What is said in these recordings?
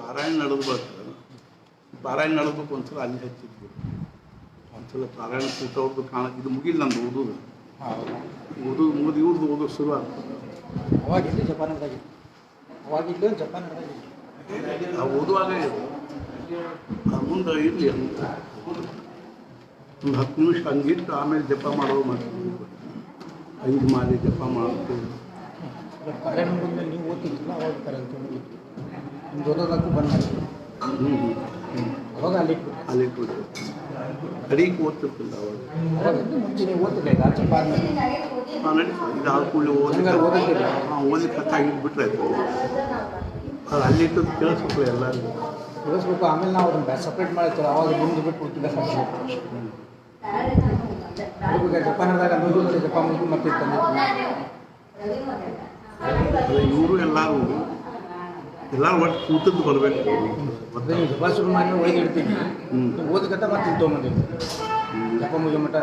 ಪಾರಾಯಣ ನಡೆದು ಬರ್ತಾರೆ. ಪಾರಾಯಣ ನಡೆದ್ಬೇಕು ಒಂದ್ಸಲ ಅಲ್ಲಿ ಹಚ್ಚಿದ್ವಿ. ಒಂದ್ಸಲ ಪಾರಾಯಣ ಕೂತವ್ರದ್ದು ಇದು ಮುಗಿಲ್ಲ ನಂದು ಓದೋದು. ಮುಗಿದು ಇವ್ರದ್ದು ಓದೋದು ಶುರು ಆಗ್ತದೆ. ಅವಾಗಿಲ್ಲ ಜಪಾನದಾಗಿ ಅವಾಗಿಲ್ಲ ಜಪಾನದಾಗಿ ಓದುವಾಗ ಮುಂದೆ ಇರಲಿ ಒಂದು 10 ನಿಮಿಷ ಹಂಗಿಟ್ಟು ಆಮೇಲೆ ಜಪ ಮಾಡೋದು ಮಾಡ್ತೀವಿ. 5 ಮಾಲೆ ಜಪ ಮಾಡ್ತೀವಿ. ಪಾರಾಯಣ ಮುಗಿದ್ಮೇಲೆ ನೀವು ಓದ್ತಿದ್ದಿಲ್ಲ ಅವಾಗ ಕರೆಂಟ್ ಮುಗಿತ್ತು ನಿಮ್ದು ಓದೋದಕ್ಕೂ ಬಂದ್ ಮಾಡಿದ್ರು. ಅವಾಗ ಅಲ್ಲಿ ಇಟ್ಬಿಟ್ಟು ಕಡೆಗೆ ಓದ್ತಿರ್ತಿಲ್ಲ ಅವಾಗಿದ್ದು ಮುಂಚೆ ನೀವು ಓದ್ತಿಲ್ಲ ಈಗ ಜಪಾನ್ ಇದು ಆದ ಕೂಡಲೇ ಓದಿದ್ದಿಲ್ಲ ಓದಿ ಕತ್ತಾಗಿಟ್ಬಿಟ್ರೆ ಆಯ್ತು. ಅದು ಅಲ್ಲಿಟ್ಟದ್ದು ಕೇಳಿಸ್ಬೇಕು ಎಲ್ಲರಿಗೂ ತಿಳಿಸ್ಬೇಕು. ಆಮೇಲೆ ನಾವು ಅದನ್ನು ಸಪ್ರೇಟ್ ಮಾಡ್ತೀವಿ. ಅವಾಗ ನಿಮ್ದು ಬಿಟ್ಟು ಕೊಡ್ತಿಲ್ಲ ಈಗ ಜಪಾನದಾಗ ನೋಡಿದ್ರೆ ಜಪಾನ್ ಮುಗಿದು ಮತ್ತೆ ಇವರು ಎಲ್ಲರೂ ಒಟ್ಟು ಕೂತದ್ದು ಬರಬೇಕು. ನೀವು ಜಪ ಶುರು ಮಾಡಿ ಒಳಗೆ ಇಡ್ತೀನಿ ನೀವು ಓದಕತ್ತ ಮತ್ತೆ ಇಲ್ಲಿ ತೊಗೊಂಬಂದಿರ್ತೀವಿ ಜಪ ಮುಗಿಯೋ ಮಟ್ಟ.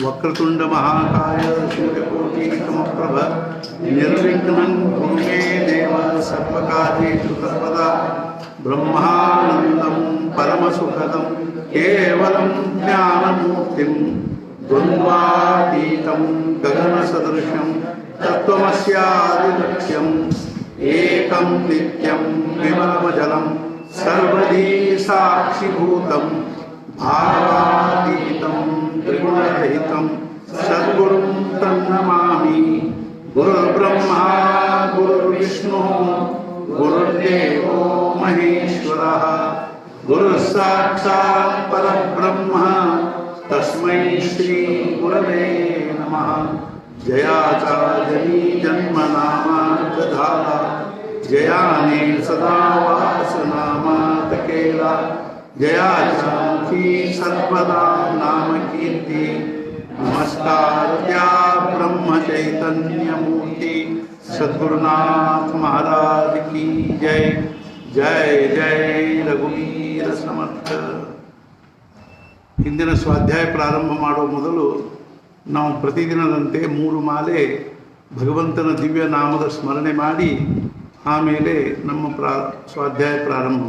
वक्रतुंड महाकाय सूर्यकोटि समप्रभ निर्विघ्नं कुरु मे देव सर्वकार्येषु सर्वदा. ब्रह्मानन्दं परमसुखदं केवलं ज्ञानमूर्तिं द्वन्द्वातीतं गगनसदृशं तत्त्वमस्यादिलक्ष्यम् एकं नित्यं विमलमजलं सर्वधी साक्षिभूतं भावातीतं त्रिगुणरहितं सद्गुरुं तन्नमामि. गुरुर्ब्रह्मा गुरुर्विष्णुः गुरुर्देवो महेश्वरः गुरुस्साक्षात् परब्रह्म तस्मै श्री गुरवे नमः. जयाचा जनी जन्मनामार्गधारा जयाने सदा वासनामात केला. जयाचा मुखी सर्वदा नाम कीर्ती. नमस्कार त्या ब्रह्म चैतन्य मूर्ति सद्गुरुनाथ महाराज की जय. जय जय रघुवीर समर्थ. ಇಂದಿನ ಸ್ವಾಧ್ಯಾಯ ಪ್ರಾರಂಭ ಮಾಡುವ ಮೊದಲು ನಾವು ಪ್ರತಿದಿನದಂತೆ 3 ಮಾಲೆ ಭಗವಂತನ ದಿವ್ಯ ನಾಮದ ಸ್ಮರಣೆ ಮಾಡಿ ಆಮೇಲೆ ನಮ್ಮ ಸ್ವಾಧ್ಯಾಯ ಪ್ರಾರಂಭ.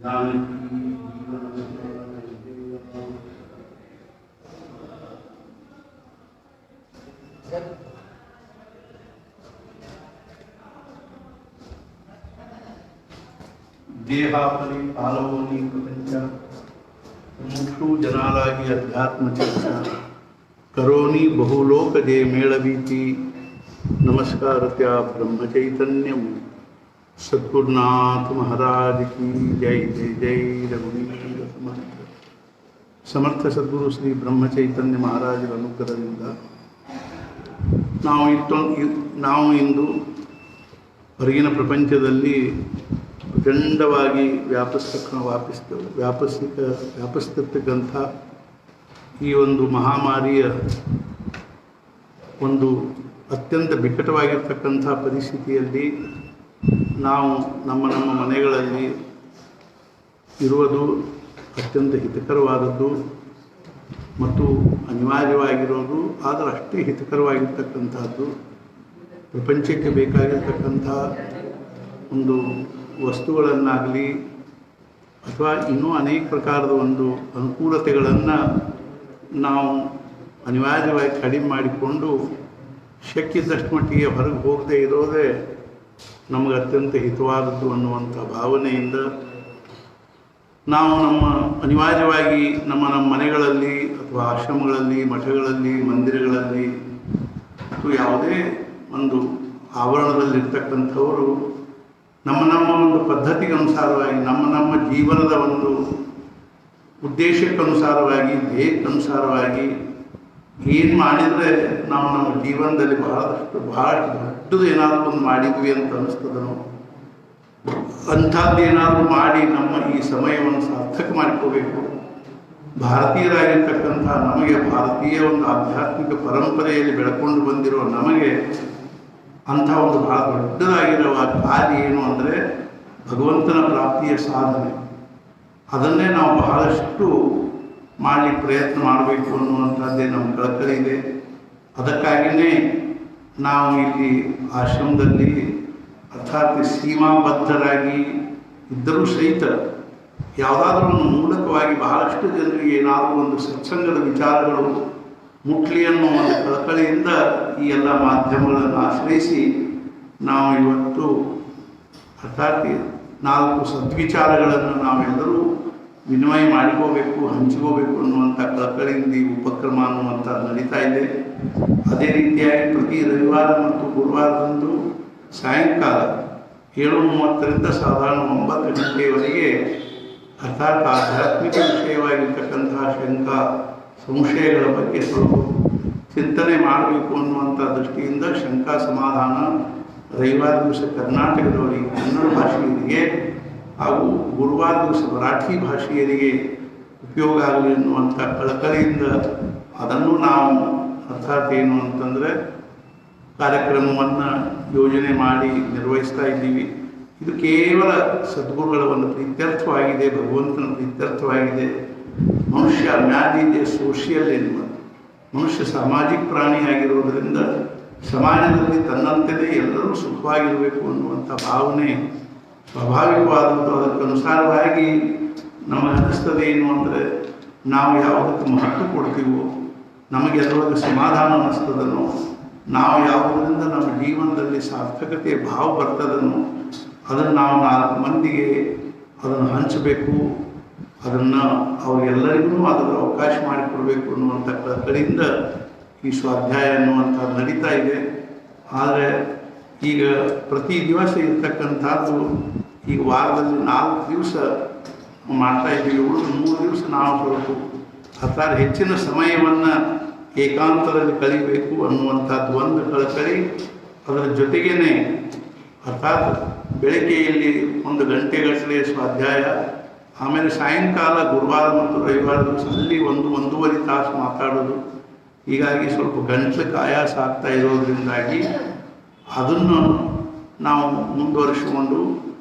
ದೇಹಾಪರಿ ಕಾಲವೋನಿ ಪ್ರಪಂಚ ಮುಕ್ಷು ಜನಾಲಾಗಿ ಅಧ್ಯಾತ್ಮ ಚರ್ಚಾ ಕರೋನಿ ಬಹುಲೋಕಜೆ ಮೇಳವೀತಿ ನಮಸ್ಕಾರತ್ಯ ಬ್ರಹ್ಮಚೈತನ್ಯಂ ಸದ್ಗುರುನಾಥ ಮಹಾರಾಜ್ ಕಿ ಜೈ ಜೈ ಜೈ ರಘುವೀರ ಸಮರ್ಥ ಸಮರ್ಥ ಸದ್ಗುರು ಶ್ರೀ ಬ್ರಹ್ಮಚೈತನ್ಯ ಮಹಾರಾಜರ ಅನುಗ್ರಹದಿಂದ ನಾವು ಇಂದು ಹೊರಗಿನ ಪ್ರಪಂಚದಲ್ಲಿ ಪ್ರಚಂಡವಾಗಿ ವ್ಯಾಪಿಸ್ತಿರ್ತಕ್ಕಂಥ ಈ ಒಂದು ಮಹಾಮಾರಿಯ ಒಂದು ಅತ್ಯಂತ ಬಿಕಟವಾಗಿರ್ತಕ್ಕಂಥ ಪರಿಸ್ಥಿತಿಯಲ್ಲಿ ನಾವು ನಮ್ಮ ಮನೆಗಳಲ್ಲಿ ಇರುವುದು ಅತ್ಯಂತ ಹಿತಕರವಾದದ್ದು ಮತ್ತು ಅನಿವಾರ್ಯವಾಗಿರೋದು, ಆದರೆ ಅಷ್ಟೇ ಹಿತಕರವಾಗಿರ್ತಕ್ಕಂಥದ್ದು. ಪ್ರಪಂಚಕ್ಕೆ ಬೇಕಾಗಿರ್ತಕ್ಕಂಥ ಒಂದು ವಸ್ತುಗಳನ್ನಾಗಲಿ ಅಥವಾ ಇನ್ನೂ ಅನೇಕ ಪ್ರಕಾರದ ಒಂದು ಅನುಕೂಲತೆಗಳನ್ನು ನಾವು ಅನಿವಾರ್ಯವಾಗಿ ಕಡಿಮೆ ಮಾಡಿಕೊಂಡು ಶಕ್ತಿದ್ದಷ್ಟು ಮಟ್ಟಿಗೆ ಹೊರಗೆ ಹೋಗದೇ ಇರೋದೇ ನಮಗೆ ಅತ್ಯಂತ ಹಿತವಾದದ್ದು ಅನ್ನುವಂಥ ಭಾವನೆಯಿಂದ ನಾವು ಅನಿವಾರ್ಯವಾಗಿ ನಮ್ಮ ಮನೆಗಳಲ್ಲಿ ಅಥವಾ ಆಶ್ರಮಗಳಲ್ಲಿ, ಮಠಗಳಲ್ಲಿ, ಮಂದಿರಗಳಲ್ಲಿ ಅಥವಾ ಯಾವುದೇ ಒಂದು ಆವರಣದಲ್ಲಿರ್ತಕ್ಕಂಥವರು ನಮ್ಮ ಒಂದು ಪದ್ಧತಿಗೆ ಅನುಸಾರವಾಗಿ ನಮ್ಮ ಜೀವನದ ಒಂದು ಉದ್ದೇಶಕ್ಕನುಸಾರವಾಗಿ, ಧ್ಯೇಯಕ್ಕನುಸಾರವಾಗಿ ಏನು ಮಾಡಿದರೆ ನಾವು ನಮ್ಮ ಜೀವನದಲ್ಲಿ ಬಹಳ ದೊಡ್ಡದು ಏನಾದರೂ ಒಂದು ಮಾಡಿದ್ವಿ ಅಂತ ಅನಿಸ್ತದನೋ ಅಂಥದ್ದು ಏನಾದರೂ ಮಾಡಿ ನಮ್ಮ ಈ ಸಮಯವನ್ನು ಸಾರ್ಥಕ ಮಾಡಿಕೋಬೇಕು. ಭಾರತೀಯರಾಗಿರ್ತಕ್ಕಂಥ ನಮಗೆ, ಭಾರತೀಯ ಒಂದು ಆಧ್ಯಾತ್ಮಿಕ ಪರಂಪರೆಯಲ್ಲಿ ಬೆಳ್ಕೊಂಡು ಬಂದಿರೋ ನಮಗೆ ಅಂಥ ಒಂದು ಬಹಳ ದೊಡ್ಡದಾಗಿರುವ ಕಾರ್ಯ ಏನು ಅಂದರೆ ಭಗವಂತನ ಪ್ರಾಪ್ತಿಯ ಸಾಧನೆ. ಅದನ್ನೇ ನಾವು ಬಹಳಷ್ಟು ಮಾಡಿ ಪ್ರಯತ್ನ ಮಾಡಬೇಕು ಅನ್ನುವಂಥದ್ದೇ ನಮ್ಮ ಕಳಕಳಿ ಇದೆ. ಅದಕ್ಕಾಗಿಯೇ ನಾವು ಇಲ್ಲಿ ಆಶ್ರಮದಲ್ಲಿ ಅರ್ಥಾತ್ ಸೀಮಾಬದ್ಧರಾಗಿ ಇದ್ದರೂ ಸಹಿತ ಯಾವುದಾದ್ರೂ ಒಂದು ಮೂಲಕವಾಗಿ ಬಹಳಷ್ಟು ಜನರಿಗೆ ಏನಾದರೂ ಒಂದು ಸತ್ಸಂಗದ ವಿಚಾರಗಳು ಮುಟ್ಲಿ ಅನ್ನೋ ಒಂದು ಕಳಕಳಿಯಿಂದ ಈ ಎಲ್ಲ ಮಾಧ್ಯಮಗಳನ್ನು ಆಶ್ರಯಿಸಿ ನಾವು ಇವತ್ತು ಅರ್ಥಾತ್ 4 ಸದ್ವಿಚಾರಗಳನ್ನು ನಾವೆಲ್ಲರೂ ವಿನಿಮಯ ಮಾಡಿಕೋಬೇಕು, ಹಂಚಿಕೋಬೇಕು ಅನ್ನುವಂಥ ಕಳಕಳಿಯಿಂದ ಈ ಉಪಕ್ರಮ ಅನ್ನುವಂಥದ್ದು ನಡೀತಾ ಇದೆ. ಅದೇ ರೀತಿಯಾಗಿ ಪ್ರತಿ ರವಿವಾರ ಮತ್ತು ಗುರುವಾರದಂದು ಸಾಯಂಕಾಲ 7:30ರಿಂದ ಸಾಧಾರಣ 9 ಗಂಟೆಯವರೆಗೆ ಅರ್ಥಾತ್ ಆಧ್ಯಾತ್ಮಿಕ ವಿಷಯವಾಗಿರ್ತಕ್ಕಂತಹ ಶಂಕಾ ಸಂಶಯಗಳ ಬಗ್ಗೆ ಸ್ವಲ್ಪ ಚಿಂತನೆ ಮಾಡಬೇಕು ಅನ್ನುವಂಥ ದೃಷ್ಟಿಯಿಂದ ಶಂಕಾ ಸಮಾಧಾನ ರವಿವಾರ ದಿವಸ ಕರ್ನಾಟಕದವರಿಗೆ, ಕನ್ನಡ ಭಾಷೆಯರಿಗೆ ಹಾಗೂ ಗುರುವಾರ ದಿವಸ ಮರಾಠಿ ಭಾಷೆಯರಿಗೆ ಉಪಯೋಗ ಆಗಲಿ ಎನ್ನುವಂಥ ಕಳಕಳಿಯಿಂದ ಅದನ್ನು ನಾವು ಅರ್ಥಾತ್ ಏನು ಅಂತಂದರೆ ಕಾರ್ಯಕ್ರಮವನ್ನು ಯೋಜನೆ ಮಾಡಿ ನಿರ್ವಹಿಸ್ತಾ ಇದ್ದೀವಿ. ಇದು ಕೇವಲ ಸದ್ಗುರುಗಳ ಒಂದು ಪ್ರೀತ್ಯರ್ಥವಾಗಿದೆ, ಭಗವಂತನ ಪ್ರೀತ್ಯರ್ಥವಾಗಿದೆ. ಮನುಷ್ಯ ಮ್ಯಾಲಿದೆ ಸೋಷಿಯಲ್ ಎನ್ನುವ ಮನುಷ್ಯ ಸಾಮಾಜಿಕ ಪ್ರಾಣಿಯಾಗಿರುವುದರಿಂದ ಸಮಾಜದಲ್ಲಿ ತನ್ನಂತೆಯೇ ಎಲ್ಲರೂ ಸುಖವಾಗಿರಬೇಕು ಅನ್ನುವಂಥ ಭಾವನೆ ಸ್ವಾಭಾವಿಕವಾದದ್ದು. ಅದಕ್ಕನುಸಾರವಾಗಿ ನಮಗೆ ಅನ್ನಿಸ್ತದೆ ಏನು ಅಂದರೆ ನಾವು ಯಾವುದಕ್ಕೆ ಮಹತ್ವ ಕೊಡ್ತೀವೋ, ನಮಗೆಲ್ಲರಿಗೆ ಸಮಾಧಾನ ಅನ್ನಿಸ್ತದನೋ, ನಾವು ಯಾವುದರಿಂದ ನಮ್ಮ ಜೀವನದಲ್ಲಿ ಸಾರ್ಥಕತೆಯ ಭಾವ ಬರ್ತದನೋ ಅದನ್ನು ನಾವು 4 ಮಂದಿಗೆ ಅದನ್ನು ಹಂಚಬೇಕು, ಅದನ್ನು ಅವರೆಲ್ಲರಿಗೂ ಅದರ ಅವಕಾಶ ಮಾಡಿಕೊಡ್ಬೇಕು ಅನ್ನುವಂಥ ಕಳಕಳಿಯಿಂದ ಈ ಸ್ವಾಧ್ಯಾಯ ಅನ್ನುವಂಥದ್ದು ನಡೀತಾ ಇದೆ. ಆದರೆ ಈಗ ಪ್ರತಿ ದಿವಸ ಇರ್ತಕ್ಕಂಥದ್ದು ಈಗ ವಾರದಲ್ಲಿ 4 ದಿವಸ ಮಾಡ್ತಾ ಇದ್ದೀವಿ. ಉಳಿದು 3 ದಿವಸ ನಾವು ಸ್ವಲ್ಪ ಹತ್ತಾರು ಹೆಚ್ಚಿನ ಸಮಯವನ್ನು ಏಕಾಂತದಲ್ಲಿ ಕಳಿಬೇಕು ಅನ್ನುವಂಥದ್ದು ಒಂದು ಕಳಕಳಿ. ಅದರ ಜೊತೆಗೇ ಅರ್ಥಾತ್ ಬೆಳಗ್ಗೆಯಲ್ಲಿ 1 ಗಂಟೆಗಟ್ಟಲೆ ಸ್ವಾಧ್ಯಾಯ, ಆಮೇಲೆ ಸಾಯಂಕಾಲ ಗುರುವಾರ ಮತ್ತು ರವಿವಾರ ದಿವಸ ಅಲ್ಲಿ 1-1.5 ತಾಸು ಮಾತಾಡೋದು. ಹೀಗಾಗಿ ಸ್ವಲ್ಪ ಗಂಟ್ಲಕ್ಕೆ ಆಯಾಸ ಆಗ್ತಾ ಇರೋದ್ರಿಂದಾಗಿ ಅದನ್ನು ನಾವು ಮುಂದುವರಿಸಿಕೊಂಡು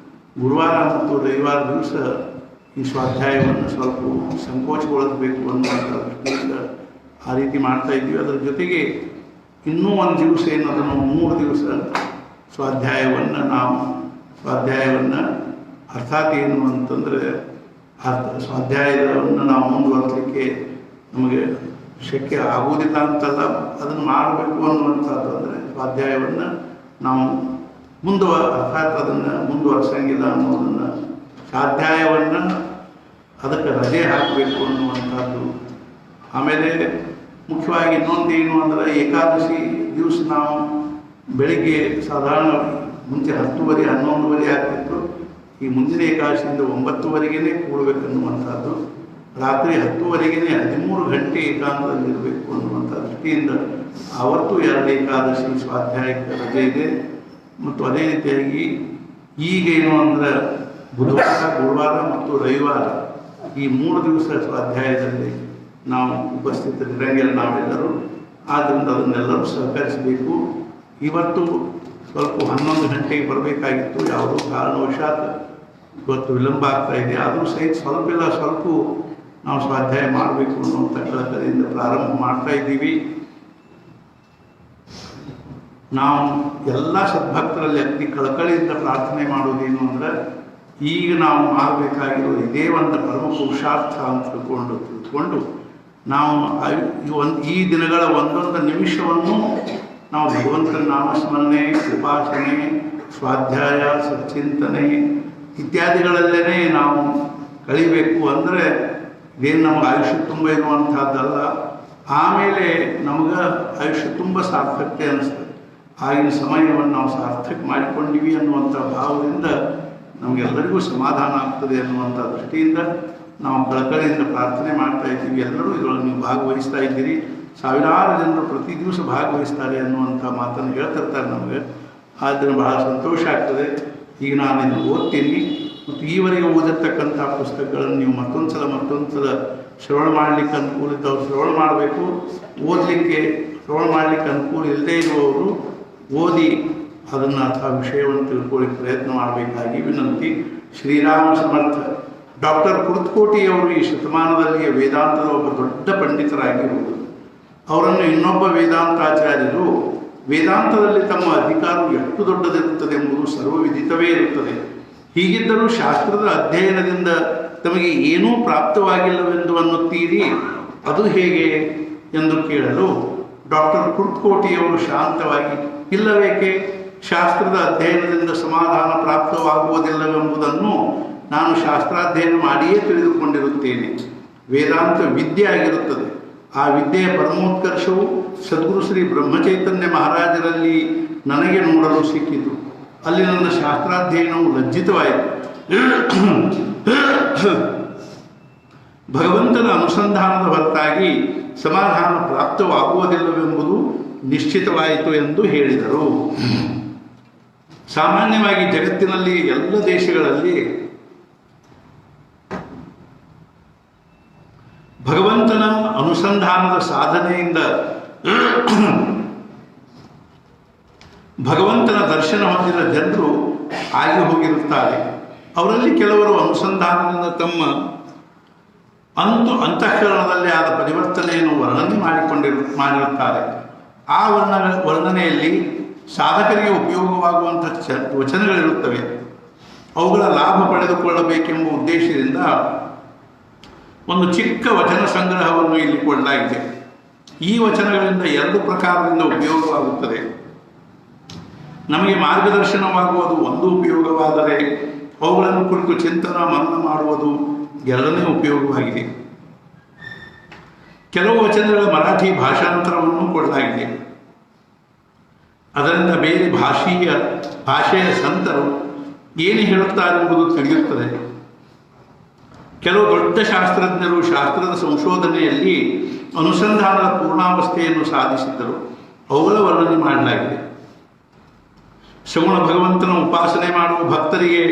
ಗುರುವಾರ ಮತ್ತು ರವಿವಾರ ದಿವಸ ಈ ಸ್ವಾಧ್ಯಾಯವನ್ನು ಸ್ವಲ್ಪ ಸಂಕೋಚಗೊಳಿಸಬೇಕು ಅನ್ನುವಂಥ ದೃಷ್ಟಿಯಿಂದ ಆ ರೀತಿ ಮಾಡ್ತಾ ಇದ್ದೀವಿ. ಅದರ ಜೊತೆಗೆ ಇನ್ನೂ 1 ದಿವಸ ಏನದನ್ನು 3 ದಿವಸ ಸ್ವಾಧ್ಯಾಯವನ್ನು ಅರ್ಥಾತ್ ಏನು ಅಂತಂದರೆ ಆ ಸ್ವಾಧ್ಯಾಯವನ್ನು ನಾವು ಮುಂದುವರಿಸಲಿಕ್ಕೆ ನಮಗೆ ಶಕ್ಯ ಆಗುವುದಿಲ್ಲ ಅಂತಲ್ಲ, ಅದನ್ನು ಮಾಡಬೇಕು ಅನ್ನುವಂಥದ್ದು. ಅಂದರೆ ಸ್ವಾಧ್ಯಾಯವನ್ನು ನಾವು ಅರ್ಥಾತ್ ಅದನ್ನು ಮುಂದುವರ್ಸಂಗಿಲ್ಲ ಅನ್ನೋದನ್ನು, ಸ್ವಾಧ್ಯಾಯವನ್ನು ಅದಕ್ಕೆ ರಜೆ ಹಾಕಬೇಕು ಅನ್ನುವಂಥದ್ದು. ಆಮೇಲೆ ಮುಖ್ಯವಾಗಿ ಇನ್ನೊಂದೇನು ಅಂದರೆ ಏಕಾದಶಿ ದಿವಸ ನಾವು ಬೆಳಿಗ್ಗೆ ಸಾಧಾರಣ ಮುಂಚೆ 10:30 11:30 ಆಗ್ತಿತ್ತು. ಈ ಮುಂದಿನ ಏಕಾದಶಿಯಿಂದ 9:00ವರೆಗೇ ಕೂಡಬೇಕನ್ನುವಂಥದ್ದು. ರಾತ್ರಿ 10:00ವರೆಗೇ 13 ಗಂಟೆ ಏಕಾಂತದಲ್ಲಿರಬೇಕು ಅನ್ನುವಂಥ ದೃಷ್ಟಿಯಿಂದ ಆವತ್ತು 2 ಏಕಾದಶಿ ಸ್ವಾಧ್ಯಾಯಕ್ಕೆ ರಜೆ ಇದೆ. ಮತ್ತು ಅದೇ ರೀತಿಯಾಗಿ ಈಗೇನು ಅಂದರೆ ಬುಧವಾರ, ಗುರುವಾರ ಮತ್ತು ರವಿವಾರ ಈ 3 ದಿವಸ ಸ್ವಾಧ್ಯಾಯದಲ್ಲಿ ನಾವು ಉಪಸ್ಥಿತರಿರಂಗಿಲ್ಲ ನಾವೆಲ್ಲರೂ. ಆದ್ದರಿಂದ ಅದನ್ನೆಲ್ಲರೂ ಸಹಕರಿಸಬೇಕು. ಇವತ್ತು ಸ್ವಲ್ಪ 11 ಗಂಟೆಗೆ ಬರಬೇಕಾಗಿತ್ತು, ಯಾವುದೋ ಕಾರಣವಶಾತ್ ಇವತ್ತು ವಿಳಂಬ ಆಗ್ತಾ ಇದೆ. ಆದರೂ ಸಹಿತ ಸ್ವಲ್ಪ ನಾವು ಸ್ವಾಧ್ಯಾಯ ಮಾಡಬೇಕು ಅನ್ನುವಂಥ ಕಳಕಳಿಯಿಂದ ಪ್ರಾರಂಭ ಮಾಡ್ತಾ ಇದ್ದೀವಿ. ನಾವು ಎಲ್ಲ ಸದ್ಭಕ್ತರಲ್ಲಿ ಅತಿ ಕಳಕಳಿಯಿಂದ ಪ್ರಾರ್ಥನೆ ಮಾಡೋದೇನು ಅಂದರೆ, ಈಗ ನಾವು ಮಾಡಬೇಕಾಗಿರೋ ಇದೇ ಒಂದು ಪರಮ ಪುರುಷಾರ್ಥ ಅಂತ ತಿಳ್ಕೊಂಡು ನಾವು ಈ ದಿನಗಳ ಒಂದೊಂದು ನಿಮಿಷವನ್ನು ನಾವು ಭಗವಂತನ ನಾಮಸ್ಮರಣೆ, ಉಪಾಸನೆ, ಸ್ವಾಧ್ಯಾಯ, ಸಚ್ಚಿಂತನೆ ಇತ್ಯಾದಿಗಳಲ್ಲೇ ನಾವು ಕಳಿಬೇಕು. ಅಂದರೆ ಇದೇನು ನಮಗೆ ಆಯುಷ್ಯ ತುಂಬ ಇರುವಂಥದ್ದಲ್ಲ. ಆಮೇಲೆ ನಮಗೆ ಆಯುಷ್ಯ ತುಂಬ ಸಾರ್ಥಕತೆ ಅನ್ನಿಸ್ತದೆ. ಆಗಿನ ಸಮಯವನ್ನು ನಾವು ಸಾರ್ಥಕ ಮಾಡಿಕೊಂಡಿವಿ ಅನ್ನುವಂಥ ಭಾವದಿಂದ ನಮಗೆಲ್ಲರಿಗೂ ಸಮಾಧಾನ ಆಗ್ತದೆ ಅನ್ನುವಂಥ ದೃಷ್ಟಿಯಿಂದ ನಾವು ಕಳಕಳಿಯಿಂದ ಪ್ರಾರ್ಥನೆ ಮಾಡ್ತಾ ಇದ್ದೀವಿ. ಎಲ್ಲರೂ ಇದರೊಳಗೆ ನೀವು ಭಾಗವಹಿಸ್ತಾ ಇದ್ದೀರಿ. ಸಾವಿರಾರು ಜನರು ಪ್ರತಿ ದಿವಸ ಭಾಗವಹಿಸ್ತಾರೆ ಅನ್ನುವಂಥ ಮಾತನ್ನು ಹೇಳ್ತಿರ್ತಾರೆ ನಮಗೆ. ಆದ್ದರಿಂದ ಬಹಳ ಸಂತೋಷ ಆಗ್ತದೆ. ಈಗ ನಾನು ಇದನ್ನು ಓದ್ತೀನಿ ಮತ್ತು ಈವರೆಗೆ ಓದಿರ್ತಕ್ಕಂಥ ಪುಸ್ತಕಗಳನ್ನು ನೀವು ಮತ್ತೊಂದು ಸಲ ಶ್ರವಣ ಮಾಡಲಿಕ್ಕೆ ಅನುಕೂಲ ಇದ್ದವರು ಶ್ರವಣ ಮಾಡಬೇಕು. ಶ್ರವಣ ಮಾಡಲಿಕ್ಕೆ ಅನುಕೂಲ ಇಲ್ಲದೇ ಇರುವವರು ಓದಿ ಅದನ್ನು ಅಥವಾ ವಿಷಯವನ್ನು ತಿಳ್ಕೊಳ್ಳಿಕ್ಕೆ ಪ್ರಯತ್ನ ಮಾಡಬೇಕಾಗಿ ವಿನಂತಿ. ಶ್ರೀರಾಮ ಸಮರ್ಥ. ಡಾಕ್ಟರ್ ಕುರ್ತಕೋಟಿಯವರು ಈ ಶತಮಾನದಲ್ಲಿಯೇ ವೇದಾಂತದ ಒಬ್ಬ ದೊಡ್ಡ ಪಂಡಿತರಾಗಿರುವುದು. ಅವರನ್ನು ಇನ್ನೊಬ್ಬ ವೇದಾಂತಾಚಾರ್ಯರು ವೇದಾಂತದಲ್ಲಿ ತಮ್ಮ ಅಧಿಕಾರವು ಎಷ್ಟು ದೊಡ್ಡದಿರುತ್ತದೆ ಎಂಬುದು ಸರ್ವವಿದಿತವೇ ಇರುತ್ತದೆ. ಹೀಗಿದ್ದರೂ ಶಾಸ್ತ್ರದ ಅಧ್ಯಯನದಿಂದ ತಮಗೆ ಏನೂ ಪ್ರಾಪ್ತವಾಗಿಲ್ಲವೆಂದು ಅನ್ನುತ್ತೀರಿ, ಅದು ಹೇಗೆ ಎಂದು ಕೇಳಲು ಡಾಕ್ಟರ್ ಕುರ್ತಕೋಟಿಯವರು ಶಾಂತವಾಗಿ, ಇಲ್ಲವೇಕೆ, ಶಾಸ್ತ್ರದ ಅಧ್ಯಯನದಿಂದ ಸಮಾಧಾನ ಪ್ರಾಪ್ತವಾಗುವುದಿಲ್ಲವೆಂಬುದನ್ನು ನಾನು ಶಾಸ್ತ್ರಾಧ್ಯಯನ ಮಾಡಿಯೇ ತಿಳಿದುಕೊಂಡಿರುತ್ತೇನೆ. ವೇದಾಂತ ವಿದ್ಯೆ ಆಗಿರುತ್ತದೆ. ಆ ವಿದ್ಯೆಯ ಪರಮೋತ್ಕರ್ಷವು ಸದ್ಗುರು ಶ್ರೀ ಬ್ರಹ್ಮಚೈತನ್ಯ ಮಹಾರಾಜರಲ್ಲಿ ನನಗೆ ನೋಡಲು ಸಿಕ್ಕಿತು. ಅಲ್ಲಿ ನನ್ನ ಶಾಸ್ತ್ರಾಧ್ಯಯನವು ಲಜ್ಜಿತವಾಯಿತು. ಭಗವಂತನ ಅನುಸಂಧಾನದ ಹೊರತಾಗಿ ಸಮಾಧಾನ ಪ್ರಾಪ್ತವಾಗುವುದಿಲ್ಲವೆಂಬುದು ನಿಶ್ಚಿತವಾಯಿತು ಎಂದು ಹೇಳಿದರು. ಸಾಮಾನ್ಯವಾಗಿ ಜಗತ್ತಿನಲ್ಲಿ ಎಲ್ಲ ದೇಶಗಳಲ್ಲಿ ಭಗವಂತನ ಅನುಸಂಧಾನದ ಸಾಧನೆಯಿಂದ ಭಗವಂತನ ದರ್ಶನ ಹೊಂದಿದ ಜನರು ಆಗಿ ಹೋಗಿರುತ್ತಾರೆ. ಅವರಲ್ಲಿ ಕೆಲವರು ಅನುಸಂಧಾನದಿಂದ ತಮ್ಮ ಅಂತಃಕರಣದಲ್ಲಿ ಆದ ಪರಿವರ್ತನೆಯನ್ನು ವರ್ಣನೆ ಮಾಡಿರುತ್ತಾರೆ. ಆ ವರ್ಣನೆಯಲ್ಲಿ ಸಾಧಕರಿಗೆ ಉಪಯೋಗವಾಗುವಂಥ ವಚನಗಳಿರುತ್ತವೆ. ಅವುಗಳ ಲಾಭ ಪಡೆದುಕೊಳ್ಳಬೇಕೆಂಬ ಉದ್ದೇಶದಿಂದ ಒಂದು ಚಿಕ್ಕ ವಚನ ಸಂಗ್ರಹವನ್ನು ಇಲ್ಲಿ ಕೊಡಲಾಗಿದೆ. ಈ ವಚನಗಳಿಂದ 2 ಪ್ರಕಾರದಿಂದ ಉಪಯೋಗವಾಗುತ್ತದೆ. ನಮಗೆ ಮಾರ್ಗದರ್ಶನವಾಗುವುದು ಒಂದು ಉಪಯೋಗವಾದರೆ, ಅವುಗಳನ್ನು ಕುರಿತು ಚಿಂತನ ಮನನ ಮಾಡುವುದು 2ನೇ ಉಪಯೋಗವಾಗಿದೆ. ಕೆಲವು ವಚನಗಳ ಮರಾಠಿ ಭಾಷಾಂತರವನ್ನು ಕೊಡಲಾಗಿದೆ. ಅದರಿಂದ ಬೇರೆ ಭಾಷೆಯ ಸಂತರು ಏನು ಹೇಳುತ್ತಾರೆಂಬುದು ತಿಳಿಯುತ್ತದೆ. ಕೆಲವು ದೊಡ್ಡ ಶಾಸ್ತ್ರಜ್ಞರು ಶಾಸ್ತ್ರದ ಸಂಶೋಧನೆಯಲ್ಲಿ ಅನುಸಂಧಾನದ ಪೂರ್ಣಾವಸ್ಥೆಯನ್ನು ಸಾಧಿಸಿದ್ದರು. ಅವುಗಳ ವರ್ಣನೆ ಮಾಡಲಾಗಿದೆ. ಶ್ರವಣ ಭಗವಂತನ ಉಪಾಸನೆ ಮಾಡುವ ಭಕ್ತರಿಗೆ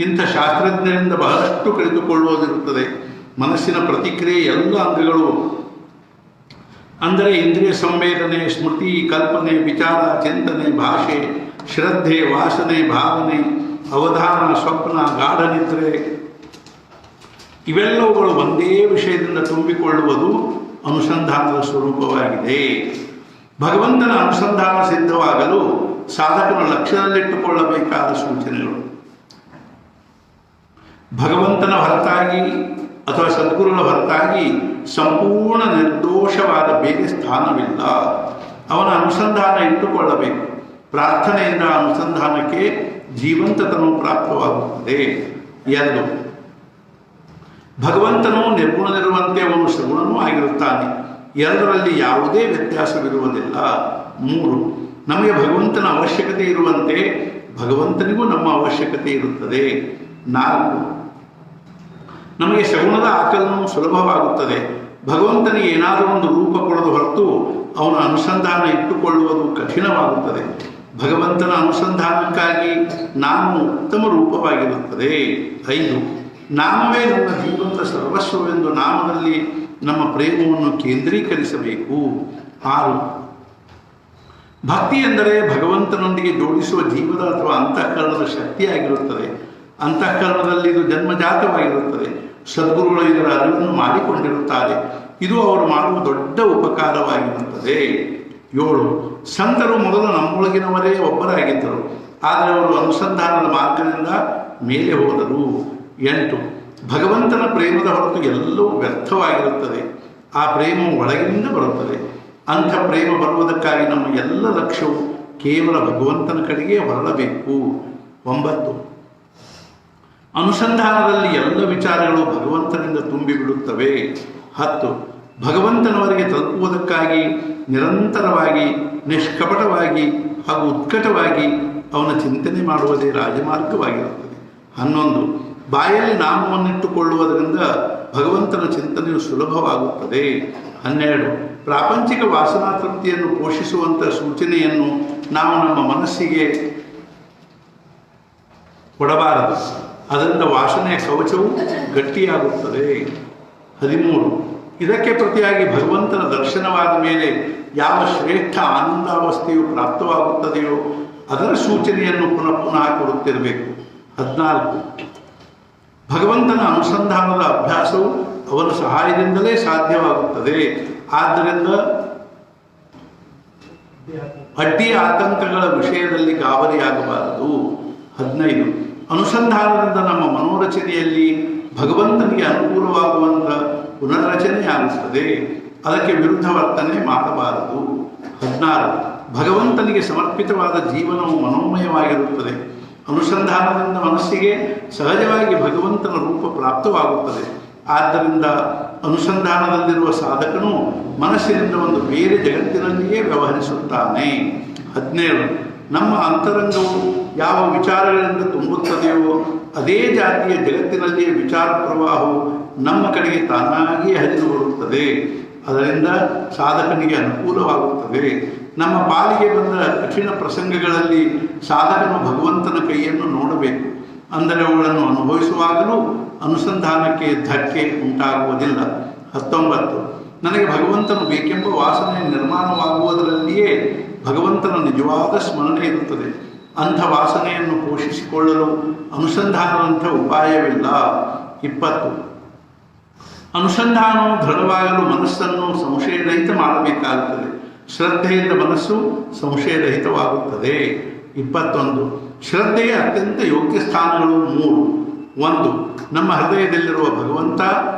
ಇಂಥ ಶಾಸ್ತ್ರಜ್ಞರಿಂದ ಬಹಳಷ್ಟು ಕಲಿತುಕೊಳ್ಳುವುದಿರುತ್ತದೆ. ಮನಸ್ಸಿನ ಪ್ರತಿಕ್ರಿಯೆ ಎಲ್ಲ ಅಂಗಗಳು, ಅಂದರೆ ಇಂದ್ರಿಯ ಸಂವೇದನೆ, ಸ್ಮೃತಿ, ಕಲ್ಪನೆ, ವಿಚಾರ, ಚಿಂತನೆ, ಭಾಷೆ, ಶ್ರದ್ಧೆ, ವಾಸನೆ, ಭಾವನೆ, ಅವಧಾನ, ಸ್ವಪ್ನ, ಗಾಢ ನಿದ್ರೆ ಇವೆಲ್ಲವುಗಳು ಒಂದೇ ವಿಷಯದಿಂದ ತುಂಬಿಕೊಳ್ಳುವುದು ಅನುಸಂಧಾನದ ಸ್ವರೂಪವಾಗಿದೆ. ಭಗವಂತನ ಅನುಸಂಧಾನ ಸಿದ್ಧವಾಗಲು ಸಾಧಕನು ಲಕ್ಷ್ಯದಲ್ಲಿಟ್ಟುಕೊಳ್ಳಬೇಕಾದ ಸೂಚನೆಗಳು. ಭಗವಂತನ ಹೊರತಾಗಿ ಅಥವಾ ಸದ್ಗುರುಗಳ ಹೊರತಾಗಿ ಸಂಪೂರ್ಣ ನಿರ್ದೋಷವಾದ ಬೇರೆ ಸ್ಥಾನವಿಲ್ಲ. ಅವನ ಅನುಸಂಧಾನ ಇಟ್ಟುಕೊಳ್ಳಬೇಕು. ಪ್ರಾರ್ಥನೆಯಿಂದ ಅನುಸಂಧಾನಕ್ಕೆ ಜೀವಂತತನವು ಪ್ರಾಪ್ತವಾಗುತ್ತದೆ. 2, ಭಗವಂತನು ನಿರ್ಗುಣನಿರುವಂತೆ ಅವನು ಸಗುಣನೂ ಆಗಿರುತ್ತಾನೆ. 2ರಲ್ಲಿ ಯಾವುದೇ ವ್ಯತ್ಯಾಸವಿರುವುದಿಲ್ಲ. 3, ನಮಗೆ ಭಗವಂತನ ಅವಶ್ಯಕತೆ ಇರುವಂತೆ ಭಗವಂತನಿಗೂ ನಮ್ಮ ಅವಶ್ಯಕತೆ ಇರುತ್ತದೆ. 4, ನಮಗೆ ಸಗುಣದ ಆಕಲನವು ಸುಲಭವಾಗುತ್ತದೆ. ಭಗವಂತನಿಗೆ ಏನಾದರೂ ಒಂದು ರೂಪ ಕೊಡದು ಹೊರತು ಅವನ ಅನುಸಂಧಾನ ಇಟ್ಟುಕೊಳ್ಳುವುದು ಕಠಿಣವಾಗುತ್ತದೆ. ಭಗವಂತನ ಅನುಸಂಧಾನಕ್ಕಾಗಿ ನಾಮ ಉತ್ತಮ ರೂಪವಾಗಿರುತ್ತದೆ. 5, ನಾಮವೇ ನಮ್ಮ ಜೀವನದ ಸರ್ವಸ್ವವೆಂದು ನಾಮದಲ್ಲಿ ನಮ್ಮ ಪ್ರೇಮವನ್ನು ಕೇಂದ್ರೀಕರಿಸಬೇಕು. 6, ಭಕ್ತಿ ಎಂದರೆ ಭಗವಂತನೊಂದಿಗೆ ಜೋಡಿಸುವ ಜೀವದ ಅಥವಾ ಅಂತಃಕರಣದ ಶಕ್ತಿಯಾಗಿರುತ್ತದೆ. ಅಂತಃಕರಣದಲ್ಲಿ ಇದು ಜನ್ಮಜಾತವಾಗಿರುತ್ತದೆ. ಸದ್ಗುರುಗಳು ಇದರ ಅರಿವನ್ನು ಮಾಡಿಕೊಂಡಿರುತ್ತಾರೆ. ಇದು ಅವರು ಮಾಡುವ ದೊಡ್ಡ ಉಪಕಾರವಾಗಿರುತ್ತದೆ. 7, ಸಂತರು ಮೊದಲು ನಮ್ಮೊಳಗಿನವರೇ ಒಬ್ಬರಾಗಿದ್ದರು, ಆದರೆ ಅವರು ಅನುಸಂಧಾನದ ಮಾರ್ಗದಿಂದ ಮೇಲೆ ಹೋದರು. 8, ಭಗವಂತನ ಪ್ರೇಮದ ಹೊರತು ಎಲ್ಲವೂ ವ್ಯರ್ಥವಾಗಿರುತ್ತದೆ. ಆ ಪ್ರೇಮವು ಒಳಗಿನಿಂದ ಬರುತ್ತದೆ. ಅಂಥ ಪ್ರೇಮ ಬರುವುದಕ್ಕಾಗಿ ನಮ್ಮ ಎಲ್ಲ ಲಕ್ಷ್ಯವು ಕೇವಲ ಭಗವಂತನ ಕಡೆಗೆ ಹೊರಡಬೇಕು. 9, ಅನುಸಂಧಾನದಲ್ಲಿ ಎಲ್ಲ ವಿಚಾರಗಳು ಭಗವಂತನಿಂದ ತುಂಬಿಬಿಡುತ್ತವೆ. 10, ಭಗವಂತನವರೆಗೆ ತಲುಪುವುದಕ್ಕಾಗಿ ನಿರಂತರವಾಗಿ ನಿಷ್ಕಪಟವಾಗಿ ಹಾಗೂ ಉತ್ಕಟವಾಗಿ ಅವನ ಚಿಂತನೆ ಮಾಡುವುದೇ ರಾಜಮಾರ್ಗವಾಗಿರುತ್ತದೆ. 11, ಬಾಯಲ್ಲಿ ನಾಮವನ್ನಿಟ್ಟುಕೊಳ್ಳುವುದರಿಂದ ಭಗವಂತನ ಚಿಂತನೆಯು ಸುಲಭವಾಗುತ್ತದೆ. 12, ಪ್ರಾಪಂಚಿಕ ವಾಸನಾ ತೃಪ್ತಿಯನ್ನು ಪೋಷಿಸುವಂಥ ಸೂಚನೆಯನ್ನು ನಾವು ನಮ್ಮ ಮನಸ್ಸಿಗೆ ಕೊಡಬಾರದು. ಅದರಿಂದ ವಾಸನೆಯ ಕವಚವು ಗಟ್ಟಿಯಾಗುತ್ತದೆ. 13, ಇದಕ್ಕೆ ಪ್ರತಿಯಾಗಿ ಭಗವಂತನ ದರ್ಶನವಾದ ಮೇಲೆ ಯಾವ ಶ್ರೇಷ್ಠ ಆನಂದಾವಸ್ಥೆಯು ಪ್ರಾಪ್ತವಾಗುತ್ತದೆಯೋ ಅದರ ಸೂಚನೆಯನ್ನು ಪುನಃ ಪುನಃ ಕೊಡುತ್ತಿರಬೇಕು. 14, ಭಗವಂತನ ಅನುಸಂಧಾನದ ಅಭ್ಯಾಸವು ಅವನ ಸಹಾಯದಿಂದಲೇ ಸಾಧ್ಯವಾಗುತ್ತದೆ. ಆದ್ದರಿಂದ ಅಡ್ಡಿ ಆತಂಕಗಳ ವಿಷಯದಲ್ಲಿ ಗಾಬರಿಯಾಗಬಾರದು. 15, ಅನುಸಂಧಾನದಿಂದ ನಮ್ಮ ಮನೋರಚನೆಯಲ್ಲಿ ಭಗವಂತನಿಗೆ ಅನುಕೂಲವಾಗುವಂಥ ಪುನರ್ರಚನೆಯಾಗುತ್ತದೆ. ಅದಕ್ಕೆ ವಿರುದ್ಧ ವರ್ತನೆ ಮಾಡಬಾರದು. 16, ಭಗವಂತನಿಗೆ ಸಮರ್ಪಿತವಾದ ಜೀವನವು ಮನೋಮಯವಾಗಿರುತ್ತದೆ. ಅನುಸಂಧಾನದಿಂದ ಮನಸ್ಸಿಗೆ ಸಹಜವಾಗಿ ಭಗವಂತನ ರೂಪ ಪ್ರಾಪ್ತವಾಗುತ್ತದೆ. ಆದ್ದರಿಂದ ಅನುಸಂಧಾನದಲ್ಲಿರುವ ಸಾಧಕನು ಮನಸ್ಸಿನಿಂದ ಒಂದು ಬೇರೆ ಜಗತ್ತಿನಲ್ಲಿಯೇ ವ್ಯವಹರಿಸುತ್ತಾನೆ. 17, ನಮ್ಮ ಅಂತರಂಗವು ಯಾವ ವಿಚಾರಗಳಿಂದ ತುಂಬುತ್ತದೆಯೋ ಅದೇ ಜಾತಿಯ ಜಗತ್ತಿನಲ್ಲಿಯೇ ವಿಚಾರ ಪ್ರವಾಹವು ನಮ್ಮ ಕಡೆಗೆ ತಾನಾಗಿಯೇ ಹರಿದು ಬರುತ್ತದೆ. ಅದರಿಂದ ಸಾಧಕನಿಗೆ ಅನುಕೂಲವಾಗುತ್ತದೆ. ನಮ್ಮ ಪಾಲಿಗೆ ಬಂದ ಕಠಿಣ ಪ್ರಸಂಗಗಳಲ್ಲಿ ಸಾಧಕನು ಭಗವಂತನ ಕೈಯನ್ನು ನೋಡಬೇಕು. ಅಂದರೆ ಅವುಗಳನ್ನು ಅನುಭವಿಸುವಾಗಲೂ ಅನುಸಂಧಾನಕ್ಕೆ ಧಕ್ಕೆ ಉಂಟಾಗುವುದಿಲ್ಲ. 19, ನನಗೆ ಭಗವಂತನು ಬೇಕೆಂಬ ವಾಸನೆ ನಿರ್ಮಾಣವಾಗುವುದರಲ್ಲಿಯೇ ಭಗವಂತನ ನಿಜವಾದ ಸ್ಮರಣೆ ಇರುತ್ತದೆ. ಅಂಥ ವಾಸನೆಯನ್ನು ಪೋಷಿಸಿಕೊಳ್ಳಲು ಅನುಸಂಧಾನದಂಥ ಉಪಾಯವಿಲ್ಲ. 20, ಅನುಸಂಧಾನವು ದೃಢವಾಗಲು ಮನಸ್ಸನ್ನು ಸಂಶಯರಹಿತ ಮಾಡಬೇಕಾಗುತ್ತದೆ. ಶ್ರದ್ಧೆಯಿಂದ ಮನಸ್ಸು ಸಂಶಯರಹಿತವಾಗುತ್ತದೆ. 21, ಶ್ರದ್ಧೆಯ ಅತ್ಯಂತ ಯೋಗ್ಯ ಸ್ಥಾನಗಳು 3. 1, ನಮ್ಮ ಹೃದಯದಲ್ಲಿರುವ ಭಗವಂತ.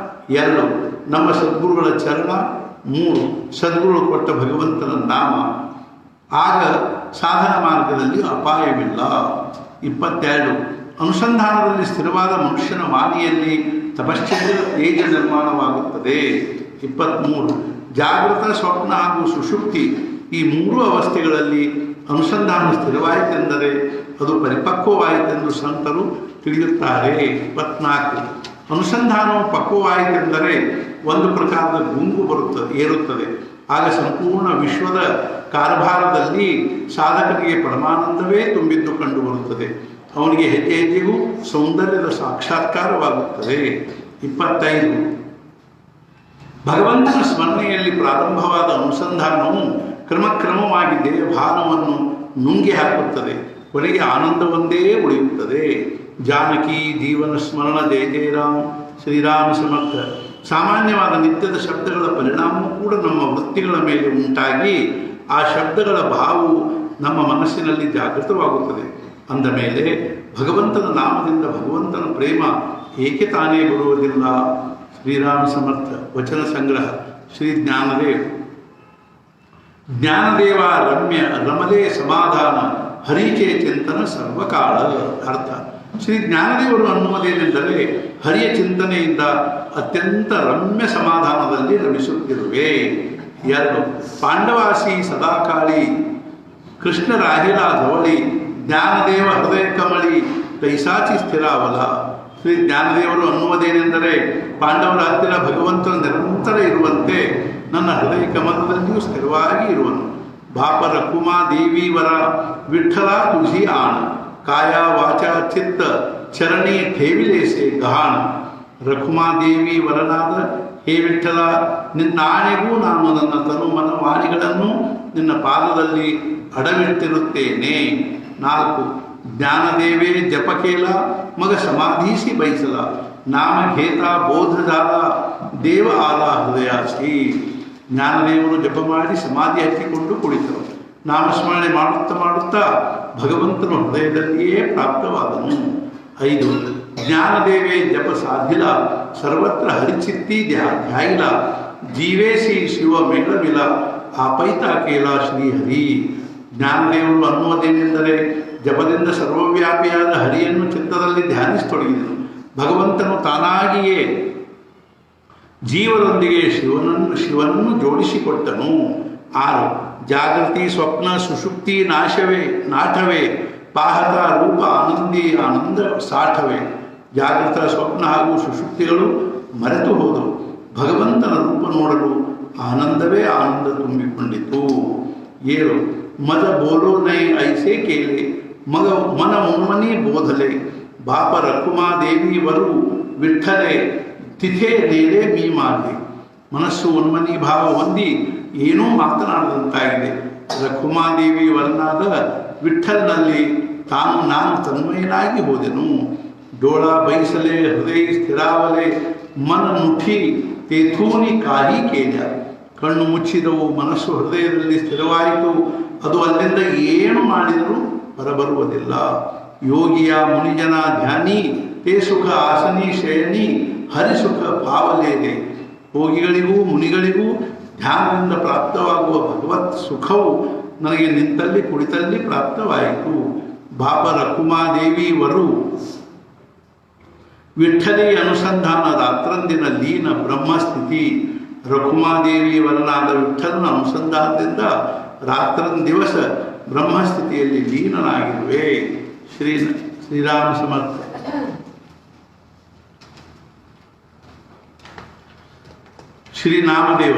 2, ನಮ್ಮ ಸದ್ಗುರುಗಳ ಚರಣ. 3, ಸದ್ಗುರುಗಳು ಕೊಟ್ಟ ಭಗವಂತನ ನಾಮ. ಆಗ ಸಾಧನ ಮಾರ್ಗದಲ್ಲಿ ಅಪಾಯವಿಲ್ಲ. 22, ಅನುಸಂಧಾನದಲ್ಲಿ ಸ್ಥಿರವಾದ ಮನುಷ್ಯನ ವಾಣಿಯಲ್ಲಿ ತಪಶ್ಚರ್ಯದ ತೇಜ ನಿರ್ಮಾಣವಾಗುತ್ತದೆ. 23, ಜಾಗೃತ, ಸ್ವಪ್ನ ಹಾಗೂ ಸುಷುಪ್ತಿ ಈ 3 ಅವಸ್ಥೆಗಳಲ್ಲಿ ಅನುಸಂಧಾನ ಸ್ಥಿರವಾಯಿತೆಂದರೆ ಅದು ಪರಿಪಕ್ವವಾಯಿತೆಂದು ಸಂತರು ತಿಳಿಯುತ್ತಾರೆ. 24, ಅನುಸಂಧಾನವು ಪಕ್ವವಾಯಿತೆಂದರೆ ಒಂದು ಪ್ರಕಾರದ ಗುಂಗು ಏರುತ್ತದೆ. ಆಗ ಸಂಪೂರ್ಣ ವಿಶ್ವದ ಕಾರ್ಭಾರದಲ್ಲಿ ಸಾಧಕನಿಗೆ ಪರಮಾನಂದವೇ ತುಂಬಿದ್ದು ಕಂಡುಬರುತ್ತದೆ. ಅವನಿಗೆ ಹೆಜ್ಜೆ ಹೆಜ್ಜೆಗೂ ಸೌಂದರ್ಯದ ಸಾಕ್ಷಾತ್ಕಾರವಾಗುತ್ತದೆ. 25, ಭಗವಂತನ ಸ್ಮರಣೆಯಲ್ಲಿ ಪ್ರಾರಂಭವಾದ ಅನುಸಂಧಾನವು ಕ್ರಮಕ್ರಮವಾಗಿ ದೇಹಭಾನವನ್ನು ನುಂಗಿ ಹಾಕುತ್ತದೆ. ಕೊನೆಗೆ ಆನಂದವೊಂದೇ ಉಳಿಯುತ್ತದೆ. ಜಾನಕಿ ಜೀವನ ಸ್ಮರಣ ಜಯ ಜಯ ರಾಮ್ ಶ್ರೀರಾಮ ಸಮರ್ಥ. ಸಾಮಾನ್ಯವಾದ ನಿತ್ಯದ ಶಬ್ದಗಳ ಪರಿಣಾಮವೂ ಕೂಡ ನಮ್ಮ ವೃತ್ತಿಗಳ ಮೇಲೆ ಉಂಟಾಗಿ ಆ ಶಬ್ದಗಳ ಭಾವವು ನಮ್ಮ ಮನಸ್ಸಿನಲ್ಲಿ ಜಾಗೃತವಾಗುತ್ತದೆ. ಅಂದ ಮೇಲೆ ಭಗವಂತನ ನಾಮದಿಂದ ಭಗವಂತನ ಪ್ರೇಮ ಏಕೆ ತಾನೇ ಬರುವುದಿಲ್ಲ? ಶ್ರೀರಾಮ ಸಮರ್ಥ ವಚನ ಸಂಗ್ರಹ ಶ್ರೀ ಜ್ಞಾನದೇವ್. ಜ್ಞಾನದೇವ ರಮ್ಯ ರಮಲೆ ಸಮಾಧಾನ ಹರಿಕೆ ಚಿಂತನ ಸರ್ವಕಾಲ. ಅರ್ಥ: ಶ್ರೀ ಜ್ಞಾನದೇವರು ಅನ್ನುವುದೇನೆಂದರೆ ಹರಿಯ ಚಿಂತನೆಯಿಂದ ಅತ್ಯಂತ ರಮ್ಯ ಸಮಾಧಾನದಲ್ಲಿ ರಮಿಸುತ್ತಿರುವೆ. 2. ಪಾಂಡವಾಸಿ ಸದಾಕಾಳಿ ಕೃಷ್ಣ ರಾಹಿಲ ಧವಳಿ ಜ್ಞಾನದೇವ ಹೃದಯ ಕಮಳಿ ತೈಸಾಚಿ ಸ್ಥಿರಾವಲ. ಶ್ರೀ ಜ್ಞಾನದೇವರು ಅನ್ನುವುದೇನೆಂದರೆ ಪಾಂಡವರ ಹತ್ತಿರ ಭಗವಂತನು ನಿರಂತರ ಇರುವಂತೆ ನನ್ನ ಹೃದಯ ಕಮಲದಲ್ಲಿಯೂ ಸ್ಥಿರವಾಗಿ ಇರುವನು. ಬಾಪ ರಕುಮಾ ದೇವಿವರ ವಿಠಲ ತುಳಸಿ ಆಣ ಕಾಯ ವಾಚ ಚಿತ್ತ ಚರಣಿ ಠೇವಿಲೇಸೆ ಗಹಾಣ. ರಕುಮಾದೇವಿ ವರನಾದ ಹೇ ವಿಠಲ, ನಿನ್ನ ಆಣೆಗೂ ನಾನು ನನ್ನ ತನು ಮನವಾಣಿಗಳನ್ನು ನಿನ್ನ ಪಾದದಲ್ಲಿ ಅಡವಿಟ್ಟಿರುತ್ತೇನೆ. 4. ಜ್ಞಾನದೇವೇ ಜಪಕೇಲ ಮಗ ಸಮಾಧೀಸಿ ಬಯಸಲ ನಾಮಘೇತ ಬೋಧಜಾಲ ದೇವ ಆಲ ಹೃದಯಾಸಿ. ಜ್ಞಾನದೇವರು ಜಪ ಮಾಡಿ ಸಮಾಧಿ ಹಚ್ಚಿಕೊಂಡು ಕುಳಿತರು. ನಾಮಸ್ಮರಣೆ ಮಾಡುತ್ತಾ ಭಗವಂತನ ಹೃದಯದಲ್ಲಿಯೇ ಪ್ರಾಪ್ತವಾದನು. 5. ಜ್ಞಾನದೇವೇ ಜಪ ಸಾಧಿಲ ಸರ್ವತ್ರ ಹರಿಚಿತ್ತಿ ಧ್ಯಾಯಿಲ ಜೀವೇಸಿ ಶಿವ ಮೇಳವಿಲ ಆಪೈತ ಕೇಲ ಶ್ರೀಹರಿ. ಜ್ಞಾನದೇವರು ಅನ್ನುವುದೇನೆಂದರೆ ಜಪದಿಂದ ಸರ್ವವ್ಯಾಪಿಯಾದ ಹರಿಯನ್ನು ಚಿತ್ತದಲ್ಲಿ ಧ್ಯಾನಿಸತೊಡಗಿದನು. ಭಗವಂತನು ತಾನಾಗಿಯೇ ಜೀವರೊಂದಿಗೆ ಶಿವನನ್ನು ಜೋಡಿಸಿಕೊಟ್ಟನು. 6. ಜಾಗೃತಿ ಸ್ವಪ್ನ ಸುಷುಪ್ತಿ ನಾಟವೇ ಪಾಹಕ ರೂಪ ಆನಂದಿ ಆನಂದ ಸಾಠವೇ. ಜಾಗೃತ ಸ್ವಪ್ನ ಹಾಗೂ ಸುಷುಪ್ತಿಗಳು ಮರೆತು ಹೋದವು. ಭಗವಂತನ ರೂಪ ನೋಡಲು ಆನಂದವೇ ಆನಂದ ತುಂಬಿಕೊಂಡಿತು. 7. ಮದ ಬೋಲೋ ನೈ ಐಸೆ ಕೇಲೆ ಮಗ ಮನ ಮುನ್ಮನಿ ಬೋಧಲೆ ಬಾಪ ರಕುಮಾದೇವಿ ವರು ವಿಠಲೆ ತಿಥೆ ನೇರೆ ಮೀ ಮಾರ್ಲೆ. ಮನಸ್ಸು ಉನ್ಮನಿ ಭಾವ ಹೊಂದಿ ಏನೂ ಮಾತನಾಡದಂತಾಗಿದೆ. ರಕುಮಾದೇವಿ ವರನಾದ ವಿಠಲ್ನಲ್ಲಿ ನಾನು ತನ್ಮಯನಾಗಿ ಹೋದೆನು. ಡೋಳ ಬಯಸಲೆ ಹೃದಯ ಸ್ಥಿರಾವಲೆ ಮನ ಮುಠಿ ತೇಥೂನಿ ಕಾಹಿ ಕೇಳ. ಕಣ್ಣು ಮುಚ್ಚಿದವು, ಮನಸ್ಸು ಹೃದಯದಲ್ಲಿ ಸ್ಥಿರವಾಯಿತು. ಅದು ಅಲ್ಲಿಂದ ಏನು ಮಾಡಿದರೂ ಹೊರಬರುವುದಿಲ್ಲ. ಯೋಗಿಯ ಮುನಿಜನ ಧ್ಯಾನಿ ತೇ ಸುಖ ಆಸನಿ ಶಯನಿ ಹರಿಸುಖ ಭಾವಲೇದೆ. ಯೋಗಿಗಳಿಗೂ ಮುನಿಗಳಿಗೂ ಧ್ಯಾನದಿಂದ ಪ್ರಾಪ್ತವಾಗುವ ಭಗವತ್ ಸುಖವು ನನಗೆ ನಿಂತಲ್ಲಿ ಕುಳಿತಲ್ಲಿ ಪ್ರಾಪ್ತವಾಯಿತು. ಬಾಪ ರಕುಮಾದೇವಿ ವರು ವಿಠಲೆ ಅನುಸಂಧಾನ ರಾತ್ರಂದಿನ ಲೀನ ಬ್ರಹ್ಮಸ್ಥಿತಿ. ರಕುಮಾದೇವಿ ವರನಾದ ವಿಠಲನ ಅನುಸಂಧಾನದಿಂದ ರಾತ್ರಂದಿವಸ ಬ್ರಹ್ಮಸ್ಥಿತಿಯಲ್ಲಿ ಲೀನನಾಗಿರುವೆ. ಶ್ರೀರಾಮ ಸಮರ್ಥ. ಶ್ರೀನಾಮದೇವ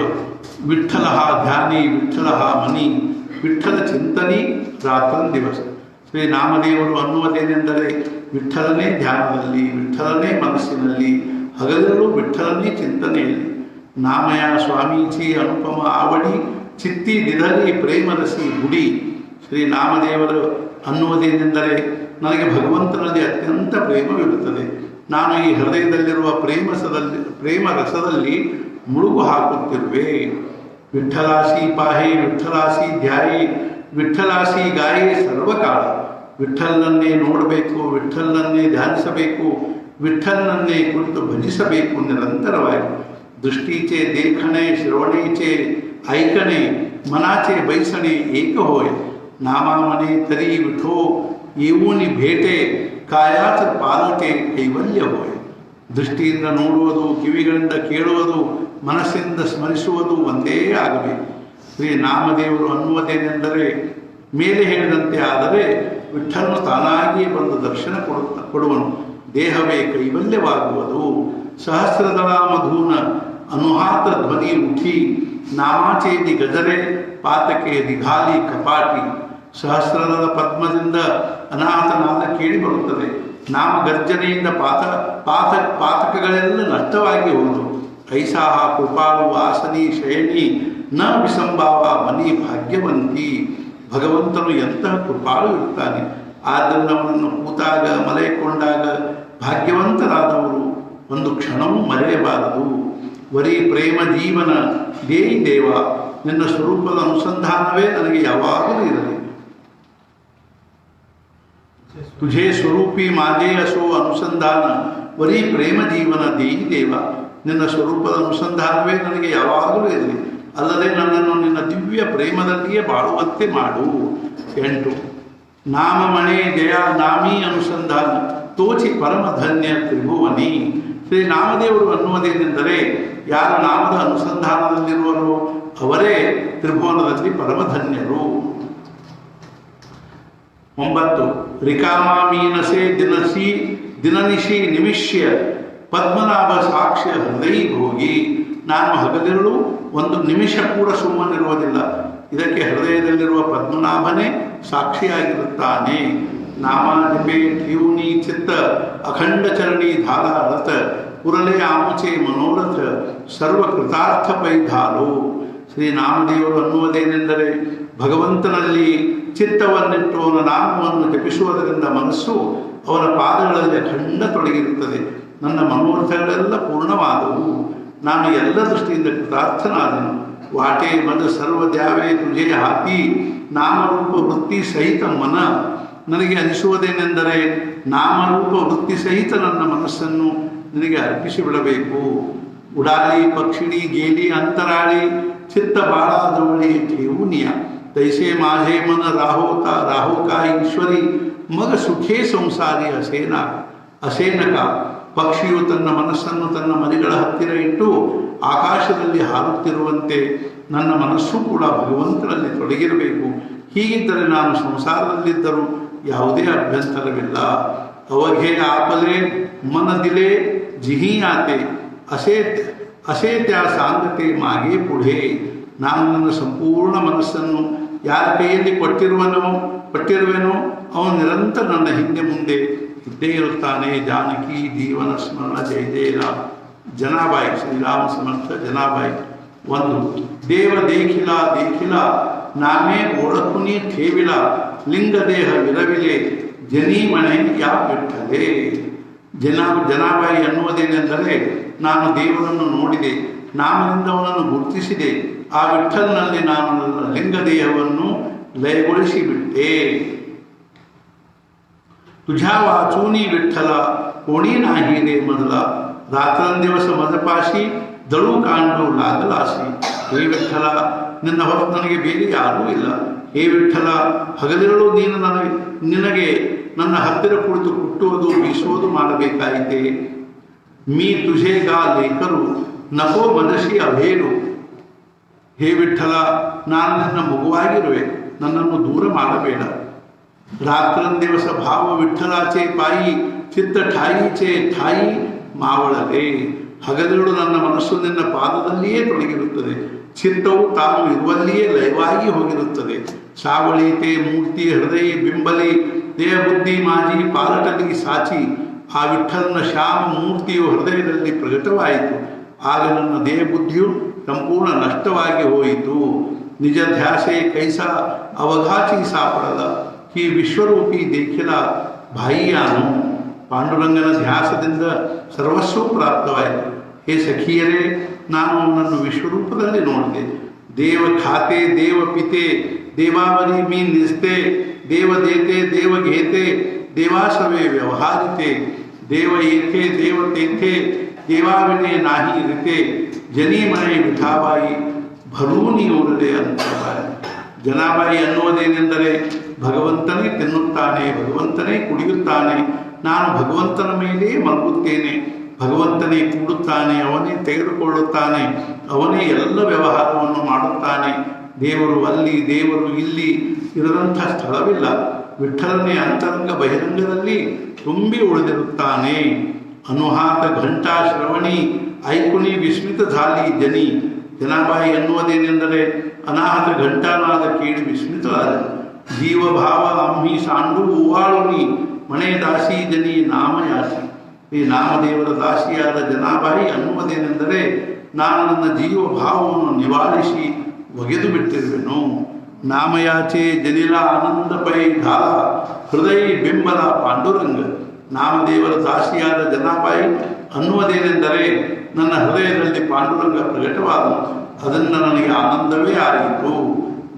ವಿಠ್ಠಲ ಧ್ಯಾನಿ ವಿಠ್ಠಲ ಮನಿ ವಿಠ್ಠಲ ಚಿಂತನಿ ರಾತ್ರಂದಿವಸ. ಶ್ರೀನಾಮದೇವರು ಅನ್ನುವುದೇನೆಂದರೆ ವಿಠ್ಠಲನೇ ಧ್ಯಾನದಲ್ಲಿ, ವಿಠ್ಠಲನೇ ಮನಸ್ಸಿನಲ್ಲಿ, ಹಗಲಿರಲು ವಿಠ್ಠಲನೇ ಚಿಂತನೆಯಲ್ಲಿ. ನಾಮಯ ಸ್ವಾಮೀಜಿ ಅನುಪಮ ಆವಡಿ ಚಿತ್ತಿ ದಿಧಲಿ ಪ್ರೇಮರಸಿ ಗುಡಿ. ಶ್ರೀನಾಮದೇವರು ಅನ್ನುವುದೇನೆಂದರೆ ನನಗೆ ಭಗವಂತನಲ್ಲಿ ಅತ್ಯಂತ ಪ್ರೇಮವಿರುತ್ತದೆ. ನಾನು ಈ ಹೃದಯದಲ್ಲಿರುವ ಪ್ರೇಮ ರಸದಲ್ಲಿ ಮುಳುಗು ಹಾಕುತ್ತಿರುವೆ. ವಿಠ್ಠಲಾಸಿ ಪಾಹೆ ವಿಠ್ಠಲಾಸಿ ಧ್ಯಾಯೇ ವಿಠ್ಠಲಾಸಿ ಗಾಯೇ ಸರ್ವಕಾಲ. ವಿಠ್ಠಲನನ್ನೇ ನೋಡಬೇಕು, ವಿಠ್ಠಲನನ್ನೇ ಧ್ಯಾನಿಸಬೇಕು, ವಿಠ್ಠಲನನ್ನೇ ಕುರಿತು ಭಜಿಸಬೇಕು ನಿರಂತರವಾಗಿ. ದೃಷ್ಟೀಚೆ ದೇಖಣೆ ಶ್ರವಣೇಚೆ ಐಕಣೆ ಮನಾಚೆ ಬೈಸಣೆ ಏಕ ಹೋಯ್. ನಾಮಾಮನೆ ತರಿ ವಿಠೋ ಏವೂನಿ ಭೇಟೆ ಕಾಯಾಚ ಪಾಲಟೆ ಕೈವಲ್ಯ ಹೋಯ್. ದೃಷ್ಟಿಯಿಂದ ನೋಡುವುದು, ಕಿವಿಗಳಿಂದ ಕೇಳುವುದು, ಮನಸ್ಸಿಂದ ಸ್ಮರಿಸುವುದು ಒಂದೇ ಆಗಬೇಕು. ಶ್ರೀ ನಾಮದೇವರು ಅನ್ನುವುದೇನೆಂದರೆ ಮೇಲೆ ಹೇಳಿದಂತೆ ಆದರೆ ವಿಠ್ಠಲನು ತಾನಾಗಿಯೇ ಬಂದು ದರ್ಶನ ಕೊಡುವನು. ದೇಹವೇ ಕೈವಲ್ಯವಾಗುವುದು. ಸಹಸ್ರದಳ ಮಧೂನ ಅನುಹಾತ ಧ್ವನಿ ಉಠಿ ನಾಮಾಚೇದಿ ಗಜರೆ ಪಾತಕೆ ದಿಘಾಲಿ ಕಪಾಟಿ. ಸಹಸ್ರದಳ ಪದ್ಮದಿಂದ ಅನಾಥನಾದ ಕೇಳಿ ಬರುತ್ತದೆ. ನಾಮ ಗರ್ಜನೆಯಿಂದ ಪಾತಕಗಳೆಲ್ಲ ನಷ್ಟವಾಗಿ ಹೋದವು. ಐಸಾಹ ಕೃಪಾಳು ಆಸನಿ ಶಯನಿ ನ ವಿಸಂಭಾವ ಮನಿ ಭಾಗ್ಯವಂತಿ. ಭಗವಂತನು ಎಂತಹ ಕೃಪಾಳು ಇರ್ತಾನೆ. ಆದ್ದರಿಂದ ಅವನನ್ನು ಕೂತಾಗ ಮಲೈಕೊಂಡಾಗ ಭಾಗ್ಯವಂತರಾದವರು ಒಂದು ಕ್ಷಣವೂ ಮರೆಯಬಾರದು. ವರಿ ಪ್ರೇಮ ಜೀವನ ದೇಯಿ ದೇವ, ನಿನ್ನ ಸ್ವರೂಪದ ಅನುಸಂಧಾನವೇ ನನಗೆ ಯಾವಾಗಲೂ ಇರಲಿ. ತುझे ಸ್ವರೂಪಿ ಮಾಜೇ ಅಸೋ ಅನುಸಂಧಾನ ಬರೀ ಪ್ರೇಮ ಜೀವನ ದೇಹಿ ದೇವ, ನಿನ್ನ ಸ್ವರೂಪದ ಅನುಸಂಧಾನವೇ ನನಗೆ ಯಾವಾಗಲೂ ಇರಲಿ, ಅಲ್ಲದೆ ನನ್ನನ್ನು ನಿನ್ನ ದಿವ್ಯ ಪ್ರೇಮದಲ್ಲಿಯೇ ಬಾಳುವಂತೆ ಮಾಡು. 8 ನಾಮಮಣೆ ಜಯ ನಾಮಿ ಅನುಸಂಧಾನ ತೋಚಿ ಪರಮಧನ್ಯ ತ್ರಿಭುವನಿ. ಶ್ರೀ ನಾಮದೇವರು ಅನ್ನುವುದೇನೆಂದರೆ, ಯಾರು ನಾಮದ ಅನುಸಂಧಾನದಲ್ಲಿರುವರೋ ಅವರೇ ತ್ರಿಭುವನದಲ್ಲಿ ಪರಮಧನ್ಯರು. 9 ರಿಕಾಮಾಮೀನಸೆ ದಿನನಿಶಿ ನಿಮಿಷ್ಯ ಪದ್ಮನಾಭ ಸಾಕ್ಷ್ಯ ಹೃದಯ ಭೋಗಿ. ನಾನು ಹಗಲಿರುಳು ಒಂದು ನಿಮಿಷ ಕೂಡ ಸುಮ್ಮನಿರುವುದಿಲ್ಲ, ಇದಕ್ಕೆ ಹೃದಯದಲ್ಲಿರುವ ಪದ್ಮನಾಭನೇ ಸಾಕ್ಷಿಯಾಗಿರುತ್ತಾನೆ. ನಾಮಾಜಪೆ ಠಿಯೂನಿ ಚಿತ್ತ ಅಖಂಡ ಚರಣಿ ಧಾರ ರಥ ಪುರಲೆ ಆಮುಚೆ ಮನೋರಥ ಸರ್ವ ಕೃತಾರ್ಥ ಪೈಧಾಲು. ಶ್ರೀ ನಾಮದೇವರು ಅನ್ನುವುದೇನೆಂದರೆ, ಭಗವಂತನಲ್ಲಿ ಚಿತ್ತವನ್ನಿಟ್ಟು ಅವನ ನಾಮವನ್ನು ಜಪಿಸುವುದರಿಂದ ಮನಸ್ಸು ಅವನ ಪಾದಗಳಲ್ಲಿ ಅಖಂಡ ತೊಡಗಿರುತ್ತದೆ. ನನ್ನ ಮನೋರ್ಥಗಳೆಲ್ಲ ಪೂರ್ಣವಾದವು, ನಾನು ಎಲ್ಲ ದೃಷ್ಟಿಯಿಂದ ಕೃತಾರ್ಥನಾದನು. ವಾಟೆ ಮದ ಸರ್ವ ದ್ಯಾವೇ ತುಜೆ ಹಾತಿ ನಾಮರೂಪ ವೃತ್ತಿ ಸಹಿತ ಮನ. ನನಗೆ ಅನಿಸುವುದೇನೆಂದರೆ, ನಾಮರೂಪ ವೃತ್ತಿ ಸಹಿತ ನನ್ನ ಮನಸ್ಸನ್ನು ನಿನಗೆ ಅರ್ಪಿಸಿ ಬಿಡಬೇಕು. ಉಡಾಲಿ ಪಕ್ಷಿಣಿ ಗೇಲಿ ಅಂತರಾಳಿ ಚಿತ್ತ ಬಾಳಾದವಳಿ ಠೇವುನಿಯ ತೈಸೆ ಮಾಝೆ ಮನ ರಾಹೋತ ರಾಹುಕಾ ಈಶ್ವರಿ ಮಗ ಸುಖೇ ಸಂಸಾರಿ ಅಸೇನಕ. ಪಕ್ಷಿಯು ತನ್ನ ಮನಸ್ಸನ್ನು ತನ್ನ ಮರಿಗಳ ಹತ್ತಿರ ಇಟ್ಟು ಆಕಾಶದಲ್ಲಿ ಹಾರುತ್ತಿರುವಂತೆ ನನ್ನ ಮನಸ್ಸು ಕೂಡ ಭಗವಂತನಲ್ಲಿ ತೊಡಗಿರಬೇಕು. ಹೀಗಿದ್ದರೆ ನಾನು ಸಂಸಾರದಲ್ಲಿದ್ದರೂ ಯಾವುದೇ ಅಭ್ಯಂತರವಿಲ್ಲ. ಅವಘೆ ಆಪಲೆ ಮನದಿಲೆ ಜಿಹಿಯಾತೆ ಅಸೇತ್ಯ ಸಾಂಗತೆ ಮಾಗೆ ಪುಢೆ. ನಾನು ನನ್ನ ಸಂಪೂರ್ಣ ಮನಸ್ಸನ್ನು ಯಾರ ಕೈಯಲ್ಲಿ ಕೊಟ್ಟಿರುವೆನೋ ಅವನು ನಿರಂತರ ನನ್ನ ಹಿಂದೆ ಮುಂದೆ ಇದ್ದೇ ಇರುತ್ತಾನೆ. ಜಾನಕಿ ಜೀವನ ಸ್ಮರಣ ಜಯ ಜಯ ರಾಮ್. ಜನಾಬಾಯಿ, ಶ್ರೀರಾಮ ಸಮರ್ಥ ಜನಾಬಾಯಿ. 1 ದೇವ ದೇಖಿಲ ನಾಮೇ ಓಳಕುನಿ ಠೇವಿಲ ಲಿಂಗದೇಹ ವಿರವಿಲೆ ಜನಿಮಣೆ ಯಾ ಬಿಟ್ಟಲೆ. ಜನಾಬಾಯಿ ಅನ್ನುವುದೇನೆಂದರೆ, ನಾನು ದೇವರನ್ನು ನೋಡಿದೆ, ನಾಮದಿಂದ ಅವನನ್ನು ಗುರುತಿಸಿದೆ, ಆ ವಿಠಲನಲ್ಲಿ ನಾನು ನನ್ನ ಲಿಂಗದೇಹವನ್ನು ಲಯಗೊಳಿಸಿಬಿಟ್ಟೆ. तुझ्या वाचूनी विठ्ठला कोणी नाही रे मजला, ರಾತ್ರಂದಿವಸ ಮದಪಾಶಿ ದಳು ಕಾಂಡು ಲಾಗಲಾಸಿ. ಹೇ ವಿಠ್ಠಲ, ನಿನ್ನ ಹೊರತು ನನಗೆ ಬೇರೆ ಯಾರೂ ಇಲ್ಲ. ಹೇ ವಿಠ್ಠಲ, ಹಗಲಿರಲು ನೀನು ನಿನಗೆ ನನ್ನ ಹತ್ತಿರ ಕುಳಿತು ಕುಟ್ಟುವುದು ಬೀಸುವುದು ಮಾಡಬೇಕಾಯಿತೆ. ಮೀ ತುझेगा ಲೇಖರು ನಕೋ ಮನಶಿ ಅಭೇರು. ಹೇ ವಿಠ್ಠಲ, ನಾನು ನಿನ್ನ ಮಗುವಾಗಿರುವೆ, ನನ್ನನ್ನು ದೂರ ಮಾಡಬೇಡ. ರಾತ್ರಂದಿವಸ ಭಾವ ವಿಠ್ಠಲಾಚೆ ಪಾಯಿ ಚಿತ್ತ ಠಾಯಿಚೆ ಠಾಯಿ ಮಾವಳಗೆ. ಹಗಲಿರುಳು ನನ್ನ ಮನಸ್ಸು ನಿನ್ನ ಪಾದದಲ್ಲಿಯೇ ತೊಡಗಿರುತ್ತದೆ, ಚಿತ್ತವು ತಾನು ಇರುವಲ್ಲಿಯೇ ಲಯವಾಗಿ ಹೋಗಿರುತ್ತದೆ. ಸಾವಳೀತೆ ಮೂರ್ತಿ ಹೃದಯ ಬಿಂಬಲಿ ದೇಹ ಬುದ್ಧಿ ಮಾಜಿ ಪಾಲಟಲಿ ಸಾಚಿ. ಆ ವಿಠಲನ ಶ್ಯಾಮ ಮೂರ್ತಿಯು ಹೃದಯದಲ್ಲಿ ಪ್ರಕಟವಾಯಿತು. ಆಗ ನನ್ನ ದೇಹ ಬುದ್ಧಿಯು ಸಂಪೂರ್ಣ ನಷ್ಟವಾಗಿ ಹೋಯಿತು. ನಿಜ ಧ್ಯಾಸೆ ಕೈಸ ಅವಘಾಚಿ ಸಾಪಡದ ಈ ವಿಶ್ವರೂಪಿ ದೇಖಿಲ ಬಾಯಿಯಾನು. ಪಾಂಡುರಂಗನ ಧ್ಯಾಸದಿಂದ ಸರ್ವಸ್ವೂ ಪ್ರಾಪ್ತವಾಯಿತು. ಹೇ ಸಖಿಯರೇ, ನಾನು ಅವನನ್ನು ವಿಶ್ವರೂಪದಲ್ಲಿ ನೋಡಿದೆ. ದೇವ ಖಾತೆ ದೇವ ಪಿತೆ ದೇವಾವರಿ ಮೀ ನಿಸ್ತೆ ದೇವ ದೇತೆ ದೇವ ಘೇತೆ ದೇವಾಸವೇ ವ್ಯವಹಾರಿತೆ. ದೇವ ಏತೆ ದೇವ ತೇತೆ ದೇವಾವಿನೇ ನಾಹಿ ರಿತೆ. ಜನಿಮನೆ ವಿಠಾಬಾಯಿ ಭರೂನಿ ಊರದೆ ಅಂತಬಾಯಿ. ಜನಾಬಾಯಿ ಅನ್ನುವುದೇನೆಂದರೆ, ಭಗವಂತನೇ ತಿನ್ನುತ್ತಾನೆ, ಭಗವಂತನೇ ಕುಡಿಯುತ್ತಾನೆ, ನಾನು ಭಗವಂತನ ಮೇಲೆ ಮಲಗುತ್ತೇನೆ, ಭಗವಂತನೇ ಕೂಡುತ್ತಾನೆ, ಅವನೇ ತೆಗೆದುಕೊಳ್ಳುತ್ತಾನೆ, ಅವನೇ ಎಲ್ಲ ವ್ಯವಹಾರವನ್ನು ಮಾಡುತ್ತಾನೆ. ದೇವರು ಅಲ್ಲಿ ದೇವರು ಇಲ್ಲಿ ಇರದಂಥ ಸ್ಥಳವಿಲ್ಲ. ವಿಠಲನೇ ಅಂತರಂಗ ಬಹಿರಂಗದಲ್ಲಿ ತುಂಬಿ ಉಳಿದಿರುತ್ತಾನೆ. ಅನುಹಾತ ಘಂಟಾ ಶ್ರವಣಿ ಐಕುಣಿ ವಿಸ್ಮಿತ ಧಾಲಿ ಜನಿ. ಜನಾಬಾಯಿ ಅನ್ನುವುದೇನೆಂದರೆ, ಅನಾಹತ ಘಂಟಾನಾದ ಕೇಳಿ ವಿಸ್ಮಿತರಾದನು. ಜೀವಭಾವ ಅಮ್ಮಿ ಸಾಂಡು ಹೂವಾಳುನಿ ಮಣೆ ದಾಸಿ ಜನಿ ನಾಮಯಾಸಿ. ಈ ನಾಮದೇವರ ದಾಸಿಯಾದ ಜನಾಬಾಯಿ ಅನ್ನುವುದೇನೆಂದರೆ, ನಾನು ನನ್ನ ಜೀವಭಾವವನ್ನು ನಿವಾರಿಸಿ ಒಗೆದು ಬಿಟ್ಟಿರುವೆನು. ನಾಮಯಾಚೆ ಜನಿಲ ಆನಂದ ಪೈ ಧಾಲ ಹೃದಯ ಬೆಂಬಲ ಪಾಂಡುರಂಗ. ನಾಮದೇವರ ದಾಸಿಯಾದ ಜನಾಬಾಯಿ ಅನ್ನುವುದೇನೆಂದರೆ, ನನ್ನ ಹೃದಯದಲ್ಲಿ ಪಾಂಡುರಂಗ ಪ್ರಕಟವಾದನು, ಅದನ್ನು ನನಗೆ ಆನಂದವೇ ಆಯಿತು.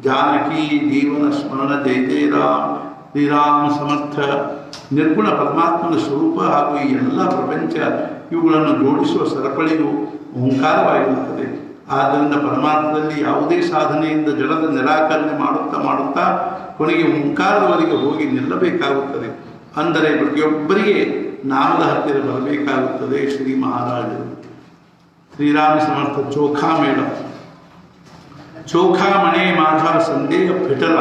ಜಾನಕಿ ಜೀವನ ಸ್ಮರಣ ಜಯ ಜಯ ರಾಮ್. ಶ್ರೀರಾಮ ಸಮರ್ಥ. ನಿರ್ಗುಣ ಪರಮಾತ್ಮನ ಸ್ವರೂಪ ಹಾಗೂ ಈ ಎಲ್ಲ ಪ್ರಪಂಚ ಇವುಗಳನ್ನು ಜೋಡಿಸುವ ಸರಪಳಿಯು ಓಂಕಾರವಾಗಿರುತ್ತದೆ. ಆದ್ದರಿಂದ ಪರಮಾತ್ಮದಲ್ಲಿ ಯಾವುದೇ ಸಾಧನೆಯಿಂದ ಜಡದ ನಿರಾಕರಣೆ ಮಾಡುತ್ತಾ ಮಾಡುತ್ತಾ ಕೊನೆಗೆ ಓಂಕಾರದವರೆಗೆ ಹೋಗಿ ನಿಲ್ಲಬೇಕಾಗುತ್ತದೆ. ಅಂದರೆ ಪ್ರತಿಯೊಬ್ಬರಿಗೆ ನಾಮದ ಹತ್ತಿರ ಬರಬೇಕಾಗುತ್ತದೆ. ಶ್ರೀ ಮಹಾರಾಜರು ಶ್ರೀರಾಮ ಸಮರ್ಥ ಚೋಖಾ ಮೇಳ ಚೋಖಾ ಮಣೆ ಮಾಧ ಸಂದೇಹ ಪಿಟಲ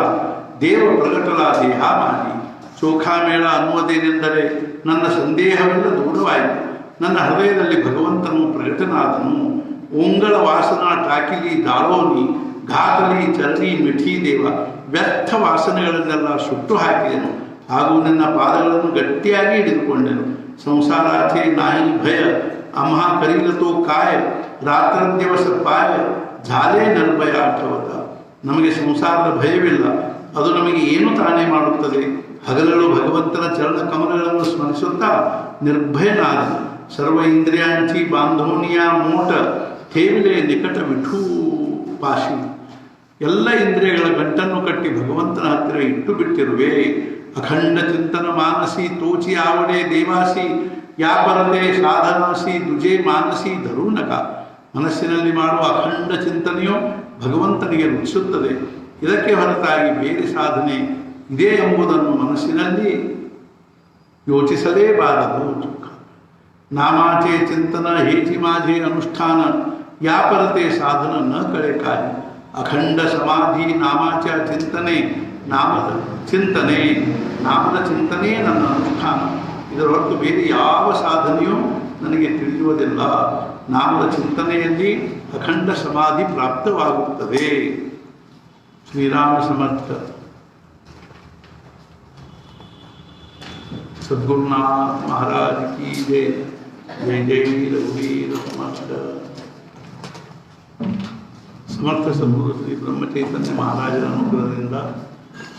ದೇವ ಪ್ರಗಟಲ ದೇಹ ಮಾಡಿ. ಚೋಖಾ ಮೇಳ ಅನ್ನುವುದೇನೆಂದರೆ ನನ್ನ ಸಂದೇಹವೆಲ್ಲ ದೂರವಾಯಿತು, ನನ್ನ ಹೃದಯದಲ್ಲಿ ಭಗವಂತನು ಪ್ರಕಟನಾದನು. ಓಂಗಳ ವಾಸನ ಟಾಕಿಲಿ ದಾಳೋನಿ ಘಾತಲಿ ಚರಣಿ ಮಿಠಿ ದೇವ, ವ್ಯರ್ಥ ವಾಸನೆಗಳನ್ನೆಲ್ಲ ಸುಟ್ಟು ಹಾಕಿದೆನು ಹಾಗೂ ನನ್ನ ಪಾದಗಳನ್ನು ಗಟ್ಟಿಯಾಗಿ ಹಿಡಿದುಕೊಂಡೆನು. ಸಂಸಾರಾಚೆ ನಾಯಿ ಭಯ ಅಮ್ಹ ಕರೀಲತೋ ಕಾಯ ರಾತ್ರ ದಿವಸ ಪಾಯ ಜಾಲೇ ನಿರ್ಭಯ ಆಠವತ. ನಮಗೆ ಸಂಸಾರದ ಭಯವಿಲ್ಲ, ಅದು ನಮಗೆ ಏನು ತಾನೇ ಮಾಡುತ್ತದೆ. ಹಗಲಳು ಭಗವಂತನ ಚರಣ ಕಮಲಗಳನ್ನು ಸ್ಮರಿಸುತ್ತಾ ನಿರ್ಭಯನಾದ. ಸರ್ವ ಇಂದ್ರಿಯಾಂಚಿ ಬಾಂಧೋನಿಯ ಮೋಟ ಥೇವಿಲೆ ನಿಕಟ ವಿಠೂ ಪಾಶಿ. ಎಲ್ಲ ಇಂದ್ರಿಯಗಳ ಗಂಟನ್ನು ಕಟ್ಟಿ ಭಗವಂತನ ಹತ್ತಿರ ಇಟ್ಟು ಬಿಟ್ಟಿರುವೆ. ಅಖಂಡ ಚಿಂತನ ಮಾನಸಿ ತೋಚಿ ಆವಡೆ ದೇವಾಸಿ ಯಾಪರತೆ ಸಾಧನಾಸಿ ದುಜೆ ಮಾನಸಿ ಧರುನಕ. ಮನಸ್ಸಿನಲ್ಲಿ ಮಾಡುವ ಅಖಂಡ ಚಿಂತನೆಯು ಭಗವಂತನಿಗೆ ರುಚಿಸುತ್ತದೆ. ಇದಕ್ಕೆ ಹೊರತಾಗಿ ಬೇರೆ ಸಾಧನೆ ಇದೆ ಎಂಬುದನ್ನು ಮನಸ್ಸಿನಲ್ಲಿ ಯೋಚಿಸಲೇಬಾರದು. ನಾಮಾಚೆ ಚಿಂತನ ಹೇಚಿ ಮಾಜೆ ಅನುಷ್ಠಾನ ಯಾಪರತೆ ಸಾಧನ ನ ಕಳೆ ಕಾಯಿ. ಅಖಂಡ ಸಮಾಧಿ ನಾಮಾಚ ಚಿಂತನೆ ನಾಮದ ಚಿಂತನೆ ನನ್ನ ಅನುಷ್ಠಾನ. ಇದರ ಹೊರತು ಬೇರೆ ಯಾವ ಸಾಧನೆಯೂ ನನಗೆ ತಿಳಿಯುವುದಿಲ್ಲ. ನಾಮದ ಚಿಂತನೆಯಲ್ಲಿ ಅಖಂಡ ಸಮಾಧಿ ಪ್ರಾಪ್ತವಾಗುತ್ತದೆ. ಶ್ರೀರಾಮ ಸಮರ್ಥ ಸದ್ಗುರುನಾಥ ಮಹಾರಾಜ್ ಕಿ ಜೈ. ಜೈ ಜೈ ರಘುವೀರ ಸಮರ್ಥ. ಸಮರ್ಥ ಸದ್ಗುರು ಶ್ರೀ ಬ್ರಹ್ಮಚೈತನ್ಯ ಮಹಾರಾಜರ ಅನುಗ್ರಹದಿಂದ,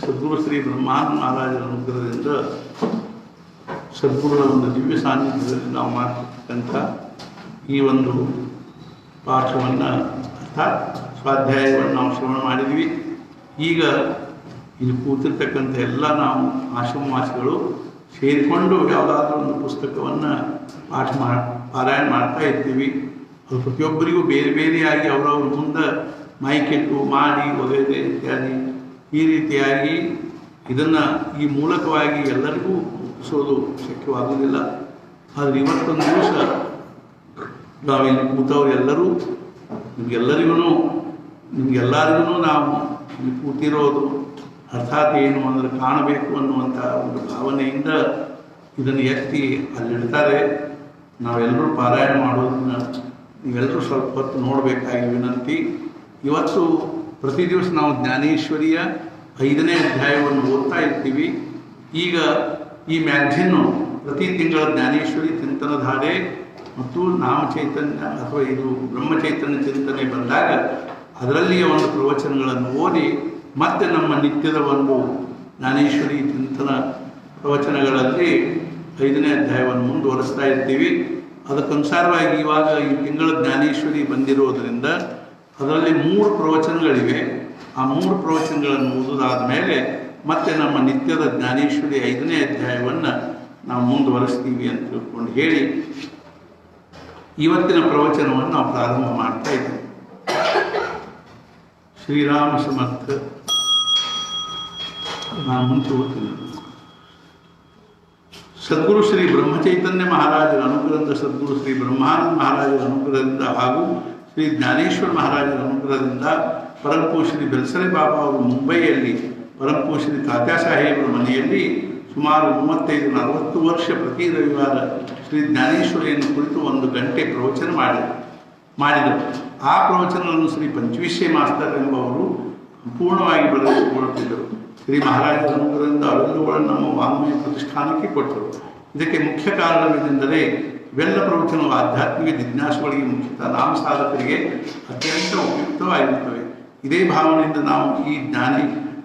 ಸದ್ಗುರು ಶ್ರೀ ಬ್ರಹ್ಮಾನಂದ ಮಹಾರಾಜರ ಅನುಗ್ರಹದಿಂದ, ಸದ್ಗುರುಗಳ ಒಂದು ದಿವ್ಯ ಸಾನ್ನಿಧ್ಯದಲ್ಲಿ ನಾವು ಮಾಡ್ತಕ್ಕಂಥ ಈ ಒಂದು ಪಾಠವನ್ನು ಅರ್ಥಾತ್ ಸ್ವಾಧ್ಯಾಯವನ್ನು ನಾವು ಶ್ರವಣ ಮಾಡಿದ್ವಿ. ಈಗ ಇಲ್ಲಿ ಕೂತಿರ್ತಕ್ಕಂಥ ಎಲ್ಲ ನಾವು ಆಶ್ರಮವಾಸಿಗಳು ಸೇರಿಕೊಂಡು ಯಾವುದಾದ್ರೂ ಒಂದು ಪುಸ್ತಕವನ್ನು ಪಾರಾಯಣ ಮಾಡ್ತಾ ಇರ್ತೀವಿ. ಅದು ಪ್ರತಿಯೊಬ್ಬರಿಗೂ ಬೇರೆ ಬೇರೆಯಾಗಿ ಅವರವ್ರ ಮುಂದೆ ಮೈಕೆಟ್ಟು ಮಾಡಿ ವಗೈರೆ ಇತ್ಯಾದಿ ಈ ರೀತಿಯಾಗಿ ಇದನ್ನು ಈ ಮೂಲಕವಾಗಿ ಎಲ್ಲರಿಗೂ ಮುಟ್ಟಿಸೋದು ಶಕ್ಯವಾಗುವುದಿಲ್ಲ. ಆದರೆ ಇವತ್ತೊಂದು ದಿವಸ ನಾವಿಲ್ಲಿ ಕೂತವ್ರು ಎಲ್ಲರೂ ನಿಮಗೆಲ್ಲರಿಗೂ ನಾವು ಇಲ್ಲಿ ಕೂತಿರೋದು ಅರ್ಥಾತ್ ಏನು ಅಂದರೆ ಕಾಣಬೇಕು ಅನ್ನುವಂಥ ಒಂದು ಭಾವನೆಯಿಂದ ಇದನ್ನು ಎತ್ತಿ ಅಲ್ಲಿಡ್ತಾರೆ. ನಾವೆಲ್ಲರೂ ಪಾರಾಯಣ ಮಾಡೋದನ್ನ ನೀವೆಲ್ಲರೂ ಸ್ವಲ್ಪ ಹೊತ್ತು ನೋಡಬೇಕಾಗಿ ವಿನಂತಿ. ಇವತ್ತು ಪ್ರತಿ ದಿವಸ ನಾವು ಜ್ಞಾನೇಶ್ವರಿಯ 5ನೇ ಅಧ್ಯಾಯವನ್ನು ಓದ್ತಾ ಇರ್ತೀವಿ. ಈಗ ಈ ಮ್ಯಾಗ್ಝಿನ್ನು ಪ್ರತಿ ತಿಂಗಳ ಜ್ಞಾನೇಶ್ವರಿ ಚಿಂತನಧಾರೆ ಮತ್ತು ನಾಮಚೈತನ್ಯ ಅಥವಾ ಇದು ಬ್ರಹ್ಮಚೈತನ್ಯ ಚಿಂತನೆ ಬಂದಾಗ ಅದರಲ್ಲಿಯ ಒಂದು ಪ್ರವಚನಗಳನ್ನು ಓದಿ ಮತ್ತೆ ನಮ್ಮ ನಿತ್ಯದ ಒಂದು ಜ್ಞಾನೇಶ್ವರಿ ಚಿಂತನ ಪ್ರವಚನಗಳಲ್ಲಿ 5ನೇ ಅಧ್ಯಾಯವನ್ನು ಮುಂದುವರಿಸ್ತಾ ಇರ್ತೀವಿ. ಅದಕ್ಕನುಸಾರವಾಗಿ ಇವಾಗ ಈ ತಿಂಗಳ ಜ್ಞಾನೇಶ್ವರಿ ಬಂದಿರೋದರಿಂದ ಅದರಲ್ಲಿ 3 ಪ್ರವಚನಗಳಿವೆ. ಆ 3 ಪ್ರವಚನಗಳನ್ನು ಓದೋದಾದ ಮೇಲೆ ಮತ್ತೆ ನಮ್ಮ ನಿತ್ಯದ ಜ್ಞಾನೇಶ್ವರಿ 5ನೇ ಅಧ್ಯಾಯವನ್ನು ನಾವು ಮುಂದುವರಿಸ್ತೀವಿ ಅಂತ ತಿಳ್ಕೊಂಡು ಹೇಳಿ ಇವತ್ತಿನ ಪ್ರವಚನವನ್ನು ನಾವು ಪ್ರಾರಂಭ ಮಾಡ್ತಾ ಇದ್ದೀವಿ. ಶ್ರೀರಾಮ ಸಮರ್ಥ. ನಾನು ಮುಂಚೆ ಓದ್ತೀನಿ. ಸದ್ಗುರು ಶ್ರೀ ಬ್ರಹ್ಮಚೈತನ್ಯ ಮಹಾರಾಜರ ಅನುಗ್ರಹದಿಂದ, ಸದ್ಗುರು ಶ್ರೀ ಬ್ರಹ್ಮಾನಂದ ಮಹಾರಾಜರ ಅನುಗ್ರಹದಿಂದ ಹಾಗೂ ಶ್ರೀ ಜ್ಞಾನೇಶ್ವರ ಮಹಾರಾಜರ ಅನುಗ್ರಹದಿಂದ ಪರಂಪೂ ಶ್ರೀ ಬೆಲ್ಸರೆ ಬಾಬಾ ಅವರು ಮುಂಬೈಯಲ್ಲಿ ಪರಂಪೂ ಶ್ರೀ ತಾತ್ಯಾ ಸಾಹೇಬರ ಮನೆಯಲ್ಲಿ ಸುಮಾರು 35-40 ವರ್ಷ ಪ್ರತಿ ರವಿವಾರ ಶ್ರೀ ಜ್ಞಾನೇಶ್ವರಿಯನ್ನು ಕುರಿತು 1 ಗಂಟೆ ಪ್ರವಚನ ಮಾಡಿದರು. ಆ ಪ್ರವಚನವನ್ನು ಶ್ರೀ ಪಂಚವಿಶ್ಯ ಮಾಸ್ತರ್ ಎಂಬವರು ಸಂಪೂರ್ಣವಾಗಿ ಬರೆದುಕೊಳ್ಳುತ್ತಿದ್ದರು. ಶ್ರೀ ಮಹಾರಾಜರ ಅನುಗ್ರಹದಿಂದ ಅವೆಲ್ಲವುಗಳನ್ನು ನಮ್ಮ ವಾಂಗ್ಮಯ ಪ್ರತಿಷ್ಠಾನಕ್ಕೆ ಕೊಟ್ಟರು. ಇದಕ್ಕೆ ಮುಖ್ಯ ಕಾರಣವೇನೆಂದರೆ ಇವೆಲ್ಲ ಪ್ರವಚನವು ಆಧ್ಯಾತ್ಮಿಕ ಜಿಜ್ಞಾಸುಗಳಿಗೆ, ಮುಖ್ಯತಃ ನಾಮ ಸಾಧಕರಿಗೆ ಅತ್ಯಂತ ಉಪಯುಕ್ತವಾಗಿರುತ್ತವೆ. ಇದೇ ಭಾವನೆಯಿಂದ ನಾವು ಈ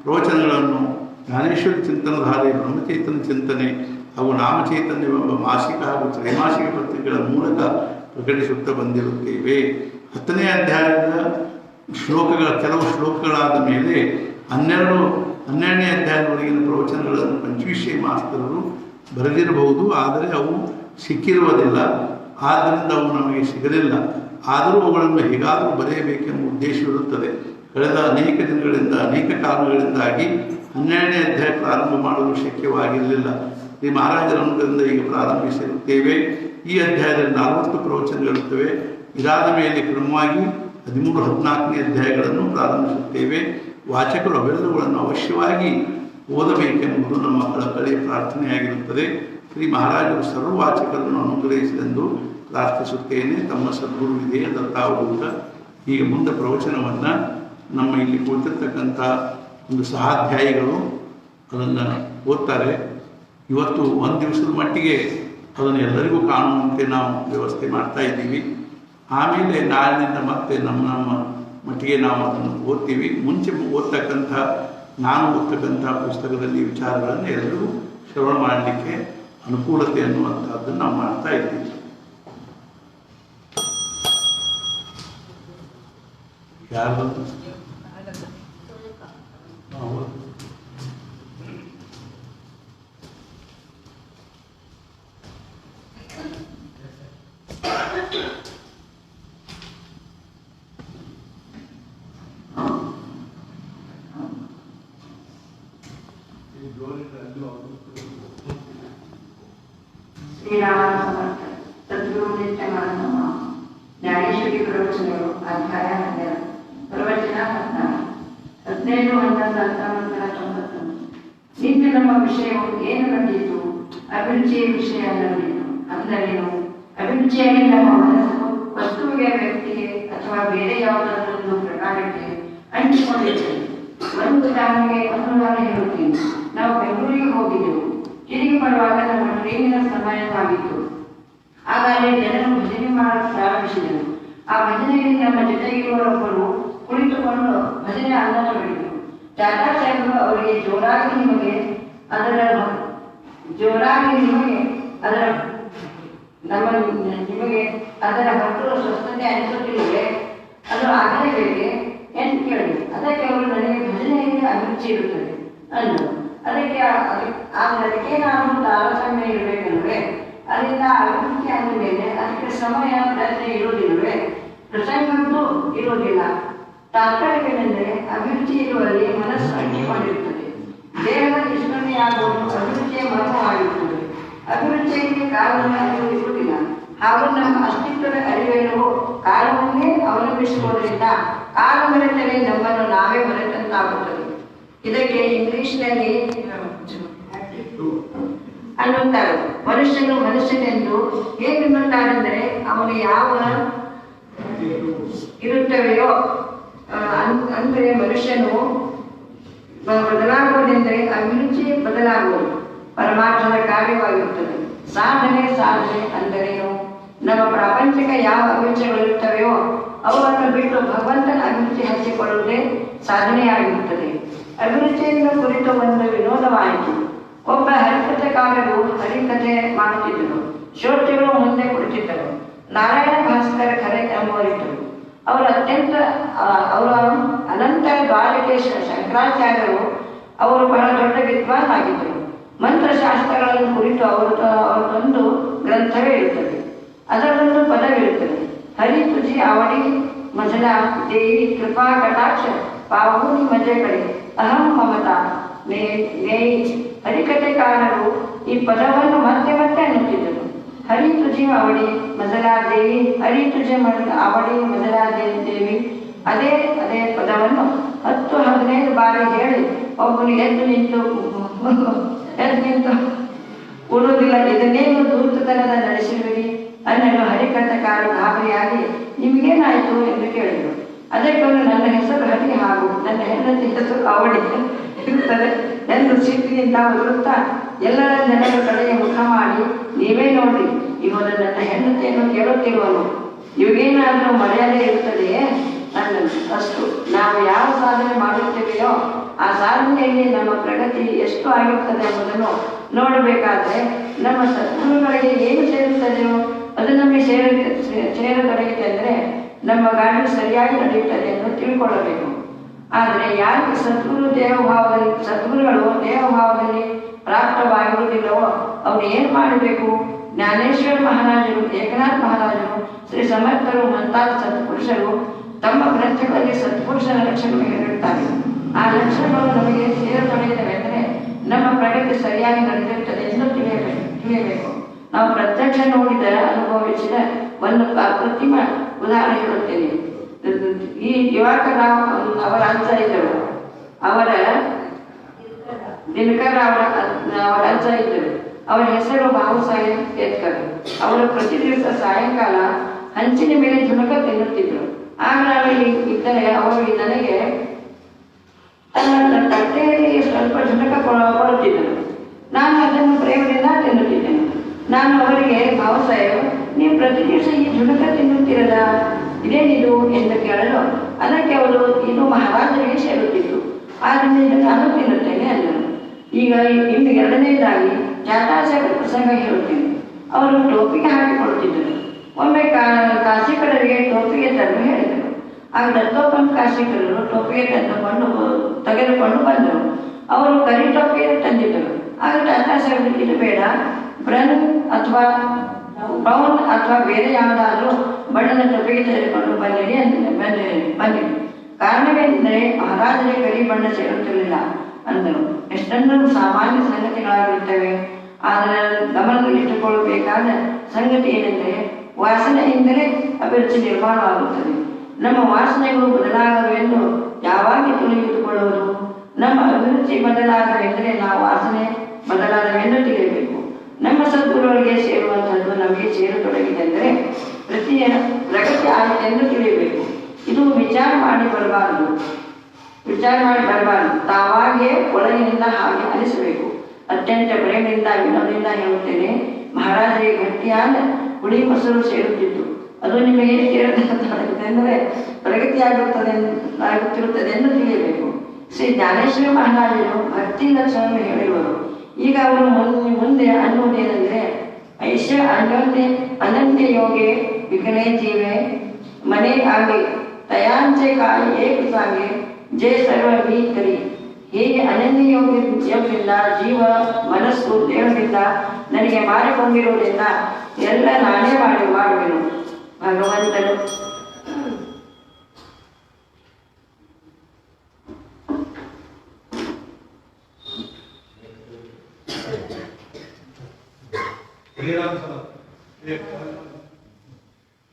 ಪ್ರವಚನಗಳನ್ನು ಜ್ಞಾನೇಶ್ವರ ಚಿಂತನಧಾರೆ, ಬ್ರಹ್ಮಚೈತನ್ಯ ಚಿಂತನೆ ಹಾಗೂ ನಾಮಚೈತನ್ಯವೆಂಬ ಮಾಸಿಕ ಹಾಗೂ ತ್ರೈಮಾಸಿಕ ಪತ್ರಿಕೆಗಳ ಮೂಲಕ ಪ್ರಕಟಿಸುತ್ತಾ ಬಂದಿರುತ್ತೇವೆ. 10ನೇ ಅಧ್ಯಾಯದ ಕೆಲವು ಶ್ಲೋಕಗಳಾದ ಮೇಲೆ 12ನೇ ಅಧ್ಯಾಯದವರೆಗಿನ ಪ್ರವಚನಗಳನ್ನು ಪಂಚವಿಶ್ಯ ಮಾಸ್ತರರು ಬರೆದಿರಬಹುದು, ಆದರೆ ಅವು ಸಿಕ್ಕಿರುವುದಿಲ್ಲ. ಆದ್ದರಿಂದ ಅವು ನಮಗೆ ಸಿಗಲಿಲ್ಲ. ಆದರೂ ಅವುಗಳನ್ನು ಹೇಗಾದರೂ ಬರೆಯಬೇಕೆಂಬ ಉದ್ದೇಶವಿರುತ್ತದೆ. ಕಳೆದ ಅನೇಕ ದಿನಗಳಿಂದ ಅನೇಕ ಕಾರಣಗಳಿಂದಾಗಿ 12ನೇ ಅಧ್ಯಾಯ ಪ್ರಾರಂಭ ಮಾಡಲು ಶಕ್ಯವಾಗಿರಲಿಲ್ಲ. ಶ್ರೀ ಮಹಾರಾಜರ ಅನುಗ್ರಹದಿಂದ ಈಗ ಪ್ರಾರಂಭಿಸಿರುತ್ತೇವೆ. ಈ ಅಧ್ಯಾಯದಲ್ಲಿ 40 ಪ್ರವಚನಗಳಿರುತ್ತವೆ. ಇದಾದ ಮೇಲೆ ಕ್ರಮವಾಗಿ 13, 14ನೇ ಅಧ್ಯಾಯಗಳನ್ನು ಪ್ರಾರಂಭಿಸುತ್ತೇವೆ. ವಾಚಕರು ಅವೆಲ್ಲವುಗಳನ್ನು ಅವಶ್ಯವಾಗಿ ಓದಬೇಕೆಂಬುದು ನಮ್ಮ ಕಳಕಳಿಯ ಪ್ರಾರ್ಥನೆಯಾಗಿರುತ್ತದೆ. ಶ್ರೀ ಮಹಾರಾಜರು ಸರ್ವ ವಾಚಕರನ್ನು ಅನುಗ್ರಹಿಸಿದೆಂದು ಪ್ರಾರ್ಥಿಸುತ್ತೇನೆ. ತಮ್ಮ ಸದ್ಗುರು ವಿಧೇಯ ದತ್ತಾವಧೂತ. ಈಗ ಮುಂದೆ ಪ್ರವಚನವನ್ನು ನಮ್ಮ ಇಲ್ಲಿ ಕುಳಿತಿರ್ತಕ್ಕಂಥ ಒಂದು ಸಹಾಧ್ಯಾಯಿಗಳು ಅದನ್ನು ಓದ್ತಾರೆ. ಇವತ್ತು ಒಂದು ದಿವಸದ ಮಟ್ಟಿಗೆ ಅದನ್ನು ಎಲ್ಲರಿಗೂ ಕಾಣುವಂತೆ ನಾವು ವ್ಯವಸ್ಥೆ ಮಾಡ್ತಾ ಇದ್ದೀವಿ. ಆಮೇಲೆ ನಾಳಿನಿಂದ ಮತ್ತೆ ನಮ್ಮ ಮಟ್ಟಿಗೆ ನಾವು ಅದನ್ನು ಓದ್ತೀವಿ. ಮುಂಚೆ ಓದ್ತಕ್ಕಂಥ ನಾನು ಓದ್ತಕ್ಕಂಥ ಪುಸ್ತಕದಲ್ಲಿ ವಿಚಾರಗಳನ್ನು ಎಲ್ಲರಿಗೂ ಶ್ರವಣ ಮಾಡಲಿಕ್ಕೆ ಅನುಕೂಲತೆ ಅನ್ನುವಂಥದ್ದನ್ನು ನಾವು ಮಾಡ್ತಾ ಇದ್ದೀವಿ. ಯಾರು ಶ್ರೀರಾಮ ಸಮರ್ಥ ಸದ್ಗುರು ನಿತ್ಯಮಾನವ ಜ್ಞಾನೇಶ್ವರಿ ಪ್ರವಚನಗಳು ಅಧ್ಯಾಯ 12 ಪ್ರವಚನ 14 15 ನಿತ್ಯ ನಮ್ಮ ವಿಷಯವು ಏನು ಬಂದಿತು? ಅಭಿರುಚಿಯ ವಿಷಯ ಅನ್ನೋದೇನು ಅಂದರೇನು? ಅಭಿರುಚಿಯಾಗಿ ನಮ್ಮ ಮನಸ್ಸು ವಸ್ತುವಿಗೆ, ವ್ಯಕ್ತಿಗೆ ಅಥವಾ ಬೇರೆ ಯಾವುದಾದ್ರೊಂದು ಪ್ರಕಾರಕ್ಕೆ ಅಂಟಿಕೊಂಡಿದ್ದೇವೆ. ಒಂದು ಉದಾಹರಣೆ ಹೇಳುತ್ತೇನೆ. ನಾವು ಬೆಂಗಳೂರಿಗೆ ಹೋಗಿದ್ದೆವು. ತಿರುಗಿ ಬರುವಾಗ ನಮ್ಮ ಟ್ರೈನಿನ ಸಮಯವಾಗಿತ್ತು. ಆಗಾಗಲೇ ಜನರು ಭಜನೆ ಮಾಡಲು ಪ್ರಾರಂಭಿಸಿದರು. ಆ ಭಜನೆಯಲ್ಲಿ ನಮ್ಮ ಜೊತೆಗಿರುವವರೊಬ್ಬರು ಕುಳಿತುಕೊಂಡು ಭಜನೆ ಅನ್ನತೊಡಗಿದರು. ಟಾಟಾ ಸಾಹೇಬರು ಅವರಿಗೆ ಜೋರಾಗಿ ನಿಮಗೆ ಅದರ ಹೊರತು ಸ್ವಸ್ಥತೆ ಅನಿಸುತ್ತಿಲ್ಲವೇ? ಅದು ಆಗಲೇಬೇಕೆ ಎಂದು ಕೇಳಿದರು. ಅದಕ್ಕೆ ಅವರು ನನಗೆ ಭಜನೆಯಲ್ಲಿ ಅಭಿರುಚಿ ಇರುತ್ತದೆ ಅಂದರು. ಅದಕ್ಕೆ ನಾನು ತಾರತಮ್ಯ ಇರಬೇಕಲ್ವೇ? ಅದರಿಂದ ಅಭಿವೃದ್ಧಿ ಆದ ಮೇಲೆ ಅದಕ್ಕೆ ಸಮಯ ಪ್ರಯತ್ನ ಇರುವುದಿಲ್ಲವೇ? ಪ್ರಸಂಗಕ್ಕೂ ಇರುವುದಿಲ್ಲ. ತಾತ್ಪರ್ಯವೇನೆಂದರೆ ಅಭಿರುಚಿ ಇರುವಲ್ಲಿ ಮನಸ್ಸು ಅಂಟಿಕೊಂಡಿರುತ್ತದೆ. ದೇಹದ ನಿಷ್ಕ್ರಮಣೆಯಾಗುವುದು ಅಭಿರುಚಿಯ ಮರ್ಮವಾಗಿರುತ್ತದೆ. ಅಭಿರುಚಿಯಲ್ಲಿ ಕಾಲದ ಅರಿವು ಇರುವುದಿಲ್ಲ. ಹಾಗೂ ನಮ್ಮ ಅಸ್ತಿತ್ವದ ಅರಿವೇನು ಕಾಲವನ್ನೇ ಅವಲಂಬಿಸುವುದರಿಂದ ಕಾಲ ಮರೆತರೆ ನಮ್ಮನ್ನು ನಾವೇ ಮರೆತಂತಾಗುತ್ತದೆ. ಇದಕ್ಕೆ ಇಂಗ್ಲಿಷ್ನಲ್ಲಿ ಅನ್ನುತ್ತಾರೆ. ಮನುಷ್ಯನು ಮನುಷ್ಯನೆಂದು ಹೇಗೆ ಎನ್ನುತ್ತಾರೆಂದರೆ ಅವನು ಯಾವ ಇರುತ್ತವೆಯೋ ಅಂದರೆ ಮನುಷ್ಯನು ಬದಲಾಗುವುದೆಂದರೆ ಅಭಿರುಚಿ ಬದಲಾಗುವುದು ಪರಮಾರ್ಥದ ಕಾರ್ಯವಾಗಿರುತ್ತದೆ. ಸಾಧನೆ ಅಂದರೇನು? ನಮ್ಮ ಪ್ರಾಪಂಚಿಕ ಯಾವ ಅಭಿರುಚಿಗಳಿರುತ್ತವೆಯೋ ಅವುಗಳನ್ನು ಬಿಟ್ಟು ಭಗವಂತನ ಅಭಿರುಚಿ ಹಚ್ಚಿಕೊಳ್ಳುವುದೇ ಸಾಧನೆಯಾಗಿರುತ್ತದೆ. ಅಭಿರುಚಿಯನ್ನು ಕುರಿತು ಒಂದು ವಿನೋದವಾಯಿತು. ಒಬ್ಬ ಹರಿಕಥೆಕಾರರು ಹರಿಕಥೆ ಮಾಡುತ್ತಿದ್ದರು. ಶ್ರೋತೃಗಳು ಮುಂದೆ ಕುಳಿತಿದ್ದರು. ನಾರಾಯಣ ಭಾಸ್ಕರ ಖರೆ ಎಂಬುವರಿದ್ದರು. ಅವರ ಅನಂತ ದ್ವಾರಕೇಶ ಶಂಕರಾಚಾರ್ಯರು ಅವರು ಬಹಳ ದೊಡ್ಡ ವಿದ್ವಾನ್ ಆಗಿದ್ದರು. ಮಂತ್ರಶಾಸ್ತ್ರಗಳನ್ನು ಕುರಿತು ಅವರದೊಂದು ಗ್ರಂಥವೇ ಇರುತ್ತದೆ. ಅದರಲ್ಲೊಂದು ಪದವಿರುತ್ತದೆ. ಹರಿ ತುಜಿ ಅವಡಿ ಮಜಲ ದೇವಿ ಕೃಪಾ ಕಟಾಕ್ಷ ಪಾವೂನಿ ಮಜೆ ಕಡೆ ಅಹಂ ಮಮತಾ ನೇಯಿ. ಹರಿಕಥೆಕಾರರು ಈ ಪದವನ್ನು ಮತ್ತೆ ಮತ್ತೆ ಅನ್ನುತ್ತಿದ್ದರು. ಹರಿ ತುಜಿ ಅವಡಿ ಮಜಲಾ ದೇವಿ, ಹರಿ ತುಜೆ ಅವಡಿ ಮಜಲಾ ದೇವಿ. ಅದೇ ಪದವನ್ನು 10-15 ಬಾರಿ ಹೇಳಿ ಒಬ್ಬನು ಎದ್ದು ನಿಂತು ಕೂಡುವುದಿಲ್ಲ. ಇದನ್ನೇನು ದೂರ್ತತನದ ನಡೆಸಿರುವಿರಿ ಅನ್ನಲು ಹರಿಕಥೆಕಾರ ಗಾಬರಿಯಾಗಿ ನಿಮಗೇನಾಯಿತು ಎಂದು ಕೇಳಿದರು. ಅದಕ್ಕೊಂದು ನನ್ನ ಹೆಸರು ಹರಿ ಹಾಗೂ ನನ್ನ ಹೆಂಡತಿ ಹೆಸರು ಅವಡಿ ಇರುತ್ತದೆ ಎಂದು ಸಿಟ್ಟಿನಿಂದ ಬರುತ್ತಾ ಎಲ್ಲರ ಜನರ ಕಡೆಗೆ ಮುಖ ಮಾಡಿ, ನೀವೇ ನೋಡ್ರಿ, ಇವಾಗ ನನ್ನ ಹೆಂಡತಿಯನ್ನು ಕೇಳುತ್ತಿರುವನು, ಇವಾಗೇನಾದರೂ ಮರ್ಯಾದೆ ಇರುತ್ತದೆಯೇ ಅನ್ನಲು. ಅಷ್ಟು ನಾವು ಯಾವ ಸಾಧನೆ ಮಾಡುತ್ತೇವೆಯೋ ಆ ಸಾಧನೆಯಲ್ಲಿ ನಮ್ಮ ಪ್ರಗತಿ ಎಷ್ಟು ಆಗಿರುತ್ತದೆ ಎಂಬುದನ್ನು ನೋಡಬೇಕಾದ್ರೆ ನಮ್ಮ ಸದ್ಗುರುಗಳಿಗೆ ಏನು ಸೇರುತ್ತದೆಯೋ ಅದು ನಮಗೆ ಸೇರತೊಡಗಿದೆ ಅಂದರೆ ನಮ್ಮ ಗಾಡಿ ಸರಿಯಾಗಿ ನಡೆಯುತ್ತದೆ ಎಂದು ತಿಳ್ಕೊಳ್ಳಬೇಕು. ಆದರೆ ಯಾರಿಗೆ ಸದ್ಗುರುಗಳು ದೇಹಭಾವದಲ್ಲಿ ಪ್ರಾಪ್ತವಾಗಿರುವುದಿಲ್ಲವೋ ಅವ್ರು ಏನು ಮಾಡಬೇಕು? ಜ್ಞಾನೇಶ್ವರ ಮಹಾರಾಜರು, ಏಕನಾಥ ಮಹಾರಾಜರು, ಶ್ರೀ ಸಮರ್ಥರು ಮುಂತಾದ ಸತ್ಪುರುಷರು ತಮ್ಮ ಗ್ರಂಥಗಳಲ್ಲಿ ಸತ್ಪುರುಷನ ಲಕ್ಷಣಗಳು ಹೇಳುತ್ತಾರೆ. ಆ ಲಕ್ಷಣಗಳು ನಮಗೆ ಸೇರತೊಡಗಿದವೆಂದರೆ ನಮ್ಮ ಪ್ರಗತಿ ಸರಿಯಾಗಿ ನಡೆದಿರುತ್ತದೆ ಎಂದು ತಿಳಿಯಬೇಕು. ನಾವು ಪ್ರತ್ಯಕ್ಷ ನೋಡಿದ ಅನುಭವಿಸಿದ ಒಂದು ಅಪ್ರತಿಮ ಉದಾಹರಣೆ ಹೇಳುತ್ತೇನೆ. ಈ ದಿವಾಕರರಾವ್ ಅವರ ಅಜ್ಜ ಇದ್ದರು, ಅವರ ದಿನಕರ್ ಅವರ ಅಜ್ಜ ಇದ್ದರು. ಅವರ ಹೆಸರು ಬಾಬು ಸಾಹೇಬ್ ಕೇತ್ಕರ್. ಅವರು ಪ್ರತಿ ದಿವಸ ಸಾಯಂಕಾಲ ಹಂಚಿನ ಮೇಲೆ ಜುಣಕ ತಿನ್ನುತ್ತಿದ್ದರು. ಆಗ ನಾನು ಇದ್ದರೆ ಅವರು ನನಗೆ ತನ್ನ ತಟ್ಟೆಯಲ್ಲಿ ಸ್ವಲ್ಪ ಜುಣಕ ಕೊಡುತ್ತಿದ್ದರು. ನಾನು ಅದನ್ನು ಪ್ರೇಮದಿಂದ ತಿನ್ನುತ್ತಿದ್ದೆನು. ನಾನು ಅವರಿಗೆ, ಬಾಬು ಸಾಹೇಬ್, ನೀವು ಪ್ರತಿ ದಿವಸ ಈ ಜುಣಕ ತಿನ್ನುತ್ತೀರಲ್ಲ, ಇದೇನಿದು ಎಂದು ಕೇಳಲು ಅದಕ್ಕೆ ಅವರು, ಇದು ಮಹಾರಾಜರಿಗೆ ಸೇರುತ್ತಿತ್ತು, ಆದ್ದರಿಂದ ಇದನ್ನು ನಾನು ತಿನ್ನುತ್ತೇನೆ ಅಂದರು. ಈಗ ಇನ್ನು ಎರಡನೇದಾಗಿ ಜಾತಾಶಯದ ಪ್ರಸಂಗ ಹೇಳುತ್ತೇನೆ. ಅವರು ಟೋಪಿಗೆ ಹಾಕಿಕೊಳ್ಳುತ್ತಿದ್ದರು. ಒಮ್ಮೆ ಕಾಶಿಕರಿಗೆ ಟೋಪಿಗೆ ತರಲು ಹೇಳಿದರು. ಆಗ ದತ್ತೋಪಂತ ಕಾಶಿಕರು ಟೋಪಿಗೆ ತೆಗೆದುಕೊಂಡು ಬಂದರು. ಅವರು ಕರಿ ಟೋಪಿಗೆ ತಂದಿದ್ದರು. ಆಗ ಜಾತಾಶಯರು, ಇದು ಬೇಡ, ಬ್ರೌನ್ ಅಥವಾ ಬೇರೆ ಯಾವುದಾದ್ರೂ ಬಣ್ಣದ ಟೋಪಿಗೆ ತೆಗೆದುಕೊಂಡು ಬಂದಿರಿ. ಕಾರಣವೇನೆಂದರೆ ಮಹಾರಾಜರೇ ಕರಿ ಬಣ್ಣ ಸೇರುತ್ತಿರಲಿಲ್ಲ ಅಂದರು. ಎಷ್ಟೊಂದು ಸಾಮಾನ್ಯ ಸಂಗತಿಗಳಾಗಿರುತ್ತವೆ. ಆದರೆ ಗಮನದಲ್ಲಿಟ್ಟುಕೊಳ್ಳಬೇಕಾದ ಸಂಗತಿ ಏನೆಂದರೆ ವಾಸನೆಯಿಂದಲೇ ಅಭಿರುಚಿ ನಿರ್ಮಾಣವಾಗುತ್ತದೆ. ನಮ್ಮ ವಾಸನೆಗಳು ಬದಲಾಗವೆಂದು ಯಾವಾಗ ತಿಳಿದುಕೊಳ್ಳುವುದು? ನಮ್ಮ ಅಭಿರುಚಿ ಬದಲಾಗವೆಂದರೆ ನಾವು ವಾಸನೆ ಬದಲಾದವೆಂದು ತಿಳಿಯಬೇಕು. ನಮ್ಮ ಸದ್ಗುರುಗಳಿಗೆ ಸೇರುವಂಥದ್ದು ನಮಗೆ ಸೇರತೊಡಗಿದೆಂದರೆ ಪ್ರಗತಿ ಆಗಿದೆ ಎಂದು ತಿಳಿಯಬೇಕು. ಇದು ವಿಚಾರ ಮಾಡಿ ಬರಬಾರದು. ತಾವಾಗೇ ಒಳಗಿನಿಂದ ಹಾಗೆ ಅನಿಸಬೇಕು. ಅತ್ಯಂತ ಪ್ರೇಮದಿಂದ ವಿನೋದದಿಂದ ಹೇಳುತ್ತೇನೆ, ಮಹಾರಾಜರಿಗೆ ಗಟ್ಟಿಯಾದ ಹುಳಿ ಮೊಸರು ಸೇರುತ್ತಿತ್ತು. ಅದು ನಿಮಗೆ ಸೇರತೊಡಗಿದೆಂದರೆ ಪ್ರಗತಿಯಾಗುತ್ತಿರುತ್ತದೆ ಎಂದು ತಿಳಿಯಬೇಕು. ಶ್ರೀ ಜ್ಞಾನೇಶ್ವರ ಮಹಾರಾಜರು ಭಕ್ತಿ ಲಕ್ಷಣವನ್ನು ಹೇಳಿರುವರು. ಈಗ ಅವರು ಮುಂದೆ ಅನ್ನುವುದೇನೆಂದರೆ, ಐಶ್ಯ ಅನನ್ಯ ಯೋಗೆ ವಿಘ್ನೇ ಜೀವೆ ಮನೆ ಆಗಿ ತಯಾಂಚೆ ಕಾಯಿ ಏಕ ಸಾಗೆ ಜಯ ಸರ್ವ ಭೀ ಕರಿ. ಹೇಗೆ ಅನನ್ಯ ಯೋಗದಿಂದ ಜೀವ ಮನಸ್ಸು ದೇಹದಿಂದ ನನಗೆ ಮಾರಿಕೊಂಡಿರುವುದರಿಂದ ಎಲ್ಲ ನಾನೇ ಮಾಡುವೆನು. ಭಗವಂತನು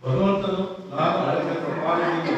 ಭಗವಂತನು ನಾನು ಅಳಿದ ಪ್ರಪಾದನೆಗೆ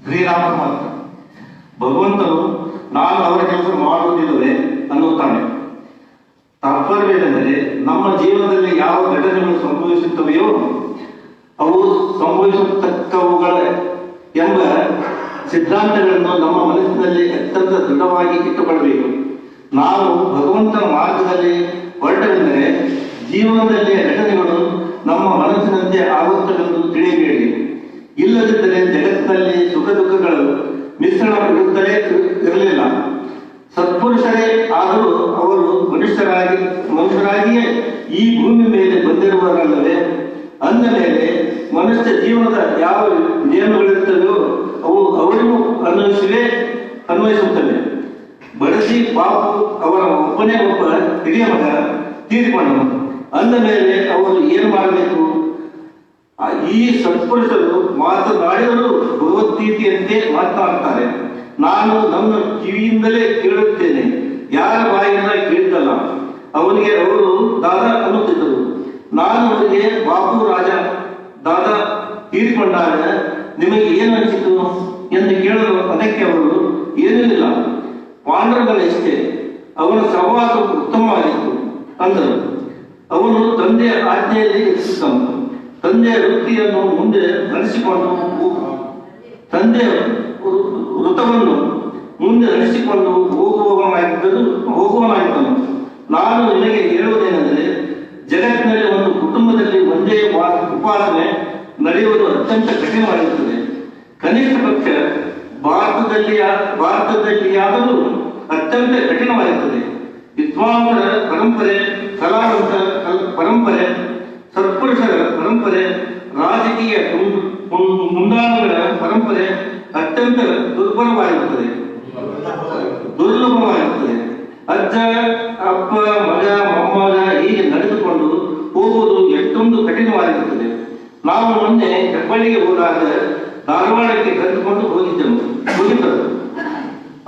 ಶ್ರೀರಾಮನ ಮಾತು. ಭಗವಂತನು ನಾನು ಅವರ ಕೆಲಸ ಮಾಡುವುದಿಲ್ಲವೇ ಅನ್ನುತ್ತಾನೆ. ತಾತ್ಪರ್ಯವೇನೆಂದರೆ, ನಮ್ಮ ಜೀವನದಲ್ಲಿ ಯಾವ ಘಟನೆಗಳು ಸಂಭವಿಸುತ್ತವೆಯೋ ಅವು ಸಂಭವಿಸತಕ್ಕವುಗಳ ಎಂಬ ಸಿದ್ಧಾಂತಗಳನ್ನು ನಮ್ಮ ಮನಸ್ಸಿನಲ್ಲಿ ಅತ್ಯಂತ ದೃಢವಾಗಿ ಇಟ್ಟುಕೊಳ್ಳಬೇಕು. ನಾವು ಭಗವಂತನ ಮಾರ್ಗದಲ್ಲಿ ಹೊರಟವೆಂದರೆ ಜೀವನದಲ್ಲಿ ಘಟನೆಗಳು ನಮ್ಮ ಮನಸ್ಸಿನಂತೆ ಆಗುತ್ತವೆಂದು ತಿಳಿಯಬೇಡಿ. ಇಲ್ಲದಿದ್ದರೆ ಜಗತ್ತಿನಲ್ಲಿ ಸುಖ ದುಃಖಗಳು ಮಿಶ್ರಣವಿರುತ್ತಲೇ ಇರಲಿಲ್ಲ. ಸತ್ಪುರುಷರೇ ಆದರೂ ಅವರು ಮನುಷ್ಯರಾಗಿಯೇ ಈ ಭೂಮಿ ಮೇಲೆ ಬಂದಿರುವರಲ್ಲವೇ? ಅಂದ ಮೇಲೆ ಮನುಷ್ಯ ಜೀವನದ ಯಾವ ನಿಯಮಗಳಿರುತ್ತವೆಯೋ ಅವು ಅವರಿಗೂ ಅನ್ವಯಿಸುತ್ತವೆ. ಬಡಸಿ ಬಾಪು ಅವರ ಒಬ್ಬ ಹಿರಿಯ ಮಗ ತೀರಿಕೊಂಡನು. ಅಂದ ಮೇಲೆ ಅವರು ಏನು ಮಾಡಬೇಕು? ಈ ಸತ್ಪುರುಷರು ಮಾತನಾಡಿದರೂ ಭಗವದ್ಗೀತೆಯಂತೆ ಮಾತನಾಡ್ತಾರೆ. ನಾನು ನನ್ನ ಕಿವಿಯಿಂದಲೇ ಕೇಳುತ್ತೇನೆ, ಯಾರ ಬಾಯಿಂದ ಕೇಳಿದ್ದಲ್ಲ. ಅವನಿಗೆ ಅವರು ದಾದಾ ಅನ್ನುತ್ತಿದ್ದರು. ನಾನು ಅವರಿಗೆ ದಾದಾ ತೀರಿಕೊಂಡಾಗ ನಿಮಗೆ ಏನು ಅನಿಸಿತು ಎಂದು ಕೇಳಲು ಅದಕ್ಕೆ ಅವರು ಏನೂ ಇಲ್ಲ, ಪಾಂಡುರಂಗನ ಇಷ್ಟೇ, ಅವನ ಸಹವಾಸ ಉತ್ತಮವಾಗಿತ್ತು ಅಂದರು. ಅವನು ತಂದೆಯ ಆಜ್ಞೆಯಲ್ಲಿ ಇರಿಸಿದ್ದನು. ತಂದೆಯ ವೃತ್ತಿಯನ್ನು ಮುಂದೆ ನಡೆಸಿಕೊಂಡು ತಂದೆಯ ವೃತ್ತವನ್ನು ಮುಂದೆ ನಡೆಸಿಕೊಂಡು ಹೋಗುವನಾಗಿದ್ದನು. ನಾನು ನಿಮಗೆ ಹೇಳುವುದೇನೆಂದರೆ, ಜಗತ್ತಿನಲ್ಲಿ ಒಂದು ಕುಟುಂಬದಲ್ಲಿ ಒಂದೇ ಉಪಾಸನೆ ನಡೆಯುವುದು ಅತ್ಯಂತ ಕಠಿಣವಾಗಿರುತ್ತದೆ. ಕನಿಷ್ಠ ಪಕ್ಷ ಭಾರತದಲ್ಲಿಯಾದರೂ ಅತ್ಯಂತ ಕಠಿಣವಾಗಿರುತ್ತದೆ. ವಿದ್ವಾಂಸರ ಪರಂಪರೆ, ಕಲಾವಂತರ ಪರಂಪರೆ, ಸತ್ಪುರುಷರ ಪರಂಪರೆ, ರಾಜಕೀಯ ಮುಂದಾಳುಗಳ ಪರಂಪರೆ ಅತ್ಯಂತ ದುರ್ಬಲವಾಗಿರುತ್ತದೆ. ಅಜ್ಜ, ಅಪ್ಪ, ಮಗ, ಮೊಮ್ಮಗ ಹೀಗೆ ನಡೆದುಕೊಂಡು ಹೋಗುವುದು ಎಷ್ಟೊಂದು ಕಠಿಣವಾಗಿರುತ್ತದೆ. ನಾವು ಮೊನ್ನೆ ಹೆಬ್ಬಳ್ಳಿಗೆ ಹೋದಾಗ ಧಾರವಾಡಕ್ಕೆ ಕರೆದುಕೊಂಡು ಹೋಗಿದ್ದರು.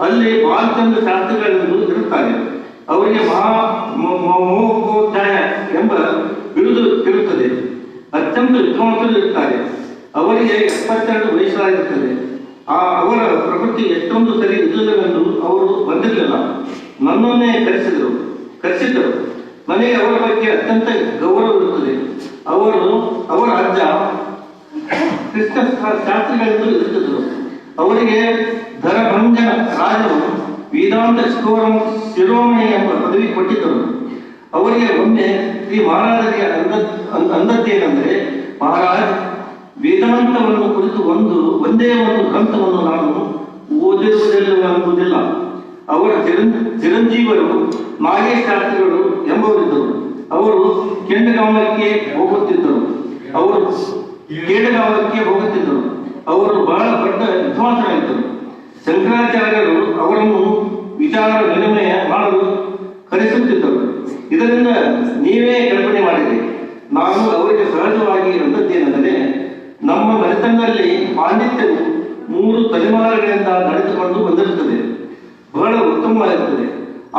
ಅಲ್ಲಿ ಬಾಲಚಂದ್ರ ಶಾಸ್ತ್ರಿಗಳೆಂದು ಇರುತ್ತಾರೆ. ಅವರಿಗೆ ಮಹೋಪಾಧ್ಯಾಯ ಎಂಬ ಬಿರುದು ಇರುತ್ತದೆ. ಅತ್ಯಂತ ವಿದ್ವಾಂಸರು ಇರ್ತಾರೆ. ಅವರಿಗೆ 72 ವಯಸ್ಸಾಗಿರುತ್ತದೆ. ಅವರ ಪ್ರಕೃತಿ ಎಷ್ಟೊಂದು ಸರಿ ಇರಲಿಲ್ಲವೆಂದು ಅವರು ಬಂದಿರಲಿಲ್ಲ. ನನ್ನನ್ನೇ ಕರೆಸಿದರು. ನನಗೆ ಅವರ ಬಗ್ಗೆ ಅತ್ಯಂತ ಗೌರವವಿರುತ್ತದೆ. ಅವರ ಅಜ್ಜ ಕೃಷ್ಣ ಶಾಸ್ತ್ರಿಗಳೆಂದು ಇರುತ್ತಿದ್ದರು. ಅವರಿಗೆ ಧರಭಂಜನ ರಾಜರು ವೇದಾಂತ ಶಿರೋಮಣಿ ಎಂಬ ಪದವಿ ಕೊಟ್ಟಿದ್ದರು. ಅವರಿಗೆ ಒಮ್ಮೆ ಶ್ರೀ ಮಹಾರಾಜರಿಗೆ ಅಂದದ್ದೇನೆಂದರೆ, ಮಹಾರಾಜ್, ವೇದಾಂತವನ್ನು ಕುರಿತು ಒಂದೇ ಒಂದು ಗ್ರಂಥವನ್ನು ನಾನು ಓದಿರುವುದಿಲ್ಲ. ಅವರ ಚಿರಂಜೀವರು ನಾಗೇಶ್ ಶಾಸ್ತ್ರಿಗಳು ಎಂಬವರಿದ್ದರು. ಅವರು ಕೇಡಗಾಮಕ್ಕೆ ಹೋಗುತ್ತಿದ್ದರು. ಅವರು ಬಹಳ ದೊಡ್ಡ ವಿದ್ವಾಂಸರಾಗಿದ್ದರು. ಶಂಕರಾಚಾರ್ಯರು ಅವರನ್ನು ವಿಚಾರ ವಿನಿಮಯ ಮಾಡಲು ಕರೆಸುತ್ತಿದ್ದರು. ಇದರಿಂದ ನೀವೇ ಕಲ್ಪನೆ ಮಾಡಿರಿ. ನಾನು ಅವರಿಗೆ ಸಹಜವಾಗಿ ಅಂದದ್ದೇನೆಂದರೆ, ನಮ್ಮ ಮನೆತನದಲ್ಲಿ ಪಾಂಡಿತ್ಯವು 3 ತಲೆಮಾರುಗಳಿಂದ ನಡೆದುಕೊಂಡು ಬಂದಿರುತ್ತದೆ. ಬಹಳ ಉತ್ತಮವಾಗಿರುತ್ತದೆ.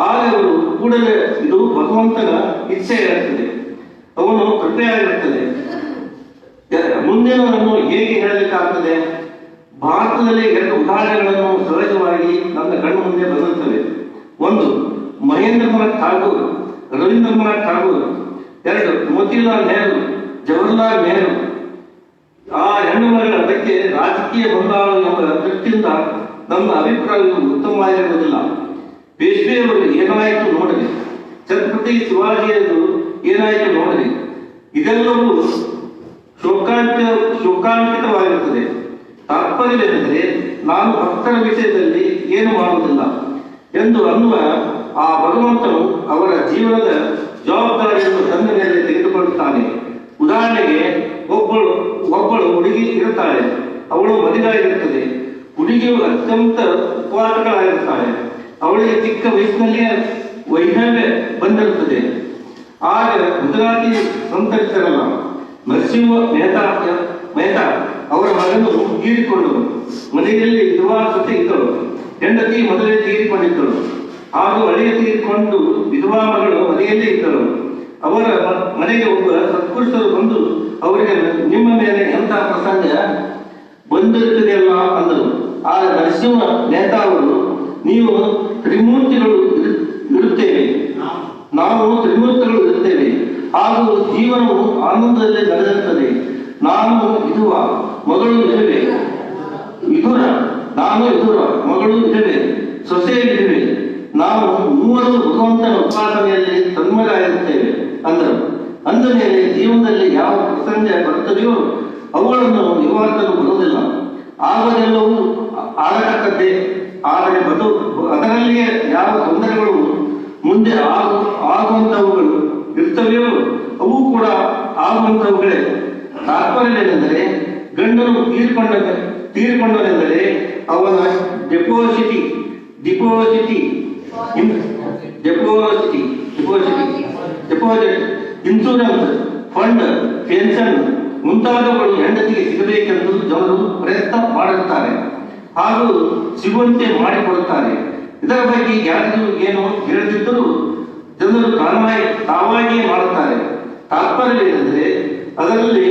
ಆಗ ಅವರು ಕೂಡಲೇ ಇದು ಭಗವಂತನ ಇಚ್ಛೆಯಾಗುತ್ತದೆ, ಅವನು ಕೃಪೆಯಾಗಿರುತ್ತದೆ. ಮುಂದಿನವರನ್ನು ಹೇಗೆ ಹೇಳಲಿಕ್ಕಾಗ್ತದೆ? ಭಾರತದಲ್ಲಿ 2 ಉದಾಹರಣೆಗಳನ್ನು ಸಹಜವಾಗಿ ನನ್ನ ಕಣ್ಣು ಮುಂದೆ ಬರುತ್ತವೆ. ಒಂದು ಮಹೇಂದ್ರನಾಥ್ ಠಾಗೂರ್, ರವೀಂದ್ರನಾಥ್ ಠಾಗೂರ್. 2 ಮೋತಿಲಾಲ್ ನೆಹರು, ಜವಾಹರ್ಲಾಲ್ ನೆಹರು. ಆ ಹೆಣ್ಣುಮಗಳ ಬಗ್ಗೆ ರಾಜಕೀಯ ಬಂದಾಳು ಎಂಬ ದೃಷ್ಟಿಯಿಂದ ನನ್ನ ಅಭಿಪ್ರಾಯವು ಉತ್ತಮವಾಗಿರುವುದಿಲ್ಲ. ಪೇಶ್ವೆಯವರು ಏನಾಯಿತು ನೋಡಿರಿ, ಛತ್ರಪತಿ ಶಿವಾಜಿಯದು ಏನಾಯಿತು ನೋಡಿರಿ. ಇದೆಲ್ಲವೂ ಶೋಕಾಂಕಿತವಾಗಿರುತ್ತದೆ. ತಾತ್ಪರ್ಯವೆಂದರೆ, ನಾನು ಭಕ್ತರ ವಿಷಯದಲ್ಲಿ ಏನು ಮಾಡುವುದಿಲ್ಲ ಎಂದು ಅನ್ನುವ ಆ ಭಗವಂತನು ಅವರ ಜೀವನದ ಜವಾಬ್ದಾರಿಯನ್ನು ತನ್ನ ಮೇಲೆ ತೆಗೆದುಕೊಳ್ಳುತ್ತಾನೆ. ಉದಾಹರಣೆಗೆ, ಒಬ್ಬಳು ಹುಡುಗಿ ಇರುತ್ತಾಳೆ. ಅವಳು ಮದುವೆಯಾಗಿರುತ್ತದೆ. ಹುಡುಗಿಯು ಅತ್ಯಂತ ಉಪವಾಸಗಳಾಗಿರುತ್ತಾಳೆ. ಅವಳಿಗೆ ಚಿಕ್ಕ ವಯಸ್ಸಿನಲ್ಲಿಯೇ ವೈಧವ್ಯ ಬಂದಿರುತ್ತದೆ. ಆಗ ಗುಜರಾತಿ ಸಂತರಿಸರಲ್ಲ, ನರಸಿಂಹ ಮೆಹ್ತಾ ಅವರ ಮಗನು ತೀರಿಕೊಂಡರು. ಮನೆಯಲ್ಲಿ ವಿಧವಾ ಜೊತೆ ಇದ್ದಳು. ಹೆಂಡತಿ ಮೊದಲೇ ತೀರಿಕೊಂಡಿದ್ದಳು ಹಾಗೂ ಅಳಿಯ ತೀರಿಕೊಂಡು ವಿಧವಾ ಮಗಳು ಮನೆಯಲ್ಲೇ ಇದ್ದಳು. ಅವರ ಮನೆಗೆ ಒಬ್ಬ ಸತ್ಪುರುಷರು ಬಂದು ಅವರಿಗೆ, ನಿಮ್ಮ ಮೇಲೆ ಎಂತಹ ಪ್ರಸಂಗ ಬಂದಿರುತ್ತದೆಯಲ್ಲ ಅಂದರು. ಆಗ ನರಸಿಂಹ ಮೆಹ್ತಾ ಅವರು, ನೀವು ತ್ರಿಮೂರ್ತಿಗಳು ಇರುತ್ತೇವೆ, ನಾವು ತ್ರಿಮೂರ್ತಿಗಳು ಇರುತ್ತೇವೆ ಹಾಗೂ ಜೀವನವು ಆನಂದದಲ್ಲಿ ನಡೆದಿರುತ್ತದೆ. ನಾನು ವಿಧುರ, ಮಗಳು ವಿಧವೆ. ನಾನು ವಿಧುರ, ಮಗಳು ವಿಧವೆ, ಸೊಸೆ ವಿಧವೆ. ನಾವು ಮೂವರು ಭಗವಂತನ ಉಪಾಸನೆಯಲ್ಲಿ ತನ್ಮಯರಾಗಿರುತ್ತೇವೆ ಅಂದರು. ಅಂದ ಮೇಲೆ ಜೀವನದಲ್ಲಿ ಯಾವ ಪ್ರಸಂಗ ಬರುತ್ತದೆಯೋ ಅವುಗಳನ್ನು ನಿವಾರಿಸಲು ಬರುವುದಿಲ್ಲ. ಆಗುವುದೆಲ್ಲವೂ ಆಗತಕ್ಕದ್ದೇ. ಆದರೆ ಅದರಲ್ಲಿಯೇ ಯಾವ ತೊಂದರೆಗಳು ಮುಂದೆ ಆಗುವಂತವುಗಳು ಇರ್ತವೆಯೋ ಅವು ಕೂಡ ಆಗುವಂತವುಗಳೇ. ತಾತ್ಪರ್ಯವೇನೆಂದರೆ, ಗಂಡನು ತೀರಿಕೊಂಡನೆಂದರೆ ಅವನ ಡೆಪಾಸಿಟ್ ಇನ್ಶೂರೆನ್ಸ್ ಫಂಡ್, ಪೆನ್ಷನ್ ಮುಂತಾದವುಗಳು ಹೆಂಡತಿಗೆ ಸಿಗಬೇಕೆಂದು ಜನರು ಪ್ರಯತ್ನ ಮಾಡುತ್ತಾರೆ ಹಾಗೂ ಸಿಗುವಂತೆ ಮಾಡಿಕೊಡುತ್ತಾರೆ. ಇದರ ಬಗ್ಗೆ ಯಾರಿಗೂ ಏನು ಹೇಳದಿದ್ದರೂ ಜನರು ತಾವಾಗಿಯೇ ಮಾಡುತ್ತಾರೆ. ತಾತ್ಪರ್ಯವೇನೆಂದರೆ, ಅದರಲ್ಲಿ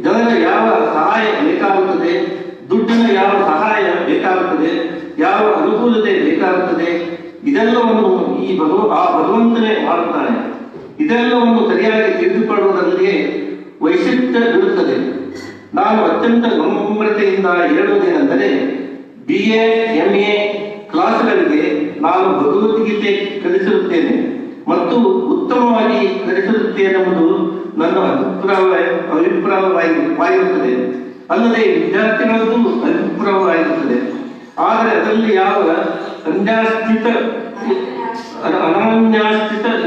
ಜನರ ಯಾವ ಆ ಭಗವಂತನೇ ಮಾಡುತ್ತಾನೆ. ಇದೆಲ್ಲವನ್ನು ಸರಿಯಾಗಿ ತಿಳಿದುಕೊಳ್ಳುವುದರಲ್ಲಿಯೇ ವೈಶಿಷ್ಟ್ಯ ಇರುತ್ತದೆ. ನಾನು ಅತ್ಯಂತ ನಮ್ರತೆಯಿಂದ ಹೇಳುವುದೇನೆಂದರೆ, BA MA ಕ್ಲಾಸ್ಗಳಿಗೆ ನಾನು ಭಗವದ್ಗೀತೆ ಕಲಿಸಿರುತ್ತೇನೆ ಮತ್ತು ಉತ್ತಮವಾಗಿ ಕಲಿಸಿರುತ್ತೇನೆಂಬುದು ನನ್ನ ಅಭಿಪ್ರಾಯವಾಗಿರುತ್ತದೆ. ಅಲ್ಲದೆ ವಿದ್ಯಾರ್ಥಿಗಳದ್ದು ಅಭಿಪ್ರಾಯವಾಗಿರುತ್ತದೆ. ಆದರೆ ಅದರಲ್ಲಿ ಯಾವ ಅನನ್ಯಾಸ್ಥಿತ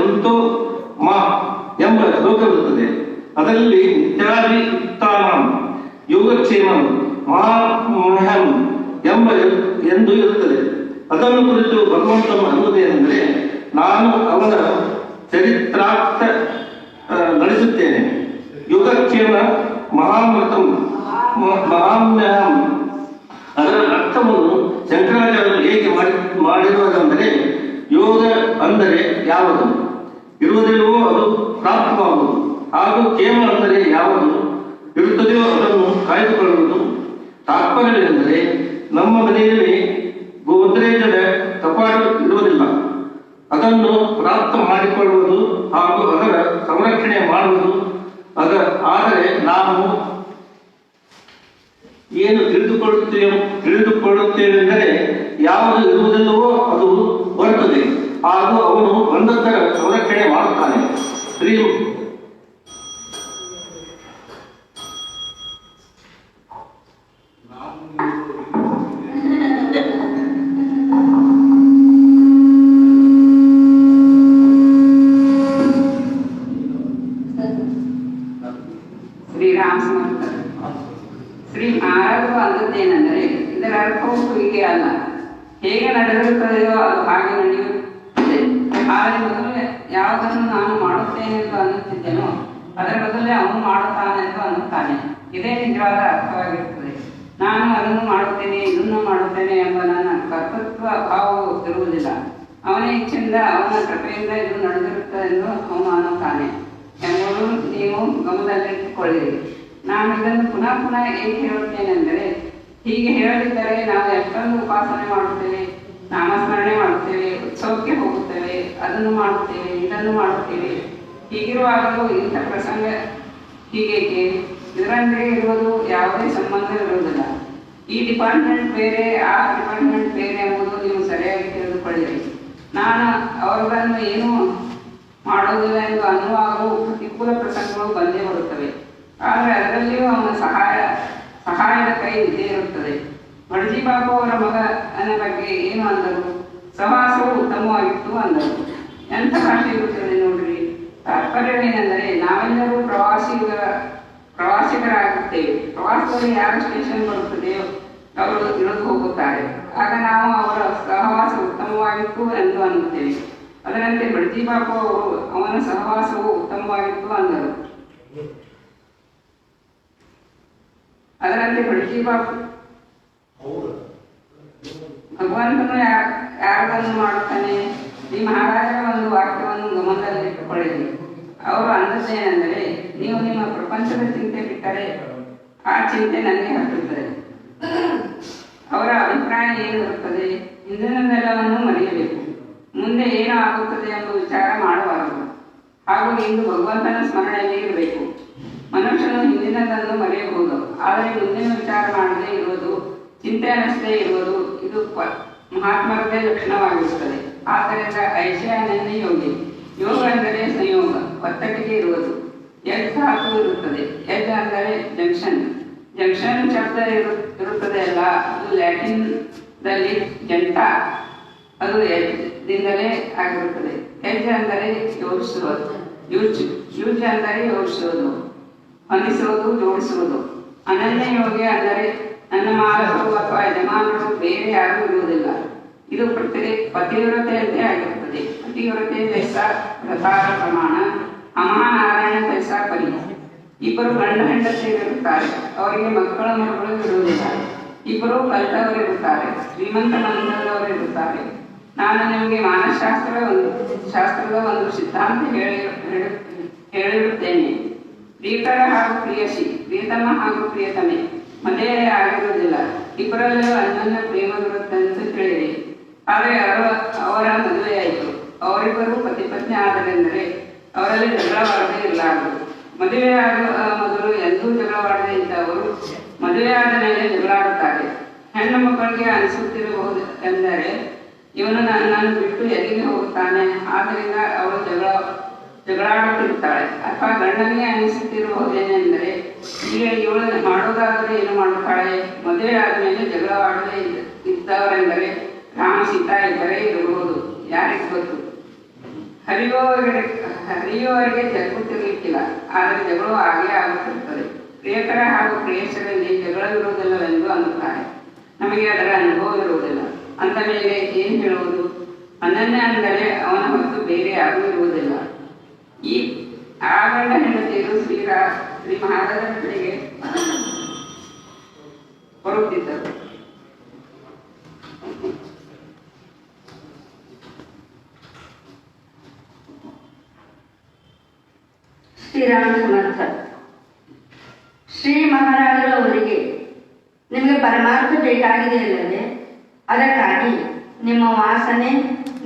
ಎಂತೋ ಮಾ ಎಂಬ ಶ್ಲೋಕವಿರುತ್ತದೆ. ಅದರಲ್ಲಿ ನಿತ್ಯಾಭಿಯುಕ್ತಾನಾಂ ಯೋಗಕ್ಷೇಮಂ ಮಹಾಮಹಂ ಎಂದು ಇರುತ್ತದೆ. ಅದನ್ನು ಕುರಿತು ಭಗವಂತನು ಅನ್ನುವುದೇನೆಂದರೆ, ನಾನು ಅವನ ಚರಿತ್ರಾರ್ಥ ನಡೆಸುತ್ತೇನೆ. ಯೋಗಕ್ಷೇಮ ಮಹಾಮೃತಂ ಮಹಾಮ್ಯಹಂ. ಅದರ ಅರ್ಥವನ್ನು ಶಂಕರಾಚಾರ್ಯರು ಹೇಗೆ ಮಾಡಿರುವುದೆಂದರೆ, ಯೋಗ ಅಂದರೆ ಯಾವುದು ಇರುವುದಿಲ್ಲವೋ ಅದು ಪ್ರಾಪ್ತವಾಗುವುದು, ಹಾಗೂ ಕ್ಷೇಮ ಅಂದರೆ ಯಾವುದು ಇರುತ್ತದೆಯೋ ಅದನ್ನು ಕಾಯ್ದುಕೊಳ್ಳುವುದು. ತಾತ್ಪರ್ಯವೆಂದರೆ, ನಮ್ಮ ಮನೆಯಲ್ಲಿ ಗೋದ್ರೇಜದ ಕಪಾಟು ಇರುವುದಿಲ್ಲ, ಅದನ್ನು ಪ್ರಾಪ್ತ ಮಾಡಿಕೊಳ್ಳುವುದು ಹಾಗೂ ಅದರ ಸಂರಕ್ಷಣೆ ಮಾಡುವುದು. ಆದರೆ ನಾವು ಏನು ತಿಳಿದುಕೊಳ್ಳುತ್ತೇವೆಂದರೆ, ಯಾವುದು ಇರುವುದಿಲ್ಲವೋ ಅದು ಬರುತ್ತದೆ ಹಾಗೂ ಅವನು ಒಂದೊಂದರ ಸಂರಕ್ಷಣೆ ಮಾಡುತ್ತಾನೆ. ಶ್ರೀರಾಮ ಸಮರ್ಥ. ಶ್ರೀ ಮಹಾರಾಜರು ಅಂದದ್ದೇನೆಂದರೆ, ಇದರ ಅರ್ಥವು ಹೀಗೆ ಅಲ್ಲ, ಹೇಗೆ ನಡೆದಿರುತ್ತದೆಯೋ ಅದು ಹಾಗೆ ನಡೆಯುತ್ತದೆ. ಆದರೆ ಮೊದಲು ಯಾವುದನ್ನು ನಾನು ಮಾಡುತ್ತೇನೆಂದು ಅನ್ನುತ್ತಿದ್ದೇನೋ ಅದರ ಬದಲೇ ಅವನು ಮಾಡುತ್ತಾನೆಂದು ಅನ್ನುತ್ತಾನೆ. ಇದೇ ನಿಜವಾದ ಅರ್ಥವಾಗಿರುತ್ತದೆ. ನಾನು ಅದನ್ನು ಮಾಡುತ್ತೇನೆ, ಇದನ್ನು ಮಾಡುತ್ತೇನೆ ಎಂಬ ನನ್ನ ಕರ್ತೃತ್ವ ಭಾವವು ಇರುವುದಿಲ್ಲ. ಅವನ ಇಚ್ಛೆಯಿಂದ, ಅವನ ಕೃಪೆಯಿಂದ ಇದು ನಡೆದಿರುತ್ತದೆ ಎಂದು ಅವನು ಅನ್ನುತ್ತಾನೆ ಎಂಬುದು ನೀವು ಗಮನದಲ್ಲಿಟ್ಟುಕೊಳ್ಳಿರಿ. ನಾನು ಇದನ್ನು ಪುನಃ ಪುನಃ ಏಕೆ ಹೇಳುತ್ತೇನೆಂದರೆ, ಹೀಗೆ ಹೇಳದಿದ್ದರೆ ನಾವು ಎಷ್ಟೊಂದು ಉಪಾಸನೆ ಮಾಡುತ್ತೇವೆ, ನಾಮಸ್ಮರಣೆ ಮಾಡುತ್ತೇವೆ, ಉತ್ಸವಕ್ಕೆ ಹೋಗುತ್ತೇವೆ, ಅದನ್ನು ಮಾಡುತ್ತೇವೆ, ಇದನ್ನು ಮಾಡುತ್ತೇವೆ. ಹೀಗಿರುವಾಗಲೂ ಇಂಥ ಪ್ರಸಂಗ ಹೀಗೇಕೆ? ಇದರೊಂದಿಗೆ ಇರುವುದು ಯಾವುದೇ ಸಂಬಂಧವಿರುವುದಿಲ್ಲ. ಈ ಡಿಪಾರ್ಟ್ಮೆಂಟ್ ಬೇರೆ, ಆ ಡಿಪಾರ್ಟ್ಮೆಂಟ್ ಬೇರೆ ಎಂಬುದು ನೀವು ಸರಿಯಾಗಿ ತಿಳಿದುಕೊಳ್ಳಿರಿ. ನಾನು ಅವರನ್ನು ಏನು ಮಾಡುವುದಿಲ್ಲ ಎಂದು ಅನ್ನುವಾಗಲೂ ಪ್ರತಿಕೂಲ ಪ್ರಸಂಗಗಳು ಬಂದೇ ಬರುತ್ತವೆ. ಆದರೆ ಅದರಲ್ಲಿಯೂ ಅವನ ಸಹಾಯದ ಕೈ ಇದ್ದೇ ಇರುತ್ತದೆ. ಮಡ್ಜಿ ಬಾಬು ಅವರ ಮಗನ ಬಗ್ಗೆ ಏನು ಅಂದರು? ಸಹವಾಸವು ಉತ್ತಮವಾಗಿತ್ತು ಅಂದರು. ಎಂಥ ಭಾಷೆ ಇರುತ್ತದೆ ನೋಡ್ರಿ. ತಾತ್ಪರ್ಯವೇನೆಂದರೆ, ನಾವೆಲ್ಲರೂ ಪ್ರವಾಸಿಗರಾಗುತ್ತೇವೆ. ಪ್ರವಾಸದಲ್ಲಿ ಯಾರ ಸ್ಟೇಷನ್ ಬರುತ್ತದೆಯೋ ಅವರು ಇಳಿದು ಹೋಗುತ್ತಾರೆ. ಆಗ ನಾವು ಅವರ ಸಹವಾಸ ಉತ್ತಮವಾಗಿತ್ತು ಎಂದು ಅನ್ನುತ್ತೇವೆ. ಅದರಂತೆ ಬಡ್ಜಿ ಬಾಪು ಅವರು ಅವನ ಸಹವಾಸವು ಉತ್ತಮವಾಗಿತ್ತು ಅಂದರು. ಅದರಂತೆ ಬಡ್ಜಿ ಬಾಪು ಭಗವಂತನು ಯಾರದನ್ನು ಮಾಡುತ್ತಾನೆ? ಈ ಮಹಾರಾಜರ ಒಂದು ವಾಕ್ಯವನ್ನು ಗಮನದಲ್ಲಿಟ್ಟುಕೊಳ್ಳಿರಿ. ಅವರು ಅಂದದ್ದೇನೆಂದರೆ, ನೀವು ನಿಮ್ಮ ಪ್ರಪಂಚದ ಚಿಂತೆ ಬಿಟ್ಟರೆ ಆ ಚಿಂತೆ ನನಗೆ ಹತ್ತುತ್ತದೆ. ಅವರ ಅಭಿಪ್ರಾಯ ಏನಿರುತ್ತದೆ? ಹಿಂದಿನದೆಲ್ಲವನ್ನು ಮರೆಯಬೇಕು, ಮುಂದೆ ಏನು ಆಗುತ್ತದೆ ಎಂಬ ವಿಚಾರ ಮಾಡಬಾರದು. ಹಾಗೂ ಇಂದು ಭಗವಂತನ ಸ್ಮರಣೆಯಲ್ಲಿ ಇರಬೇಕು. ಮನುಷ್ಯನು ಹಿಂದಿನದನ್ನು ಮರೆಯಬಹುದು, ಆದರೆ ಮುಂದಿನ ವಿಚಾರ ಮಾಡದೇ ಇರುವುದು, ಚಿಂತೆ ಅನ್ನಿಸದೇ ಇರುವುದು ಇದು ಮಹಾತ್ಮರದೇ ಲಕ್ಷಣವಾಗಿರುತ್ತದೆ. ಆದ್ದರಿಂದ ಐಶ್ವರ್ಯನೇ ಯೋಗಿ. ಯೋಗ ಅಂದರೆ ಸಂಯೋಗ, ಒತ್ತಟ್ಟಿಗೆ ಇರುವುದು. ಎಜ್ ಧಾತು ಇರುತ್ತದೆ. ಎಜ್ ಅಂದರೆ ಜಂಕ್ಷನ್. ಜಂಕ್ಷನ್ ಶಬ್ದ ಇರುತ್ತದೆ ಅಲ್ಲ, ಅದು ಲ್ಯಾಟಿನ್ದಲ್ಲಿ ಜಂಟ, ಅದು ಎಜ್ದಿಂದಲೇ ಆಗಿರುತ್ತದೆ. ಎಜ್ ಅಂದರೆ ಯೋಜಿಸುವುದು. ಯೂಜ್ ಅಂದರೆ ಯೋಜಿಸುವುದು, ಹೊಂದಿಸುವುದು, ಜೋಡಿಸುವುದು. ಅನನ್ಯ ಯೋಗಿ ಅಂದರೆ ನನ್ನ ಮಾಲಕರು ಅಥವಾ ಯಜಮಾನರು ಬೇರೆ ಯಾರೂ ಇರುವುದಿಲ್ಲ. ಇದು ಪತಿವ್ರತೆಯಂತೆ ಆಗಿರುತ್ತದೆ. ಪತಿವ್ರತೆ ತೈಸ ಪ್ರಸಾರ ಪ್ರಮಾಣ, ಅಮಹಾನಾರಾಯಣ ತೈಸ ಪರಿ. ಇಬ್ಬರು ಗಂಡ ಹೆಂಡತಿಯರಿರುತ್ತಾರೆ, ಅವರಿಗೆ ಮಕ್ಕಳ ಮರುಗಳು ಇರುವುದಿಲ್ಲ. ಇಬ್ಬರು ಕಲಿತವರಿರುತ್ತಾರೆ, ಶ್ರೀಮಂತ ಮಂದಿರದವರಿರುತ್ತಾರೆ. ನಾನು ನಿಮಗೆ ಮಾನಸಶಾಸ್ತ್ರದ ಒಂದು ಸಿದ್ಧಾಂತ ಹೇಳಿರುತ್ತೇನೆ. ಪ್ರಿಯಕರ ಹಾಗೂ ಪ್ರಿಯಸಿ, ಪ್ರಿಯತಮ ಹಾಗೂ ಪ್ರಿಯತಮೆ ಮದುವೆ ಆಗಿರುವುದಿಲ್ಲ. ಇಬ್ಬರಲ್ಲೂ ಅನ್ಯೋನ್ಯ ಪ್ರೇಮವಿರುತ್ತೆ ಅಂತ ತಿಳಿಯಿರಿ. ಆದರೆ ಅವರ ಮದುವೆಯಾಯಿತು. ಅವರಿಬ್ಬರು ಪತಿ ಪತ್ನಿ ಆದರೆಂದರೆ ಅವರಲ್ಲಿ ಜಗಳವಾಡದೇ ಇರಲಾರದು. ಮದುವೆಯಾಗುವ ಮೊದಲು ಎಂದೂ ಜಗಳವಾಡದೇ ಇದ್ದವರು ಮದುವೆಯಾದ ಮೇಲೆ ಜಗಳಾಡುತ್ತಾರೆ. ಹೆಣ್ಣು ಮಕ್ಕಳಿಗೆ ಅನಿಸುತ್ತಿರಬಹುದು ಎಂದರೆ ಇವನು ನನ್ನನ್ನು ಬಿಟ್ಟು ಎಲ್ಲಿಗೆ ಹೋಗುತ್ತಾನೆ, ಆದ್ದರಿಂದ ಅವಳು ಜಗಳಾಡುತ್ತಿರುತ್ತಾಳೆ. ಅಥವಾ ಗಂಡನಿಗೆ ಅನಿಸುತ್ತಿರಬಹುದೇನೆಂದರೆ ಈಗ ಇವಳು ಮಾಡೋದಾದರೆ ಏನು ಮಾಡುತ್ತಾಳೆ, ಮದುವೆ ಆದಮೇಲೆ ಜಗಳವಾಡದೇ ಇದ್ದವರೆಂದರೆ ರಾಮ ಸೀತಾ ಇಬ್ಬರೇ ಇರಬಹುದು, ಯಾರಿಗೆ ಗೊತ್ತು. ಹರಿಯುವವರಿಗೆ ಜಗ್ಗುತ್ತಿರಲಿಕ್ಕಿಲ್ಲ, ಆದರೆ ಜಗಳು ಹಾಗೇ ಆಗುತ್ತಿರುತ್ತದೆ. ಪ್ರಿಯಕರ ಹಾಗೂ ಪ್ರೇಯಸರಲ್ಲಿ ಜಗಳವಿರುವುದಿಲ್ಲವೆಂದು ಅನ್ನುತ್ತಾರೆ. ನಮಗೆ ಅದರ ಅನುಭವ ಇರುವುದಿಲ್ಲ. ಅಂದ ಮೇಲೆ ಏನು ಹೇಳುವುದು? ಅನನ್ಯ ಅಂದರೆ ಅವನ ಹೊರತು ಬೇರೆ ಯಾರೂ ಇರುವುದಿಲ್ಲ. ಈ ಆ ಗಂಡ ಹೆಂಡತಿಯರು ಶ್ರೀ ಮಹಾರಾಜರ ಕಡೆಗೆ ಬರುತ್ತಿದ್ದರು. ಶ್ರೀರಾಮ ಸಮರ್ಥ. ಶ್ರೀ ಮಹಾರಾಜರು ಅವರಿಗೆ ನಿಮಗೆ ಪರಮಾರ್ಥ ಬೇಕಾಗಿದೆ ಅಲ್ಲದೆ, ಅದಕ್ಕಾಗಿ ನಿಮ್ಮ ವಾಸನೆ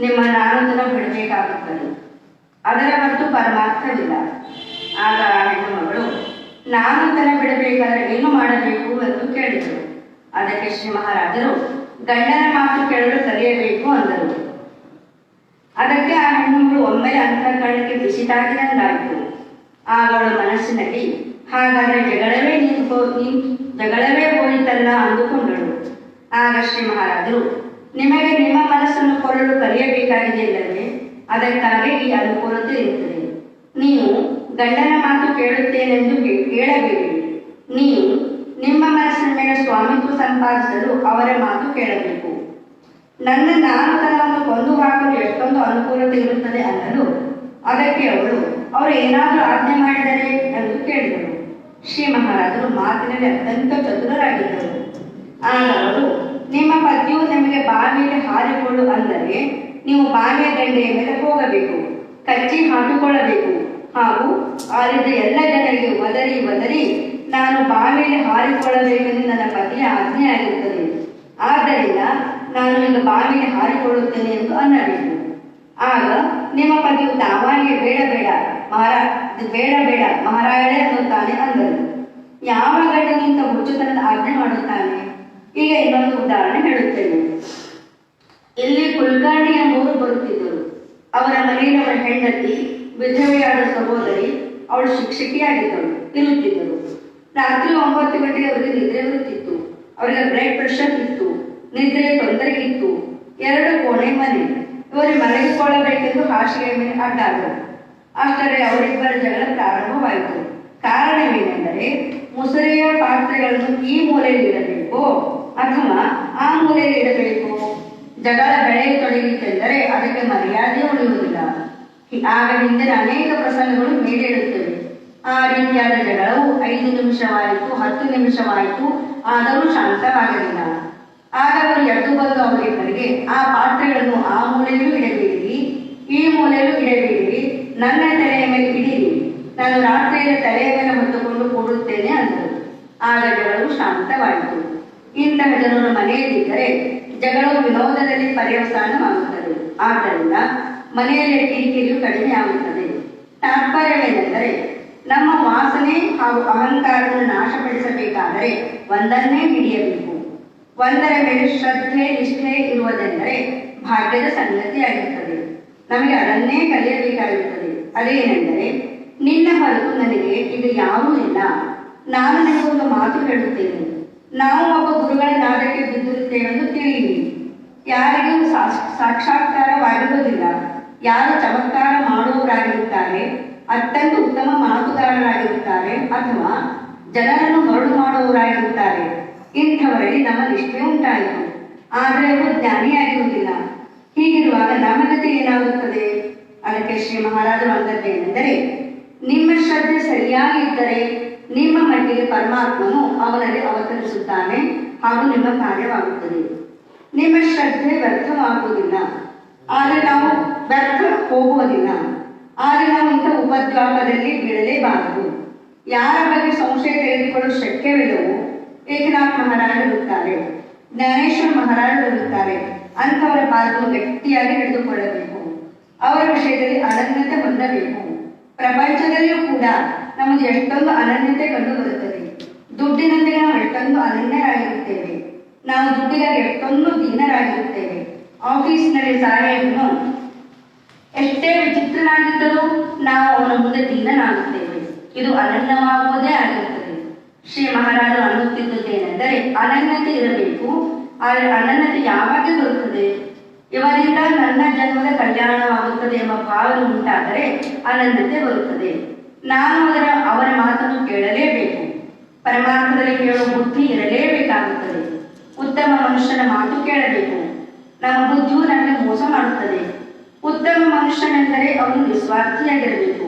ನಿಮ್ಮ ನಾನತನ ಬಿಡಬೇಕಾಗುತ್ತದೆ. ಅದರ ಹೊರತು ಪರಮಾರ್ಥವಿಲ್ಲ. ಆಗ ಆ ಹೆಣ್ಣು ಮಗಳು ನಾನತನ ಬಿಡಬೇಕಾದರೆ ಏನು ಮಾಡಬೇಕು ಎಂದು ಕೇಳಿದರು. ಅದಕ್ಕೆ ಶ್ರೀ ಮಹಾರಾಜರು ಗಂಡನ ಮಾತು ಕೇಳಲು ಕಲಿಯಬೇಕು ಅಂದರು. ಅದಕ್ಕೆ ಆ ಹೆಣ್ಣುಗಳು ಒಮ್ಮೆಲೆ ಅಂತಃಕರಣಕ್ಕೆ ಬಿಸಿ ತಾಗಿದಂಗಾಯಿತು. ಆಗ ಅವಳ ಮನಸ್ಸಿನಲ್ಲಿ ಹಾಗಾದರೆ ಜಗಳವೇ ಹೋಯಿತಲ್ಲ ಅಂದುಕೊಂಡಳು. ಆಗ ಶ್ರೀ ಮಹಾರಾಜರು ನಿಮಗೆ ನಿಮ್ಮ ಮನಸ್ಸನ್ನು ಕೊಲ್ಲಲು ಕಲಿಯಬೇಕಾಗಿದೆಯಲ್ಲವೇ, ಅದಕ್ಕಾಗಿ ಈ ಅನುಕೂಲತೆ ಇರುತ್ತದೆ. ನೀವು ಗಂಡನ ಮಾತು ಕೇಳುತ್ತೇನೆಂದು ಕೇಳಬೇಡಿ. ನೀವು ನಿಮ್ಮ ಮನಸ್ಸಿನ ಮೇಲೆ ಸ್ವಾಮಿತ್ವ ಸಂಪಾದಿಸಲು ಅವರ ಮಾತು ಕೇಳಬೇಕು. ನನ್ನ ನಾನತನವನ್ನು ಕೊಂದು ಹಾಕಲು ಎಷ್ಟೊಂದು ಅನುಕೂಲತೆ ಇರುತ್ತದೆ ಅನ್ನಲು ಅದಕ್ಕೆ ಅವರು ಏನಾದರೂ ಆಜ್ಞೆ ಮಾಡಿದರೆ ಎಂದು ಕೇಳಿದರು. ಶ್ರೀ ಮಹಾರಾಜರು ಮಾತಿನಲ್ಲಿ ಅತ್ಯಂತ ಚತುರರಾಗಿದ್ದರು. ಆಗ ಅವರು ನಿಮ್ಮ ಪತಿಯು ನಿಮಗೆ ಬಾವಿಯಲ್ಲಿ ಹಾರಿಕೊಳ್ಳು ಅಂದರೆ ನೀವು ಬಾವಿಯ ದಂಡೆಯ ಮೇಲೆ ಹೋಗಬೇಕು, ಕಚ್ಚಿ ಹಾಕಿಕೊಳ್ಳಬೇಕು ಹಾಗೂ ಅಲ್ಲಿದ್ದ ಎಲ್ಲ ಜನರಿಗೆ ಒದರಿ ನಾನು ಬಾವಿಯಲ್ಲಿ ಹಾರಿಕೊಳ್ಳಬೇಕೆಂದು ನನ್ನ ಪತಿಯ ಆಜ್ಞೆ ಆಗಿರುತ್ತದೆ. ಆದ್ದರಿಂದ ನಾನು ಈಗ ಬಾವಿಯಲ್ಲಿ ಹಾರಿಕೊಳ್ಳುತ್ತೇನೆ ಎಂದು ಅನ್ನಬೇಕು. ಆಗ ನಿಮ್ಮ ಪತಿಯು ತಾವಾಗಿ ಬೇಡ ಮಹಾರಾಯಣೆ ಅನ್ನುತ್ತಾನೆ ಅಂದರು. ಯಾವ ಗಂಡನಿಂದ ಹುಚ್ಚುತನದ ಆಜ್ಞೆ ಮಾಡುತ್ತಾನೆ? ಈಗ ಇನ್ನೊಂದು ಉದಾಹರಣೆ ಹೇಳುತ್ತೇನೆ. ಇಲ್ಲಿ ಕುಲಕರ್ಣಿ ಎಂಬುವರು ಬರುತ್ತಿದ್ದರು. ಅವರ ಮನೆಯಲ್ಲಿ ಅವರ ಹೆಂಡತಿ ವಿಧವೆಯಾದ ಸಹೋದರಿ ಅವಳು ಶಿಕ್ಷಕಿಯಾಗಿದ್ದಳು ಇರುತ್ತಿದ್ದರು. ರಾತ್ರಿ 9 ಗಂಟೆಗೆ ಅವರಿಗೆ ನಿದ್ರೆ ಬರುತ್ತಿತ್ತು. ಅವರಿಗೆ ಬ್ಲಡ್ ಪ್ರೆಷರ್ ಇತ್ತು, ನಿದ್ರೆಯ ತೊಂದರೆ ಇತ್ತು. 2 ಕೋಣೆ ಮನೆ. ಇವರಿಗೆ ಮಲಗಿಕೊಳ್ಳಬೇಕೆಂದು ಹಾಸಿಗೆಯ ಮೇಲೆ ಅಡ್ಡಾದರು. ಅಷ್ಟರಲ್ಲಿ ಅವರಿಬ್ಬರ ಜಗಳ ಪ್ರಾರಂಭವಾಯಿತು. ಕಾರಣವೇನೆಂದರೆ ಮುಸುರೆಯ ಪಾತ್ರೆಗಳನ್ನು ಈ ಮೂಲೆಯಲ್ಲಿ ಇಡಬೇಕು ಅಥವಾ ಆ ಮೂಲೆಯಲ್ಲಿ ಇಡಬೇಕು. ಜಗಳ ಬೆಳೆಯತೊಡಗಿತೆಂದರೆ ಅದಕ್ಕೆ ಮರ್ಯಾದೆ ಉಳಿಯುವುದಿಲ್ಲ. ಆಗ ಹಿಂದಿನ ಅನೇಕ ಪ್ರಸಂಗಗಳು ಮೇಲೇಳುತ್ತವೆ. ಆ ರೀತಿಯಾದ ಜಗಳವು 5 ನಿಮಿಷವಾಯಿತು, 10 ನಿಮಿಷವಾಯಿತು, ಆದರೂ ಶಾಂತವಾಗಲಿಲ್ಲ. ಆಗ ಅವರು ಎದ್ದು ಬಂದು ಅವರಿಬ್ಬರಿಗೆ ಆ ಪಾತ್ರೆಗಳನ್ನು ಆ ಮೂಲೆಯಲ್ಲೂ ಇಡಬೇಡಿ, ಈ ಮೂಲೆಯಲ್ಲೂ ಇಡಬೇಡಿ, ನನ್ನ ತಲೆಯ ಮೇಲೆ ಇಡಿರಿ, ನಾನು ರಾತ್ರಿಯಲ್ಲಿ ತಲೆಯ ಮೇಲೆ ಹೊತ್ತುಕೊಂಡು ಕೂಡುತ್ತೇನೆ ಅಂದರು. ಆಗ ಜಗಳವು ಶಾಂತವಾಯಿತು. ಇಂತಹ ಜನರು ಮನೆಯಲ್ಲಿದ್ದರೆ ಜಗಳವು ವಿನೋದದಲ್ಲಿ ಪರ್ಯವಸಾನವಾಗುತ್ತದೆ. ಆದ್ದರಿಂದ ಮನೆಯಲ್ಲಿ ಕಿರಿಕಿರಿಯು ಕಡಿಮೆ ಆಗುತ್ತದೆ. ತಾತ್ಪರ್ಯವೇನೆಂದರೆ ನಮ್ಮ ವಾಸನೆ ಹಾಗೂ ಅಹಂಕಾರವನ್ನು ನಾಶಪಡಿಸಬೇಕಾದರೆ ಒಂದನ್ನೇ ಹಿಡಿಯಬೇಕು. ಒಂದರ ಮೇಲೆ ಶ್ರದ್ಧೆ ನಿಷ್ಠೆ ಇರುವುದೆಂದರೆ ಭಾಗ್ಯದ ಸಂಗತಿಯಾಗಿರುತ್ತದೆ. ನಮಗೆ ಅದನ್ನೇ ಕಲಿಯಬೇಕಾಗಿರುತ್ತದೆ. ಅದೇನೆಂದರೆ ನಿನ್ನ ಹೊರತು ನನಗೆ ಈಗ ಯಾರೂ ಇಲ್ಲ. ನಾನು ನಿಮಗೊಂದು ಮಾತು ಹೇಳುತ್ತೇನೆ. ನಾವು ಒಬ್ಬ ಗುರುಗಳ ನಾದಕ್ಕೆ ಬಿದ್ದಿರುತ್ತೇವೆಂದು ತಿಳಿಯಿರಿ. ಯಾರಿಗೂ ಸಾಕ್ಷಾತ್ಕಾರವಾಗಿರುವುದಿಲ್ಲ. ಯಾರು ಚಮತ್ಕಾರ ಮಾಡುವವರಾಗಿರುತ್ತಾರೆ, ಅತ್ಯಂತ ಉತ್ತಮ ಮಾತುಗಾರರಾಗಿರುತ್ತಾರೆ ಅಥವಾ ಜನರನ್ನು ಮರಳು ಮಾಡುವವರಾಗಿರುತ್ತಾರೆ, ಇಂಥವರಲ್ಲಿ ನಮ್ಮ ನಿಷ್ಠೆ ಉಂಟಾಯಿತು. ಆದರೆ ಅವರು ಜ್ಞಾನಿಯಾಗಿರುವುದಿಲ್ಲ. ಹೀಗಿರುವಾಗ ನಮ್ಮ ಗತಿ ಏನಾಗುತ್ತದೆ? ಅದಕ್ಕೆ ಶ್ರೀ ಮಹಾರಾಜರು ಅಂದದ್ದೇನೆಂದರೆ ನಿಮ್ಮ ಶ್ರದ್ಧೆ ಸರಿಯಾಗಿ ಇದ್ದರೆ ನಿಮ್ಮ ಮಟ್ಟಿಗೆ ಪರಮಾತ್ಮನು ಅವನಲ್ಲಿ ಅವತರಿಸುತ್ತಾನೆ ಹಾಗೂ ನಿಮ್ಮ ಕಾರ್ಯವಾಗುತ್ತದೆ. ನಿಮ್ಮ ಶ್ರದ್ಧೆ ವ್ಯರ್ಥವಾಗುವುದಿಲ್ಲ, ಆದರೆ ನಾವು ವ್ಯರ್ಥ ಹೋಗುವುದಿಲ್ಲ. ಆದರೆ ನಾವು ಇಂಥ ಉಪದ್ವಾಪದಲ್ಲಿ ಬೀಳಲೇಬಾರದು. ಯಾರ ಬಗ್ಗೆ ಸಂಶಯ ತೆಗೆದುಕೊಳ್ಳಲು ಶಕ್ಯವಿಲ್ಲವೋ ಏಕನಾಥ್ ಮಹಾರಾಜರಿರುತ್ತಾರೆ, ಜ್ಞಾನೇಶ್ವರ ಮಹಾರಾಜರಿರುತ್ತಾರೆ, ಅಂಥವರ ಪಾದವನ್ನು ಗಟ್ಟಿಯಾಗಿ ಹಿಡಿದುಕೊಳ್ಳಬೇಕು. ಅವರ ವಿಷಯದಲ್ಲಿ ಅನನ್ಯತೆ ಹೊಂದಬೇಕು. ಪ್ರಪಂಚದಲ್ಲಿಯೂ ಕೂಡ ನಮಗೆ ಎಷ್ಟೊಂದು ಅನನ್ಯತೆ ಕಂಡು ಬರುತ್ತದೆ. ದುಡ್ಡಿನೊಂದಿಗೆ ನಾವು ಎಷ್ಟೊಂದು ಅನನ್ಯರಾಗಿರುತ್ತೇವೆ. ನಾವು ದುಡ್ಡಿಗಾಗಿ ಎಷ್ಟೊಂದು ದೀನರಾಗಿರುತ್ತೇವೆ. ಆಫೀಸ್ನಲ್ಲಿ ಸಾಹೇಬನು ಎಷ್ಟೇ ವಿಚಿತ್ರನಾಗಿದ್ದರೂ ನಾವು ಅವನ ಮುಂದೆ ದೀನನಾಗುತ್ತೇವೆ. ಇದು ಅನನ್ಯವಾಗುವುದೇ ಆಗಿರುತ್ತದೆ. ಶ್ರೀ ಮಹಾರಾಜರು ಅನ್ನುತ್ತಿದ್ದುದೇನೆಂದರೆ ಅನನ್ಯತೆ ಇರಬೇಕು. ಆದರೆ ಅನನ್ಯತೆ ಯಾವಾಗ ಬರುತ್ತದೆ? ಇವರಿಂದ ನನ್ನ ಜನ್ಮದ ಕಲ್ಯಾಣವಾಗುತ್ತದೆ ಎಂಬ ಭಾವನೆ ಉಂಟಾದರೆ ಅನನ್ಯತೆ ಬರುತ್ತದೆ. ನಾನು ಅವರ ಮಾತನ್ನು ಕೇಳಲೇಬೇಕು. ಪರಮಾರ್ಥದಲ್ಲಿ ಕೇಳುವ ಬುದ್ಧಿ ಇರಲೇಬೇಕಾಗುತ್ತದೆ. ಉತ್ತಮ ಮನುಷ್ಯನ ಮಾತು ಕೇಳಬೇಕು. ನಮ್ಮ ಬುದ್ಧಿಯು ನಮಗೆ ಮೋಸ ಮಾಡುತ್ತದೆ. ಉತ್ತಮ ಮನುಷ್ಯನೆಂದರೆ ಅವನು ನಿಸ್ವಾರ್ಥಿಯಾಗಿರಬೇಕು.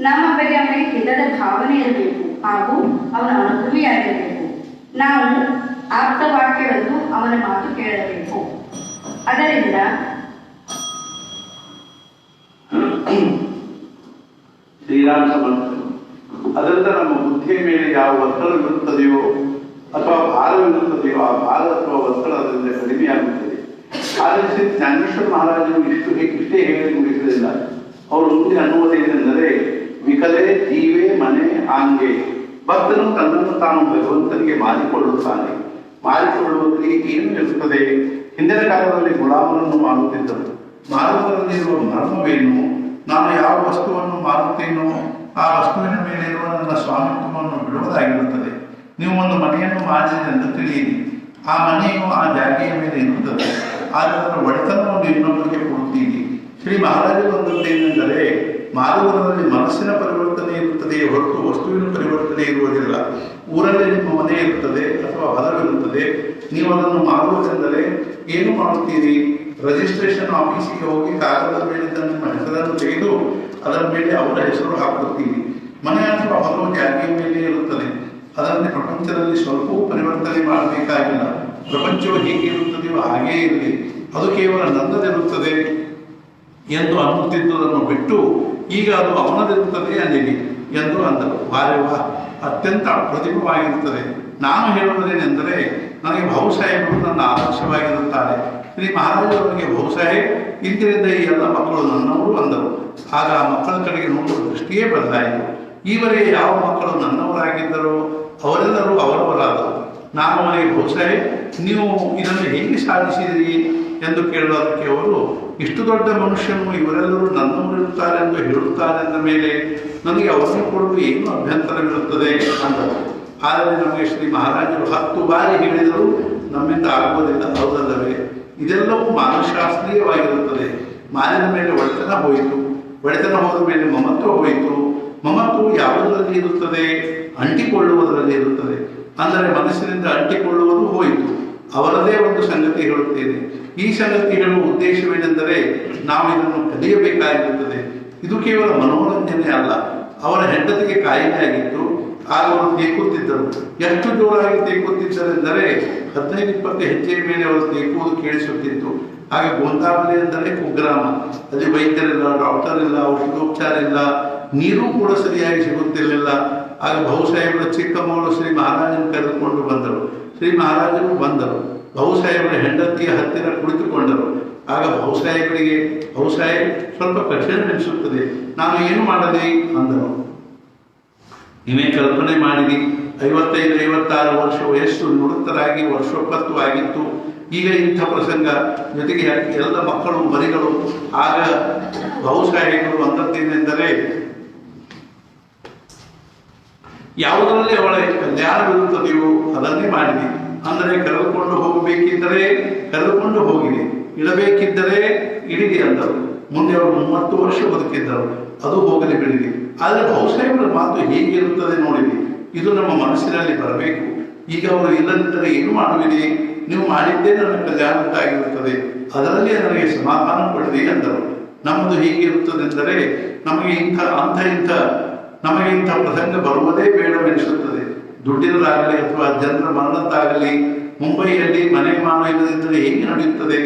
ನಮ್ಮ ಬಗ್ಗೆ ಅವನಿಗೆ ಹಿತದ ಭಾವನೆ ಇರಬೇಕು ಹಾಗೂ ಅವನ ಅನುಭವಿಯಾಗಿರಬೇಕು. ನಾವು ಆಪ್ತವಾಕ್ಯವನ್ನು ಅವನ ಮಾತು ಕೇಳಬೇಕು. ಅದರಿಂದ ಶ್ರೀರಾಮ ಸಮರ್ಥರು ಅದರಿಂದ ನಮ್ಮ ಬುದ್ಧಿಯ ಮೇಲೆ ಯಾವ ಒತ್ತಡವಿರುತ್ತದೆಯೋ ಅಥವಾ ಭಾರವಿರುತ್ತದೆಯೋ ಆ ಭಾರ ಅಥವಾ ಒತ್ತಡ ಅದರಿಂದ ಕಡಿಮೆಯಾಗುತ್ತದೆ. ಆದರೆ ಶ್ರೀ ಜ್ಞಾನೇಶ್ವರ ಮಹಾರಾಜರು ಇಷ್ಟೇ ಹೇಳಿ ಮುಗಿಸಲಿಲ್ಲ. ಅವರು ಮುಂದೆ ಅನ್ನುವುದೇನೆಂದರೆ ವಿಕಲೆ ಜೀವೇ ಮನೆ ಆಂಗೆ. ಭಕ್ತನು ತನ್ನನ್ನು ತಾನು ಭಗವಂತನಿಗೆ ಮಾರಿಕೊಳ್ಳುತ್ತಾನೆ. ಮಾರಿಕೊಳ್ಳುವುದರಲ್ಲಿ ಏನು ಇರುತ್ತದೆ? ಹಿಂದಿನ ಕಾಲದಲ್ಲಿ ಗುಲಾಮರನ್ನು ಮಾರುತ್ತಿದ್ದರು. ಮಾರುವುದರಲ್ಲಿರುವ ಮರ್ಮವೇನು? ನಾನು ಯಾವ ವಸ್ತುವನ್ನು ಮಾರುತ್ತೇನೋ ಆ ವಸ್ತುವಿನ ಮೇಲೆ ಇರುವ ನನ್ನ ಸ್ವಾಮಿತ್ವವನ್ನು ಬಿಡುವುದಾಗಿರುತ್ತದೆ. ನೀವು ಒಂದು ಮನೆಯನ್ನು ಮಾರಿದೆ ಎಂದು ತಿಳಿಯಿರಿ. ಆ ಮನೆಯು ಆ ಜಾಗೆಯ ಮೇಲೆ ಇರುತ್ತದೆ. ಆದರೆ ಅದರ ಒಡೆತನವನ್ನು ಇನ್ನೊಬ್ಬರಿಗೆ ಕೊಡುತ್ತೀರಿ. ಶ್ರೀ ಮಹಾರಾಜರು ಬಂದದ್ದೇನೆಂದರೆ ಮಾರುವುದರಲ್ಲಿ ಮನಸ್ಸಿನ ಪರಿವರ್ತನೆ ಇರುತ್ತದೆ ಹೊರತು ವಸ್ತುವಿನ ಪರಿವರ್ತನೆ ಇರುವುದಿಲ್ಲ. ಊರಲ್ಲಿ ನಿಮ್ಮ ಮನೆ ಇರುತ್ತದೆ ಅಥವಾ ಹೊಲವಿರುತ್ತದೆ. ನೀವು ಅದನ್ನು ಮಾರುವುದೆಂದರೆ ಏನು ಮಾಡುತ್ತೀರಿ? ರಿಜಿಸ್ಟ್ರೇಷನ್ ಆಫೀಸಿಗೆ ಹೋಗಿ ಕಾಗದದ ಮೇಲಿದ್ದ ನಿಮ್ಮ ಹೆಸರನ್ನು ತೆಗೆದು ಅದರ ಮೇಲೆ ಅವರ ಹೆಸರು ಹಾಕುತ್ತೀರಿ. ಮನೆ ಅಥವಾ ಹೊಲವು ಜಾತಿಯ ಮೇಲೆ ಇರುತ್ತದೆ. ಅದರಲ್ಲಿ ಪ್ರಪಂಚದಲ್ಲಿ ಸ್ವಲ್ಪವೂ ಪರಿವರ್ತನೆ ಮಾಡಬೇಕಾಗಿಲ್ಲ. ಪ್ರಪಂಚವು ಹೇಗೆ ಇರುತ್ತದೆಯೋ ಹಾಗೇ ಇರಲಿ, ಅದು ಕೇವಲ ನನ್ನದಿರುತ್ತದೆ ಎಂದು ಅನ್ನುತ್ತಿದ್ದುದನ್ನು ಬಿಟ್ಟು ಈಗ ಅದು ಅವನದಿರುತ್ತದೆ ಅಂದಿರಿ ಎಂದು ಅಂದರು. ವಾರೆವಾ ಅತ್ಯಂತ ಅಪ್ರತಿಮವಾಗಿರುತ್ತದೆ. ನಾನು ಹೇಳುವುದೇನೆಂದರೆ ನನಗೆ ಬಹುಸಾಹೇಬರು ನನ್ನ ಆದರ್ಶವಾಗಿರುತ್ತಾರೆ. ಶ್ರೀ ಮಹಾರಾಜರವರಿಗೆ ಬಹುಸಾಹೇಬ್ ಇಂದಿನಿಂದ ಈ ಎಲ್ಲ ಮಕ್ಕಳು ನನ್ನವರು ಅಂದರು. ಆಗ ಆ ಮಕ್ಕಳ ಕಡೆಗೆ ನೋಡುವ ದೃಷ್ಟಿಯೇ ಬದಲಾಯಿತು. ಈವರೆಗೆ ಯಾವ ಮಕ್ಕಳು ನನ್ನವರಾಗಿದ್ದರೋ ಅವರೆಲ್ಲರೂ ಅವರವರಾದರು. ನಾನು ಅವರಿಗೆ ಬಹುಸಾಹೇಬ್ ನೀವು ಇದನ್ನು ಹೇಗೆ ಸಾಧಿಸಿದಿರಿ ಎಂದು ಕೇಳುವುದಕ್ಕೆ ಅವರು ಇಷ್ಟು ದೊಡ್ಡ ಮನುಷ್ಯನು ಇವರೆಲ್ಲರೂ ನನ್ನವರಿರುತ್ತಾರೆ ಎಂದು ಹೇಳುತ್ತಾರೆಂದ ಮೇಲೆ ನನಗೆ ಅವರನ್ನು ಕೊಡಲು ಏನು ಅಭ್ಯಂತರವಿರುತ್ತದೆ ಅಂದರು. ಆದರೆ ನಮಗೆ ಶ್ರೀ ಮಹಾರಾಜರು 10 ಬಾರಿ ಹೇಳಿದರೂ ನಮ್ಮಿಂದ ಆಗುವುದಿಲ್ಲ, ಹೌದಲ್ಲವೇ? ಇದೆಲ್ಲವೂ ಮಾನವಶಾಸ್ತ್ರೀಯವಾಗಿರುತ್ತದೆ. ಮಾನಿನ ಮೇಲೆ ಒಡೆತನ ಹೋಯಿತು, ಒಡೆತನ ಹೋದ ಮೇಲೆ ಮಮತ್ವ ಹೋಯಿತು. ಮಮತ್ವವು ಯಾವುದರಲ್ಲಿ ಇರುತ್ತದೆ? ಅಂಟಿಕೊಳ್ಳುವುದರಲ್ಲಿ ಇರುತ್ತದೆ. ಅಂದರೆ ಮನಸ್ಸಿನಿಂದ ಅಂಟಿಕೊಳ್ಳುವುದು ಹೋಯಿತು. ಅವರದೇ ಒಂದು ಸಂಗತಿ ಹೇಳುತ್ತೇನೆ. ಈ ಸಂಗತಿ ಹೇಳುವ ಉದ್ದೇಶವೇನೆಂದರೆ ನಾವು ಇದನ್ನು ಕಲಿಯಬೇಕಾಗಿರುತ್ತದೆ. ಇದು ಕೇವಲ ಮನೋರಂಜನೆ ಅಲ್ಲ. ಅವರ ಹೆಂಡತಿಗೆ ಕಾಯಿಲೆಯಾಗಿತ್ತು. ಆಗ ಅವರು ತೇಕುತ್ತಿದ್ದರು. ಎಷ್ಟು ಜೋರಾಗಿ ತೇಕುತ್ತಿದ್ದರೆಂದರೆ 15-20 ಹೆಜ್ಜೆಯ ಮೇಲೆ ಅವರು ತೇಕುವುದು ಕೇಳಿಸುತ್ತಿತ್ತು. ಹಾಗೆ ಗೋಂದಾವಲಿ ಎಂದರೆ ಕುಗ್ರಾಮ. ಅಲ್ಲಿ ವೈದ್ಯರಿಲ್ಲ, ಡಾಕ್ಟರ್ ಇಲ್ಲ, ಔಷಧೋಪಚಾರ ಇಲ್ಲ, ನೀರು ಕೂಡ ಸರಿಯಾಗಿ ಸಿಗುತ್ತಿರಲಿಲ್ಲ. ಆಗ ಬಹುಸಾಹೇಬರ ಚಿಕ್ಕ ಮಗಳು ಶ್ರೀ ಮಹಾರಾಜನ ಕರೆದುಕೊಂಡು ಬಂದರು. ಶ್ರೀ ಮಹಾರಾಜರು ಬಂದರು. ಬಹುಸಾಹೇಬರ ಹೆಂಡತಿಯ ಹತ್ತಿರ ಕುಳಿತುಕೊಂಡರು. ಆಗ ಬಹುಸಾಹೇಬರಿಗೆ ಬಹುಸಾಹೇಬ್ ಸ್ವಲ್ಪ ಕಠಿಣವೆನಿಸುತ್ತದೆ. ನಾನು ಏನು ಮಾಡಲಿ ಅಂದರು. ನೀವೇ ಕಲ್ಪನೆ ಮಾಡಿರಿ, 55-56 ವರ್ಷ ವಯಸ್ಸು, ನಿವೃತ್ತರಾಗಿ ವರ್ಷೋಪತ್ತು ಆಗಿತ್ತು. ಈಗ ಇಂಥ ಪ್ರಸಂಗ, ಜೊತೆಗೆ ಎಲ್ಲ ಮಕ್ಕಳು ಮರಿಗಳು. ಆಗ ಬಹುಸಾಹೇಬರು ಅಂದದ್ದೇನೆಂದರೆ ಯಾವುದರಲ್ಲಿ ಅವಳ ಕಲ್ಯಾಣವಿರುತ್ತದೆಯೋ ಅದನ್ನೇ ಮಾಡಿರಿ. ಅಂದರೆ ಕರೆದುಕೊಂಡು ಹೋಗಬೇಕಿದ್ದರೆ ಕರೆದುಕೊಂಡು ಹೋಗಿರಿ, ಇಡಬೇಕಿದ್ದರೆ ಇಡಿರಿ ಅಂದರು. ಮುಂದೆ ಅವರು 30 ವರ್ಷ ಬದುಕಿದ್ದರು. ಅದು ಹೋಗಲಿ ಬಿಡಿರಿ. ಆದರೆ ಬಹುಸಾಹೇಬರ ಮಾತು ಹೇಗಿರುತ್ತದೆ ನೋಡಿರಿ. ಇದು ನಮ್ಮ ಮನಸ್ಸಿನಲ್ಲಿ ಬರಬೇಕು. ಈಗ ಅವರು ಇಲ್ಲದಿದ್ದರೆ ಏನು ಮಾಡುವಿರಿ? ನೀವು ಮಾಡಿದ್ದೇ ನನ್ನ ಕಲ್ಯಾಣಕ್ಕಾಗಿರುತ್ತದೆ, ಅದರಲ್ಲಿ ನನಗೆ ಸಮಾಧಾನ ಪಡೆದಿ ಅಂದರು. ನಮ್ಮದು ಹೀಗಿರುತ್ತದೆಂದರೆ ನಮಗೆ ನಮಗೆ ಇಂಥ ಪ್ರಸಂಗ ಬರುವುದೇ ಬೇಡವೆನಿಸುತ್ತದೆ. ದುಡ್ಡಿನದಾಗಲಿ ಅಥವಾ ಜನರ ಮರಣದ್ದಾಗಲಿ. ಮುಂಬೈಯಲ್ಲಿ ಮನೆ ಮಾನ ಇಲ್ಲದಿದ್ದರೆ ಹೇಗೆ ನಡೆಯುತ್ತದೆ?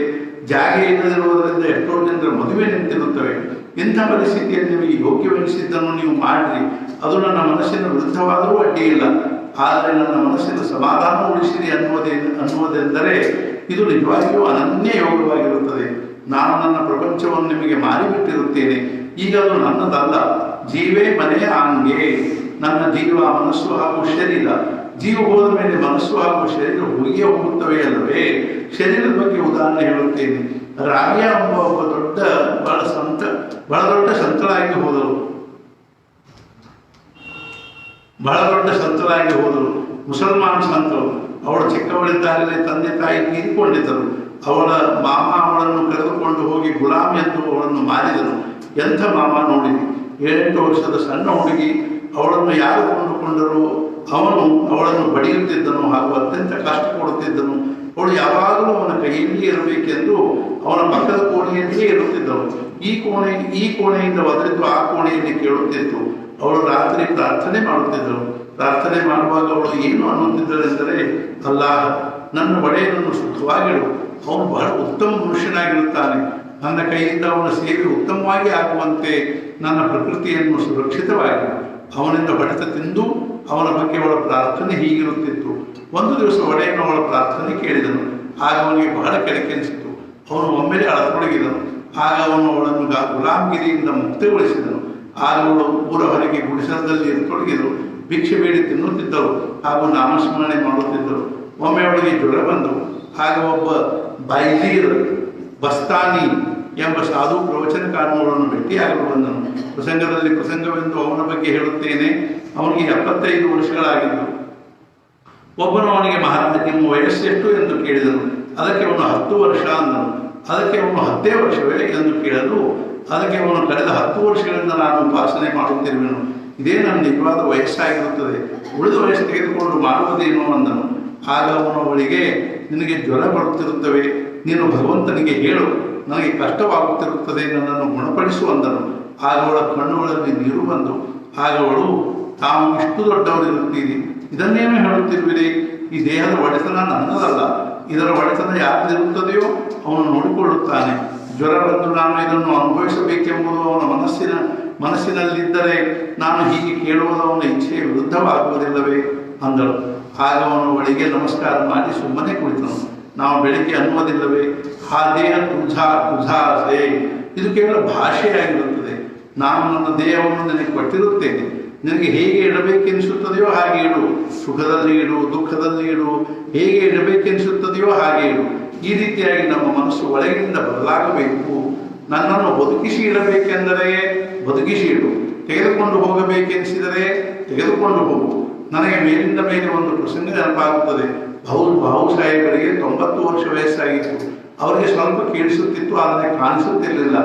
ಜಾಗ ಇಲ್ಲದಿರುವುದರಿಂದ ಎಷ್ಟೋ ಜನರ ಮದುವೆ ನಿಂತಿರುತ್ತವೆ. ಇಂಥ ಪರಿಸ್ಥಿತಿಯಲ್ಲಿ ನಿಮಗೆ ಯೋಗ್ಯವೆನಿಸಿದ್ದನ್ನು ನೀವು ಮಾಡಿರಿ. ಅದು ನನ್ನ ಮನಸ್ಸಿನ ವಿರುದ್ಧವಾದರೂ ಅಡ್ಡಿಯಿಲ್ಲ. ಆದರೆ ನನ್ನ ಮನಸ್ಸಿನ ಸಮಾಧಾನ ಉಳಿಸಿರಿ ಅನ್ನುವುದೆಂದರೆ ಇದು ನಿಜವಾಗಿಯೂ ಅನನ್ಯ ಯೋಗವಾಗಿರುತ್ತದೆ. ನಾನು ನನ್ನ ಪ್ರಪಂಚವನ್ನು ನಿಮಗೆ ಮಾರಿಬಿಟ್ಟಿರುತ್ತೇನೆ, ಈಗ ಅದು ನನ್ನದಲ್ಲ. ಜೀವೇ ಮನೆ ಆಂಗೆ, ನನ್ನ ಜೀವ, ಮನಸ್ಸು ಹಾಗೂ ಶರೀರ. ಜೀವ ಹೋದ ಮೇಲೆ ಮನಸ್ಸು ಹಾಗೂ ಶರೀರ ಹೋಗಿಯೇ ಹೋಗುತ್ತವೆ ಅಲ್ಲವೇ? ಶರೀರದ ಬಗ್ಗೆ ಉದಾಹರಣೆ ಹೇಳುತ್ತೇನೆ. ರಾವಿಯ ಎಂಬ ಒಬ್ಬ ಬಹಳ ದೊಡ್ಡ ಸಂತಳಾಗಿ ಹೋದರು. ಮುಸಲ್ಮಾನ ಸಂತರು. ಅವಳು ಚಿಕ್ಕವಳಿದ್ದಾಗಲೇ ತಂದೆ ತಾಯಿ ತೀರಿಕೊಂಡಿದ್ದರು. ಅವಳ ಮಾಮ ಅವಳನ್ನು ಕರೆದುಕೊಂಡು ಹೋಗಿ ಗುಲಾಮ್ ಎಂದು ಅವಳನ್ನು ಮಾರಿದರು. ಎಂಥ ಮಾಮ ನೋಡಿದೆ! 7-8 ವರ್ಷದ ಸಣ್ಣ ಹುಡುಗಿ. ಅವಳನ್ನು ಯಾರು ಕೊಂಡುಕೊಂಡರೂ ಅವನು ಅವಳನ್ನು ಬಡಿಯುತ್ತಿದ್ದನು ಹಾಗೂ ಅತ್ಯಂತ ಕಷ್ಟ ಕೊಡುತ್ತಿದ್ದನು. ಅವಳು ಯಾವಾಗಲೂ ಅವನ ಕೈಯಲ್ಲಿಯೇ ಇರಬೇಕೆಂದು ಅವನ ಪಕ್ಕದ ಕೋಣೆಯಲ್ಲಿಯೇ ಇರುತ್ತಿದ್ದಳು. ಈ ಕೋಣೆಯಿಂದ ಒದರಿತು ಆ ಕೋಣೆಯಲ್ಲಿ ಕೇಳುತ್ತಿತ್ತು. ಅವಳು ರಾತ್ರಿ ಪ್ರಾರ್ಥನೆ ಮಾಡುತ್ತಿದ್ದಳು. ಪ್ರಾರ್ಥನೆ ಮಾಡುವಾಗ ಅವಳು ಏನು ಅನ್ನುತ್ತಿದ್ದಳೆಂದರೆ, ಅಲ್ಲಾಹ್, ನನ್ನ ಒಡೆಯನನ್ನು ಸುಖವಾಗಿಡು. ಅವನು ಬಹಳ ಉತ್ತಮ ಮನುಷ್ಯನಾಗಿರುತ್ತಾನೆ. ನನ್ನ ಕೈಯಿಂದ ಅವನ ಸೇವೆ ಉತ್ತಮವಾಗಿ ಆಗುವಂತೆ ನನ್ನ ಪ್ರಕೃತಿಯನ್ನು ಸುರಕ್ಷಿತವಾಗಿ ಅವನಿಂದ ಹೊಡೆತ ತಿಂದು ಅವನ ಬಗ್ಗೆ ಅವಳ ಪ್ರಾರ್ಥನೆ ಹೀಗಿರುತ್ತಿತ್ತು. ಒಂದು ದಿವಸ ಒಡೆಯನು ಅವಳ ಪ್ರಾರ್ಥನೆ ಕೇಳಿದನು. ಆಗ ಅವನಿಗೆ ಬಹಳ ಕೆಳಕೆನಿಸಿತು. ಅವನು ಒಮ್ಮೆಲೆ ಅಳತೊಡಗಿದನು. ಆಗ ಅವನು ಅವಳನ್ನು ಗುಲಾಮಗಿರಿಯಿಂದ ಮುಕ್ತಗೊಳಿಸಿದನು. ಆಗ ಅವಳು ಊರ ಹೊರಗೆ ಗುಡಿಸಲದಲ್ಲಿ ಇರತೊಡಗಿದಳು. ಭಿಕ್ಷೆ ಬೇಡಿ ತಿನ್ನುತ್ತಿದ್ದಳು ಹಾಗೂ ನಾಮಸ್ಮರಣೆ ಮಾಡುತ್ತಿದ್ದಳು. ಒಮ್ಮೆ ಅವಳಿಗೆ ಜ್ವರ ಬಂದವು. ಆಗ ಒಬ್ಬ ಬೈಜೀರ್ ಬಸ್ತಾನಿ ಎಂಬ ಸಾಧು ಪ್ರವಚನಕಾರನವಳನ್ನು ಭೇಟಿಯಾಗಲು ಬಂದನು. ಪ್ರಸಂಗವೆಂದು ಅವನ ಬಗ್ಗೆ ಹೇಳುತ್ತೇನೆ. ಅವನಿಗೆ 75 ವರ್ಷಗಳಾಗಿದ್ದು. ಒಬ್ಬನು ಅವನಿಗೆ, ಮಹಾರಾಜ, ನಿಮ್ಮ ವಯಸ್ಸೆಷ್ಟು ಎಂದು ಕೇಳಿದನು. ಅದಕ್ಕೆ ಅವನು 10 ವರ್ಷ ಅಂದನು. ಅದಕ್ಕೆ ಅವನು 10 ವರ್ಷವೇ ಎಂದು ಕೇಳಲು, ಅದಕ್ಕೆ ಅವನು, ಕಳೆದ 10 ವರ್ಷಗಳಿಂದ ನಾನು ಉಪಾಸನೆ ಮಾಡುತ್ತಿರುವೆನು. ಇದೇ ನನ್ನ ನಿಜವಾದ ವಯಸ್ಸಾಗಿರುತ್ತದೆ. ಉಳಿದ ವಯಸ್ಸು ತೆಗೆದುಕೊಂಡು ಮಾಡುವುದೇನು ಅಂದನು. ಆಗ ಅವನು ಅವಳಿಗೆ, ನಿನಗೆ ಜ್ವರ ಬರುತ್ತಿರುತ್ತವೆ, ನೀನು ಭಗವಂತನಿಗೆ ಹೇಳು, ನನಗೆ ಕಷ್ಟವಾಗುತ್ತಿರುತ್ತದೆ, ನನ್ನನ್ನು ಗುಣಪಡಿಸು ಅಂದನು. ಆಗ ಅವಳ ಕಣ್ಣುಗಳಲ್ಲಿ ನೀರು ಬಂದು, ಆಗ ಅವಳು, ತಾವು ಇಷ್ಟು ದೊಡ್ಡವರಿರುತ್ತೀರಿ, ಇದನ್ನೇನು ಹೇಳುತ್ತಿರುವಿರಿ? ಈ ದೇಹದ ಒಡೆತನ ನನ್ನದಲ್ಲ. ಇದರ ಒಡೆತನ ಯಾರಿಗಿರುತ್ತದೆಯೋ ಅವನು ನೋಡಿಕೊಳ್ಳುತ್ತಾನೆ. ಜ್ವರ ಬಂದು ನಾನು ಇದನ್ನು ಅನುಭವಿಸಬೇಕೆಂಬುದು ಅವನ ಮನಸ್ಸಿನಲ್ಲಿದ್ದರೆ ನಾನು ಹೀಗೆ ಕೇಳುವುದು ಅವನ ಇಚ್ಛೆಯ ವಿರುದ್ಧವಾಗುವುದಿಲ್ಲವೇ ಅಂದಳು. ಆಗ ಅವನು ಅವಳಿಗೆ ನಮಸ್ಕಾರ ಮಾಡಿ ಸುಮ್ಮನೆ ಕುಳಿತನು. ನಾವು ಬೆಳಿಗ್ಗೆ ಅನ್ನುವುದಿಲ್ಲವೇ, ಆ ದೇಹ ತುಜಾ ಇದು ಕೇವಲ ಭಾಷೆಯಾಗಿರುತ್ತದೆ. ನಾನು ನನ್ನ ದೇಹವನ್ನು ನಿನಗೆ ಕೊಟ್ಟಿರುತ್ತೇನೆ. ನಿನಗೆ ಹೇಗೆ ಇಡಬೇಕೆನಿಸುತ್ತದೆಯೋ ಹಾಗೆ ಇಡು. ಸುಖದಲ್ಲಿ ಇಡು, ದುಃಖದಲ್ಲಿ ಇಡು. ಹೇಗೆ ಇಡಬೇಕೆನಿಸುತ್ತದೆಯೋ ಹಾಗೆ ಇಡು. ಈ ರೀತಿಯಾಗಿ ನಮ್ಮ ಮನಸ್ಸು ಒಳಗಿನಿಂದ ಬದಲಾಗಬೇಕು. ನನ್ನನ್ನು ಬದುಕಿಸಿ ಇಡಬೇಕೆಂದರೆ ಬದುಕಿಸಿ ಇಡು. ತೆಗೆದುಕೊಂಡು ಹೋಗಬೇಕೆನಿಸಿದರೆ ತೆಗೆದುಕೊಂಡು ಹೋಗು. ನನಗೆ ಮೇಲಿಂದ ಮೇಲೆ ಒಂದು ಪ್ರಸಂಗ ನೆನಪಾಗುತ್ತದೆ. ಬಾಬು ಸಾಹೇಬರಿಗೆ 90 ವರ್ಷ ವಯಸ್ಸಾಗಿತ್ತು. ಅವರಿಗೆ ಸ್ವಲ್ಪ ಕೇಳಿಸುತ್ತಿತ್ತು, ಆದರೆ ಕಾಣಿಸುತ್ತಿರಲಿಲ್ಲ.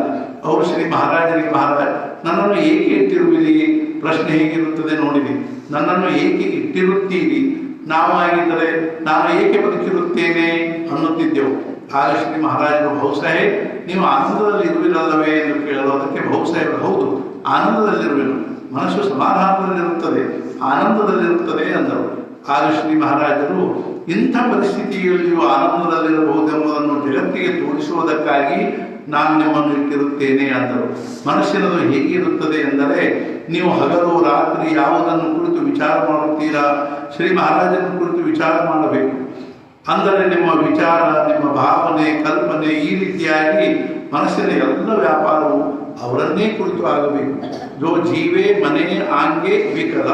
ಅವರು ಶ್ರೀ ಮಹಾರಾಜರಿಗೆ, ಮಹಾರಾಜ, ನನ್ನನ್ನು ಏಕೆ ಇಟ್ಟಿರುವಿರಿ? ಪ್ರಶ್ನೆ ಹೇಗಿರುತ್ತದೆ ನೋಡಿರಿ. ನನ್ನನ್ನು ಏಕೆ ಇಟ್ಟಿರುತ್ತೀರಿ? ನಾವು ಆಗಿದ್ದರೆ ನಾನು ಏಕೆ ಬದುಕಿರುತ್ತೇನೆ ಅನ್ನುತ್ತಿದ್ದೆವು. ಆಗ ಶ್ರೀ ಮಹಾರಾಜರು, ಬಹುಸಾಹೇಬ್, ನೀವು ಆನಂದದಲ್ಲಿ ಇರುವಿರಲ್ಲವೇ ಎಂದು ಕೇಳಲು, ಅದಕ್ಕೆ ಬಹುಸಾಹೇಬ್, ಹೌದು, ಆನಂದದಲ್ಲಿರುವೆನು. ಮನಸ್ಸು ಸಮಾಧಾನದಲ್ಲಿರುತ್ತದೆ, ಆನಂದದಲ್ಲಿರುತ್ತದೆ ಅಂದರು. ಆಗ ಶ್ರೀ ಮಹಾರಾಜರು, ಇಂಥ ಪರಿಸ್ಥಿತಿಯಲ್ಲಿಯೂ ಆನಂದದಲ್ಲಿರಬಹುದೆಂಬುದನ್ನು ಜಗತ್ತಿಗೆ ತೋರಿಸುವುದಕ್ಕಾಗಿ ನಾನು ನಿಮ್ಮನ್ನು ಇಟ್ಟಿರುತ್ತೇನೆ ಅಂದರು. ಮನಸ್ಸಿನದು ಹೇಗಿರುತ್ತದೆ ಎಂದರೆ, ನೀವು ಹಗಲು ರಾತ್ರಿ ಯಾವುದನ್ನು ಕುರಿತು ವಿಚಾರ ಮಾಡುತ್ತೀರಾ? ಶ್ರೀ ಮಹಾರಾಜನ ಕುರಿತು ವಿಚಾರ ಮಾಡಬೇಕು. ಅಂದರೆ ನಿಮ್ಮ ವಿಚಾರ, ನಿಮ್ಮ ಭಾವನೆ, ಕಲ್ಪನೆ, ಈ ರೀತಿಯಾಗಿ ಮನಸ್ಸಿನ ಎಲ್ಲ ವ್ಯಾಪಾರವು ಅವರನ್ನೇ ಕುರಿತು ಆಗಬೇಕು. ಜೋ ಜೀವೇ ಮನೆ ಆಂಗೆ ವಿಕಲ,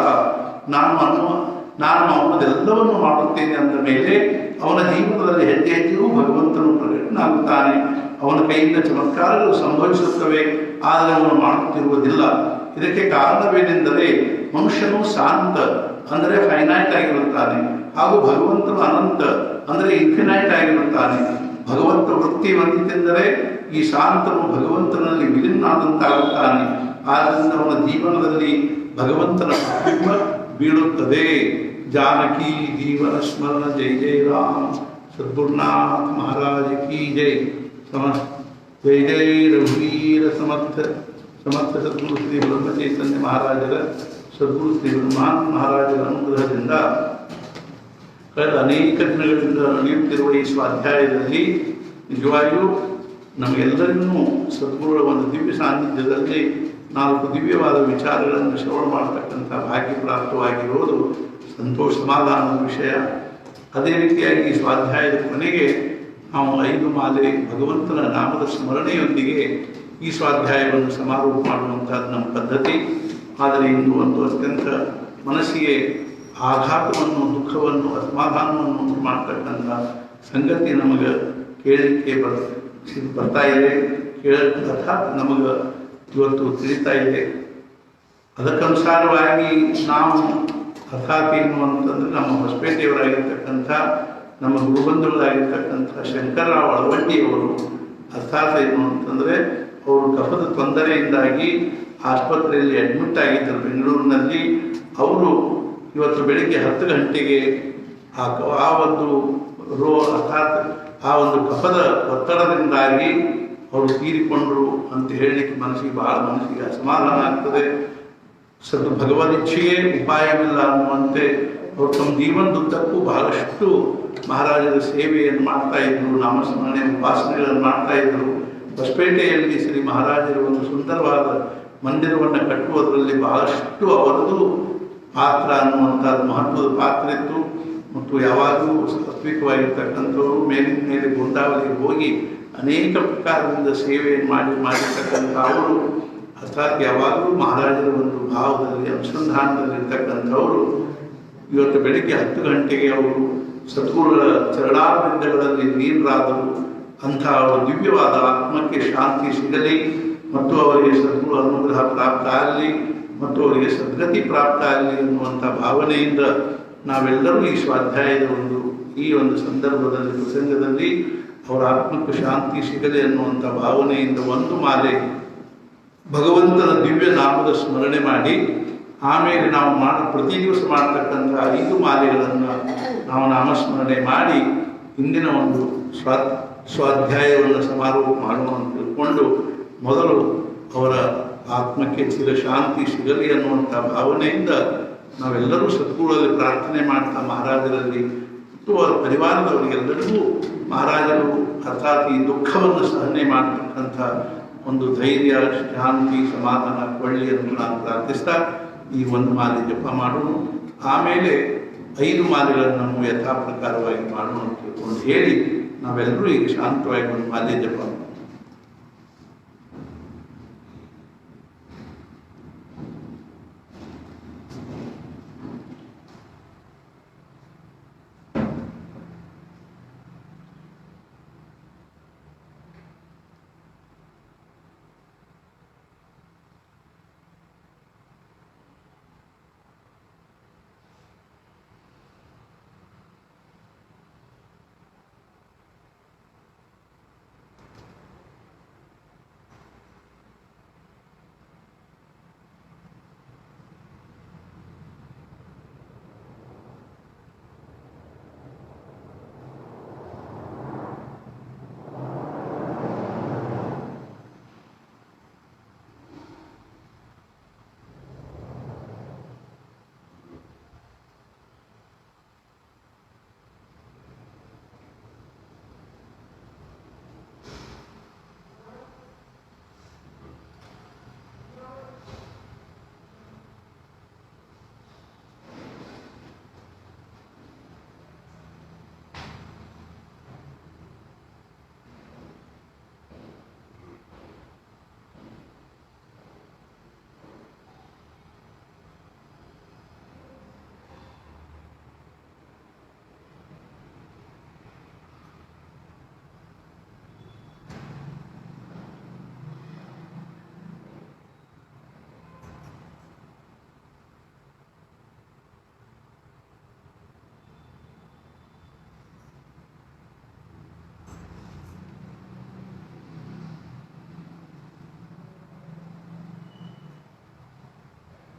ನಾನು ಅವನದೆಲ್ಲವನ್ನು ಮಾಡುತ್ತೇನೆ ಅಂದ ಮೇಲೆ ಅವನ ಜೀವನದಲ್ಲಿ ಹೆಜ್ಜೆ ಹೆಜ್ಜೆಗೂ ಭಗವಂತನು ಪ್ರಕಟನಾಗುತ್ತಾನೆ. ಅವನ ಕೈಯಿಂದ ಚಮತ್ಕಾರಗಳು ಸಂಭವಿಸುತ್ತವೆ, ಆದರೆ ಅವನು ಮಾಡುತ್ತಿರುವುದಿಲ್ಲ. ಇದಕ್ಕೆ ಕಾರಣವೇನೆಂದರೆ, ಮನುಷ್ಯನು ಶಾಂತ ಅಂದರೆ ಫೈನೈಟ್ ಆಗಿರುತ್ತಾನೆ, ಹಾಗೂ ಭಗವಂತನು ಅನಂತ ಅಂದರೆ ಇನ್ಫಿನೈಟ್ ಆಗಿರುತ್ತಾನೆ. ಭಗವಂತ ವೃತ್ತಿ ಹೊಂದಿತೆಂದರೆ ಈ ಶಾಂತನು ಭಗವಂತನಲ್ಲಿ ವಿಲೀನಾದಂತಾಗುತ್ತಾನೆ. ಆದ್ದರಿಂದ ಅವನ ಜೀವನದಲ್ಲಿ ಭಗವಂತನ ಪ್ರತಿಬಿಂಬ ಬೀಳುತ್ತದೆ. जानकी जीवन स्मरण जय जय राम सद्गुरुनाथ महाराज की जय। जय जय रघुवीर समर्थ सद्गुरु श्री ब्रह्म चैतन्य महाराजर सद्गुरु श्री ಬ್ರಹ್ಮಾನಂದ ಮಹಾರಾಜರ ಅನುಗ್ರಹದಿಂದ ಕಳೆದ ಅನೇಕ ದಿನಗಳಿಂದ ನಡೆಯುತ್ತಿರುವ ಈ ಸ್ವಾಧ್ಯಾಯದಲ್ಲಿ ನಿಜವಾಗಿಯೂ ನಮಗೆಲ್ಲರಿಗೂ ಸದ್ಗುರುಗಳ ಒಂದು ದಿವ್ಯ ಸಾನ್ನಿಧ್ಯದಲ್ಲಿ 4 ದಿವ್ಯವಾದ ವಿಚಾರಗಳನ್ನು ಶ್ರವಣ ಮಾಡತಕ್ಕಂಥ ಭಾಗ್ಯ ಪ್ರಾಪ್ತವಾಗಿರುವುದು ಸಂತೋಷ ಸಮಾಧಾನದ ವಿಷಯ. ಅದೇ ರೀತಿಯಾಗಿ ಈ ಸ್ವಾಧ್ಯಾಯದ ಕೊನೆಗೆ ನಾವು 5 ಮಾಲೆ ಭಗವಂತನ ನಾಮದ ಸ್ಮರಣೆಯೊಂದಿಗೆ ಈ ಸ್ವಾಧ್ಯಾಯವನ್ನು ಸಮಾರೋಪ ಮಾಡುವಂಥದ್ದು ನಮ್ಮ ಪದ್ಧತಿ. ಆದರೆ ಇಂದು ಒಂದು ಅತ್ಯಂತ ಮನಸ್ಸಿಗೆ ಆಘಾತವನ್ನು, ದುಃಖವನ್ನು, ಅಸಮಾಧಾನವನ್ನು ಉಂಟು ಮಾಡ್ತಕ್ಕಂಥ ಸಂಗತಿ ನಮಗೆ ಕೇಳಲಿಕ್ಕೆ ಬರ್ತಾ ಇದೆ, ಅರ್ಥಾತ್ ನಮಗೆ ಇವತ್ತು ತಿಳಿತಾ ಇದೆ. ಅದಕ್ಕನುಸಾರವಾಗಿ ನಾವು ಅರ್ಥಾತ್ ಏನು ಅಂತಂದರೆ ನಮ್ಮ ಹೊಸಪೇಟೆಯವರಾಗಿರ್ತಕ್ಕಂಥ ನಮ್ಮ ಗುರುಬಂಧುಗಳಾಗಿರ್ತಕ್ಕಂಥ ಶಂಕರರಾವ್ ಅಳವಂಡಿಯವರು ಅರ್ಥಾತ್ ಏನು ಅಂತಂದರೆ ಅವರು ಕಫದ ತೊಂದರೆಯಿಂದಾಗಿ ಆಸ್ಪತ್ರೆಯಲ್ಲಿ ಅಡ್ಮಿಟ್ ಆಗಿದ್ದರು ಬೆಂಗಳೂರಿನಲ್ಲಿ. ಅವರು ಇವತ್ತು ಬೆಳಿಗ್ಗೆ 10 ಗಂಟೆಗೆ ಆ ಒಂದು ಅರ್ಥಾತ್ ಆ ಒಂದು ಕಫದ ಒತ್ತಡದಿಂದಾಗಿ ಅವರು ತೀರಿಕೊಂಡರು ಅಂತ ಹೇಳಲಿಕ್ಕೆ ಮನಸ್ಸಿಗೆ ಅಸಮಾಧಾನ ಆಗ್ತದೆ. ಭಗವದಿಚ್ಛೆಯೇ ಉಪಾಯವಿಲ್ಲ ಅನ್ನುವಂತೆ ಅವರು ತಮ್ಮ ಜೀವನದುದ್ದಕ್ಕೂ ಬಹಳಷ್ಟು ಮಹಾರಾಜರ ಸೇವೆಯನ್ನು ಮಾಡ್ತಾ ಇದ್ರು, ನಾಮಸ್ಮರಣೆ ಉಪಾಸನೆಗಳನ್ನು ಮಾಡ್ತಾ ಇದ್ರು. ಹೊಸಪೇಟೆಯಲ್ಲಿ ಶ್ರೀ ಮಹಾರಾಜರ ಒಂದು ಸುಂದರವಾದ ಮಂದಿರವನ್ನು ಕಟ್ಟುವುದರಲ್ಲಿ ಬಹಳಷ್ಟು ಅವರದು ಪಾತ್ರ ಅನ್ನುವಂಥದ್ದು ಮಹತ್ವದ ಪಾತ್ರ ಇತ್ತು. ಮತ್ತು ಯಾವಾಗಲೂ ಸಾತ್ವಿಕವಾಗಿರ್ತಕ್ಕಂಥವರು ಮೇಲಿನ ಮೇಲೆ ಗೋಂದಾವಲಿಗೆ ಹೋಗಿ ಅನೇಕ ಪ್ರಕಾರದಿಂದ ಸೇವೆಯನ್ನು ಮಾಡಿರ್ತಕ್ಕಂಥ ಅವರು ಅರ್ಥಾತ್ ಯಾವಾಗಲೂ ಮಹಾರಾಜರ ಒಂದು ಭಾವದಲ್ಲಿ ಅನುಸಂಧಾನದಲ್ಲಿರ್ತಕ್ಕಂಥವರು ಇವತ್ತು ಬೆಳಿಗ್ಗೆ 10 ಗಂಟೆಗೆ ಅವರು ಸದ್ಗುರುಗಳ ಚರಣಾರವಿಂದಗಳಲ್ಲಿ ನೀರಾದರು. ಅಂಥ ಅವರ ದಿವ್ಯವಾದ ಆತ್ಮಕ್ಕೆ ಶಾಂತಿ ಸಿಗಲಿ ಮತ್ತು ಅವರಿಗೆ ಸದ್ಗುರು ಅನುಗ್ರಹ ಪ್ರಾಪ್ತ ಆಗಲಿ ಮತ್ತು ಅವರಿಗೆ ಸದ್ಗತಿ ಪ್ರಾಪ್ತ ಆಗಲಿ ಎನ್ನುವಂಥ ಭಾವನೆಯಿಂದ ನಾವೆಲ್ಲರೂ ಈ ಸ್ವಾಧ್ಯಾಯದ ಈ ಒಂದು ಸಂದರ್ಭದಲ್ಲಿ ಪ್ರಸಂಗದಲ್ಲಿ ಅವರ ಆತ್ಮಕ್ಕೆ ಶಾಂತಿ ಸಿಗಲಿ ಅನ್ನುವಂಥ ಭಾವನೆಯಿಂದ 1 ಮಾಲೆ ಭಗವಂತನ ದಿವ್ಯ ನಾಮದ ಸ್ಮರಣೆ ಮಾಡಿ ಆಮೇಲೆ ನಾವು ಪ್ರತಿ ದಿವಸ ಮಾಡ್ತಕ್ಕಂಥ 5 ಮಾಲೆಗಳನ್ನು ನಾವು ನಾಮಸ್ಮರಣೆ ಮಾಡಿ ಇಂದಿನ ಒಂದು ಸ್ವಾಧ್ಯಾಯವನ್ನು ಸಮಾರೋಪ ಮಾಡುವ ಅಂತ ತಿಳ್ಕೊಂಡು ಮೊದಲು ಅವರ ಆತ್ಮಕ್ಕೆ ಚಿರ ಶಾಂತಿ ಸಿಗಲಿ ಅನ್ನುವಂಥ ಭಾವನೆಯಿಂದ ನಾವೆಲ್ಲರೂ ಸದ್ಗುರುಗಳಲ್ಲಿ ಪ್ರಾರ್ಥನೆ ಮಾಡ್ತಾ ಮಹಾರಾಜರಲ್ಲಿ ಮತ್ತು ಅವರ ಪರಿವಾರದವರಿಗೆಲ್ಲರಿಗೂ ಮಹಾರಾಜರು ಅರ್ಥಾತ್ ಈ ದುಃಖವನ್ನು ಸಹನೆ ಮಾಡ್ತಕ್ಕಂಥ ಒಂದು ಧೈರ್ಯ, ಶಾಂತಿ, ಸಮಾಧಾನ ಕೊಳ್ಳಿ ಅಂತ ನಾನು ಪ್ರಾರ್ಥಿಸ್ತಾ ಈ 1 ಮಾಲೆ ಜಪ ಮಾಡೋಣ. ಆಮೇಲೆ 5 ಮಾಲೆಗಳನ್ನು ನಾವು ಯಥಾ ಪ್ರಕಾರವಾಗಿ ಮಾಡೋಣ ಅಂತ ತಿಳ್ಕೊಂಡು ಹೇಳಿ ನಾವೆಲ್ಲರೂ ಈಗ ಶಾಂತವಾಗಿ 1 ಮಾಲೆ ಜಪ ಮಾಡೋಣ.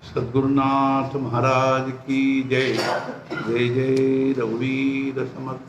सद्गुरुनाथ महाराज की जय। जय जय रघुवीर समर्थ।